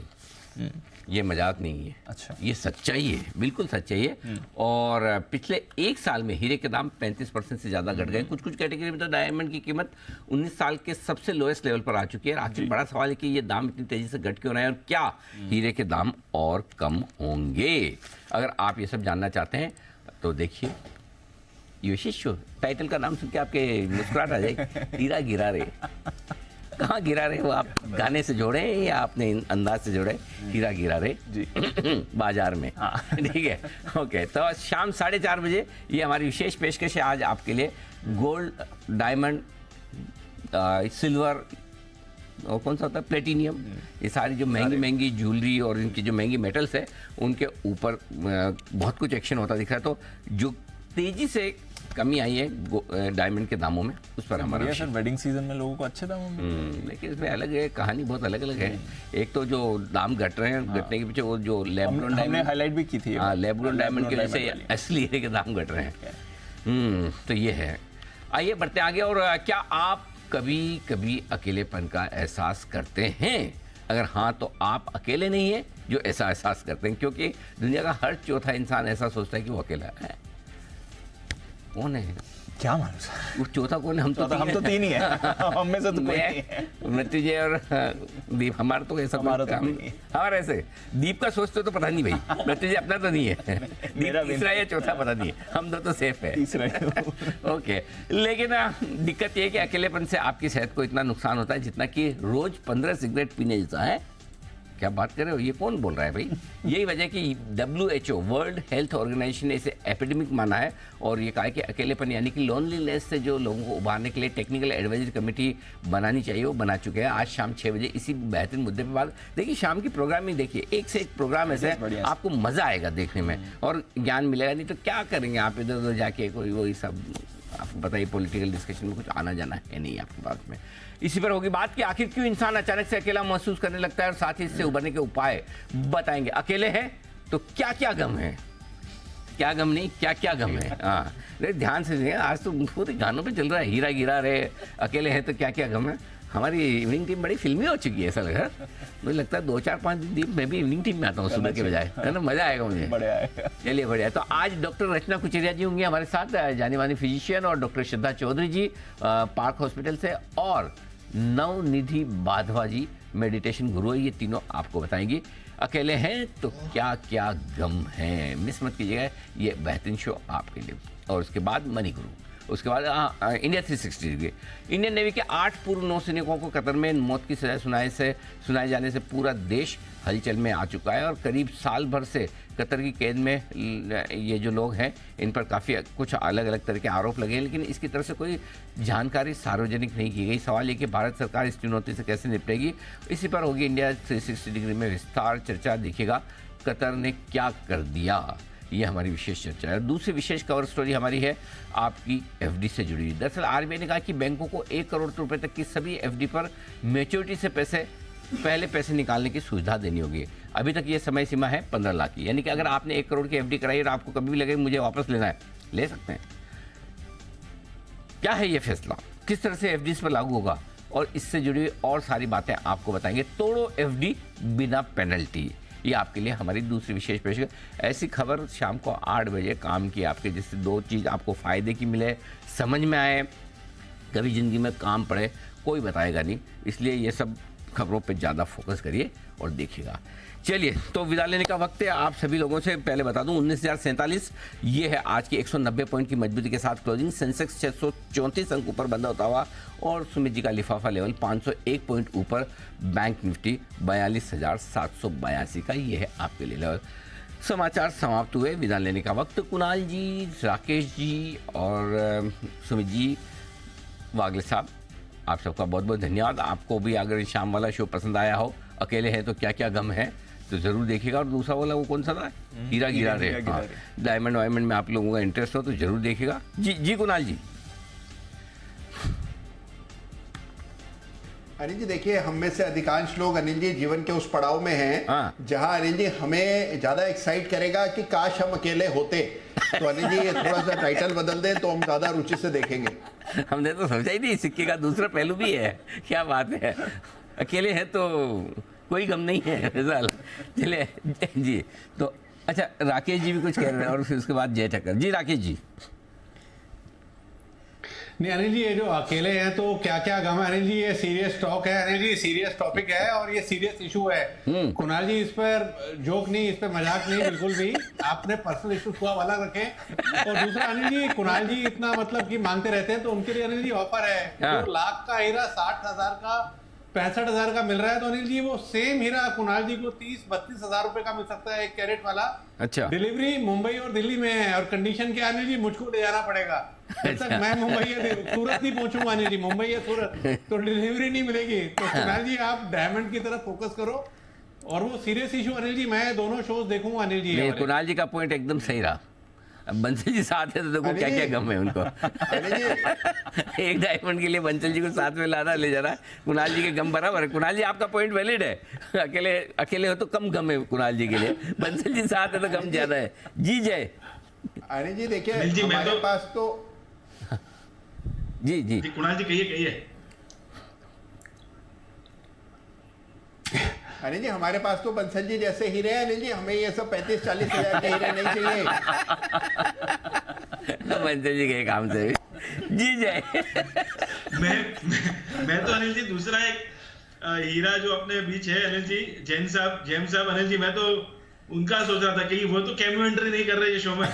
ये मजाक नहीं है। अच्छा। ये सच्चाई है, बिल्कुल सच्चाई है। और पिछले एक साल में हीरे के दाम 35% से ज़्यादा घट गए। कुछ कुछ कैटेगरी में तो डायमंड की कीमत 19 साल के सबसे लोएस्ट लेवल पर आ चुकी है। आखिर बड़ा सवाल है कि ये दाम इतनी तेज़ी से घट क्यों रहे हैं और क्या हीरे के दाम और कम होंगे? अगर आप ये सब जानना चाहते हैं तो देखिए ये विशेष शो। टाइटल का नाम सुन के आपके मुस्कुराहट आ जाएगी, हीरा गिरा रे। कहाँ गिरा रहे हो आप? गाने से जोड़े या आपने अंदाज से जोड़े? हीरा गिरा रहे जी बाजार में। ठीक है, ओके। तो शाम 4:30 बजे ये हमारी विशेष पेशकश है आज आपके लिए। गोल्ड, डायमंड, सिल्वर और कौन सा होता है, प्लेटिनियम, ये सारी जो महंगी महंगी ज्वेलरी और इनकी जो महंगी मेटल्स है उनके ऊपर बहुत कुछ एक्शन होता दिख रहा है। तो जो तेजी से कमी आई है डायमंड के दामों में, उस पर हमारा सर वेडिंग सीजन में लोगों को अच्छे दामों में। लेकिन इसमें अलग है, कहानी बहुत अलग अलग है। एक तो जो दाम घट रहे हैं, घटने के पीछे वो जो लैब-ग्रोन डायमंड हाईलाइट भी की थी। हाँ, लैब-ग्रोन डायमंड की वजह से असली हीरे के दाम घट रहे हैं। तो ये है। आइए बढ़ते आगे। और क्या आप कभी कभी अकेलेपन का एहसास करते हैं? अगर हाँ तो आप अकेले नहीं हैं जो ऐसा एहसास करते हैं, क्योंकि दुनिया का हर चौथा इंसान ऐसा सोचता है कि वो अकेला है। कौन है? क्या मालूम सर, वो चौथा कौन है? हम तो तीन ही है। हम में से तो कोई नहीं है। मृत्युंजय और दीप। हमारा तो ऐसा हमारा ऐसे दीप का सोचते तो पता नहीं भाई। मृत्युंजय अपना तो नहीं है, तीसरा या चौथा पता नहीं है। हम दो तो सेफ है, तीसरा। ओके, लेकिन दिक्कत ये है कि अकेलेपन से आपकी सेहत को इतना नुकसान होता है जितना कि रोज 15 सिगरेट पीने जैसा है। क्या बात कर रहे हो? ये कौन बोल रहा है भाई? यही वजह कि WHO वर्ल्ड हेल्थ ऑर्गेनाइजेशन ने इसे एपिडेमिक माना है और ये कहा है कि अकेलेपन यानी कि लोनलीनेस से जो लोगों को उबारने के लिए टेक्निकल एडवाइजरी कमेटी बनानी चाहिए, वो बना चुके हैं। आज शाम 6 बजे इसी बेहतरीन मुद्दे पर बात। देखिए शाम की प्रोग्रामिंग देखिए, एक से एक प्रोग्राम ऐसे है, आपको मज़ा आएगा देखने में और ज्ञान मिलेगा। नहीं तो क्या करेंगे आप इधर उधर जाके कोई वही सब, आपको बताइए पॉलिटिकल डिस्कशन में कुछ आना जाना है नहीं आपके पास में। इसी पर होगी बात कि आखिर क्यों इंसान अचानक से अकेला महसूस करने लगता है और साथ ही इससे उभरने के उपाय बताएंगे। अकेले हैं तो क्या क्या गम है, क्या गम नहीं, क्या क्या गम है। हाँ, ध्यान से सुनिए, आज तो पूरे गानों पे चल रहा है हीरा गिरा रहे, अकेले हैं तो क्या क्या गम है। हमारी इवनिंग टीम बड़ी फिल्मी हो चुकी है, ऐसा लग रहा है। मुझे लगता है 2-4-5 दिन मैं भी इवनिंग टीम में आता हूँ सुबह के बजाय, है ना? मजा आएगा मुझे। चलिए बढ़िया। तो आज डॉक्टर रचना कुचेरिया जी होंगे हमारे साथ, जानी मानी फिजिशियन, और डॉक्टर श्रद्धा चौधरी जी पार्क हॉस्पिटल से, और नवनिधि बाधवा जी मेडिटेशन गुरु है। ये तीनों आपको बताएंगी अकेले हैं तो क्या क्या गम है। मिस मत कीजिएगा, ये बेहतरीन शो आपके लिए। और उसके बाद मनी गुरु, उसके बाद इंडिया 360 डिग्री। इंडियन नेवी के 8 पूर्व नौसैनिकों को कतर में मौत की सजा सुनाए जाने से पूरा देश हलचल में आ चुका है और करीब साल भर से कतर की कैद में ये जो लोग हैं इन पर काफ़ी कुछ अलग अलग तरह के आरोप लगे हैं, लेकिन इसकी तरफ से कोई जानकारी सार्वजनिक नहीं की गई। सवाल ये कि भारत सरकार इस चुनौती से कैसे निपटेगी, इसी पर होगी इंडिया 360 डिग्री में विस्तार चर्चा। देखिएगा कतर ने क्या कर दिया, ये हमारी विशेष चर्चा है। दूसरी विशेष कवर स्टोरी हमारी है आपकी एफडी से जुड़ी। दरअसल आरबीआई ने कहा कि बैंकों को 1 करोड़ रुपए तक की सभी एफडी पर मैच्योरिटी से पहले पैसे निकालने की सुविधा देनी होगी। अभी तक ये समय सीमा है 15 लाख की, यानी कि अगर आपने 1 करोड़ की एफडी कराई और आपको कभी भी लगे मुझे वापस लेना है, ले सकते हैं। क्या है ये फैसला, किस तरह से एफडी पर लागू होगा, और इससे जुड़ी हुई और सारी बातें आपको बताएंगे। तोड़ो एफडी बिना पेनल्टी, ये आपके लिए हमारी दूसरी विशेष पेशकश। ऐसी खबर शाम को 8 बजे काम की आपके, जिससे 2 चीज़ आपको फ़ायदे की मिले, समझ में आए, कभी ज़िंदगी में काम पड़े, कोई बताएगा नहीं। इसलिए ये सब खबरों पे ज़्यादा फोकस करिए और देखिएगा। चलिए तो विदा लेने का वक्त है आप सभी लोगों से। पहले बता दूं 19,047 ये है आज की 190 पॉइंट की मजबूती के साथ क्लोजिंग। सेंसेक्स 634 अंक ऊपर बंदा होता हुआ, और सुमित जी का लिफाफा लेवल 501 पॉइंट ऊपर। बैंक निफ्टी 42,782 का, ये है आपके लिए लेवल। समाचार समाप्त हुए, विदा लेने का वक्त। कुणाल जी, राकेश जी और सुमित जी, वागले साहब, आप सबका बहुत बहुत धन्यवाद। आपको भी अगर शाम वाला शो पसंद आया हो, अकेले हैं तो क्या क्या गम है, तो ज़रूर देखिएगा। और दूसरा वाला वो कौन सा था, हीरा गिरा रहे, हाँ, डायमंड वायमंड में आप लोगों का इंटरेस्ट हो तो ज़रूर देखिएगा। जी कुणाल जी। अनिल जी देखिए, हम में से अधिकांश लोग अनिल जी जीवन के उस पड़ाव में हैं जहां अनिल जी हमें ज्यादा एक्साइट करेगा कि काश हम अकेले होते। तो अनिल जी ये थोड़ा सा टाइटल बदल दें तो हम ज्यादा रुचि से देखेंगे। हमने तो समझा ही नहीं, सिक्के का दूसरा पहलू भी है। क्या बात है, अकेले हैं तो कोई गम नहीं है फिलहाल। चलिए जी, तो अच्छा राकेश जी भी कुछ कह रहे हैं और फिर उसके बाद जय ठक्कर जी। राकेश जी। नहीं अनिल जी, ये जो अकेले हैं तो क्या क्या गम है अनिल जी, ये सीरियस स्टॉक है अनिल जी, सीरियस टॉपिक है और ये सीरियस इशू है। कुणाल जी इस पर जोक नहीं, इस पर मजाक नहीं बिल्कुल भी, आपने पर्सनल इशू को अलग रखें। और दूसरा अनिल जी, कुणाल जी इतना मतलब कि मांगते रहते हैं तो उनके लिए अनिल जी ऑफर है, जो लाख का हीरा 60,000 का 65,000 का मिल रहा है, तो अनिल जी वो सेम हीरा कुणाल जी को 30-32 हजार रुपए का मिल सकता है 1 कैरेट वाला। अच्छा। डिलीवरी मुंबई और दिल्ली में है और कंडीशन क्या अनिल जी, मुझको ले जाना पड़ेगा। जब तक मैं मुंबई या सूरत नहीं पहुंचूंगा अनिल जी, मुंबई या सूरत, तो डिलीवरी नहीं मिलेगी। तो कुणाल जी आप डायमंड की तरफ फोकस करो और वो सीरियस इशू अनिल जी, मैं दोनों शोज देखूंगा अनिल जी। कुणाल जी का पॉइंट एकदम सही रहा। अब बंसल जी साथ है तो देखो क्या क्या गम है उनको। एक डायमंड के लिए बंसल जी को साथ में लाना ले जाना, कुणाल जी के गम बराबर है। कुणाल जी आपका पॉइंट वैलिड है, अकेले अकेले हो तो कम गम है कुणाल जी के लिए, बंसल जी साथ है तो गम ज्यादा है। जी जय। अरे जी देखिए हमारे पास तो जी जी कुणाल जी कहिए। अनिल जी हमारे पास तो बंसल जी जैसे हीरे हैं अनिल जी, हमें ये सब 35-40 हजार के हीरे नहीं चाहिए। बंसल जी के काम से जी जय। मैं तो अनिल जी दूसरा एक हीरा जो अपने बीच है अनिल जी, जेम्स साहब अनिल जी, मैं तो उनका सोच रहा था कि वो तो कैमियो एंट्री नहीं कर रहे ये शो में।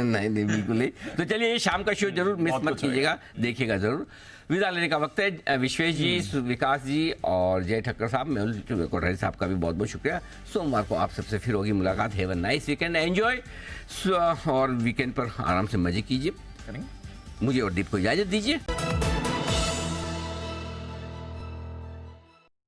नहीं बिल्कुल नहीं। तो चलिए ये शाम का शो जरूर मिस मत कीजिएगा, देखिएगा जरूर। विदा लेने का वक्त है। विश्वेश जी, विकास जी और जय ठक्कर साहब, मेहुल कोठारी साहब का भी बहुत बहुत शुक्रिया। सोमवार को आप सबसे फिर होगी मुलाकात। Have a nice weekend, enjoy और वीकेंड पर आराम से मजे कीजिए। मुझे और दीप को इजाजत दीजिए।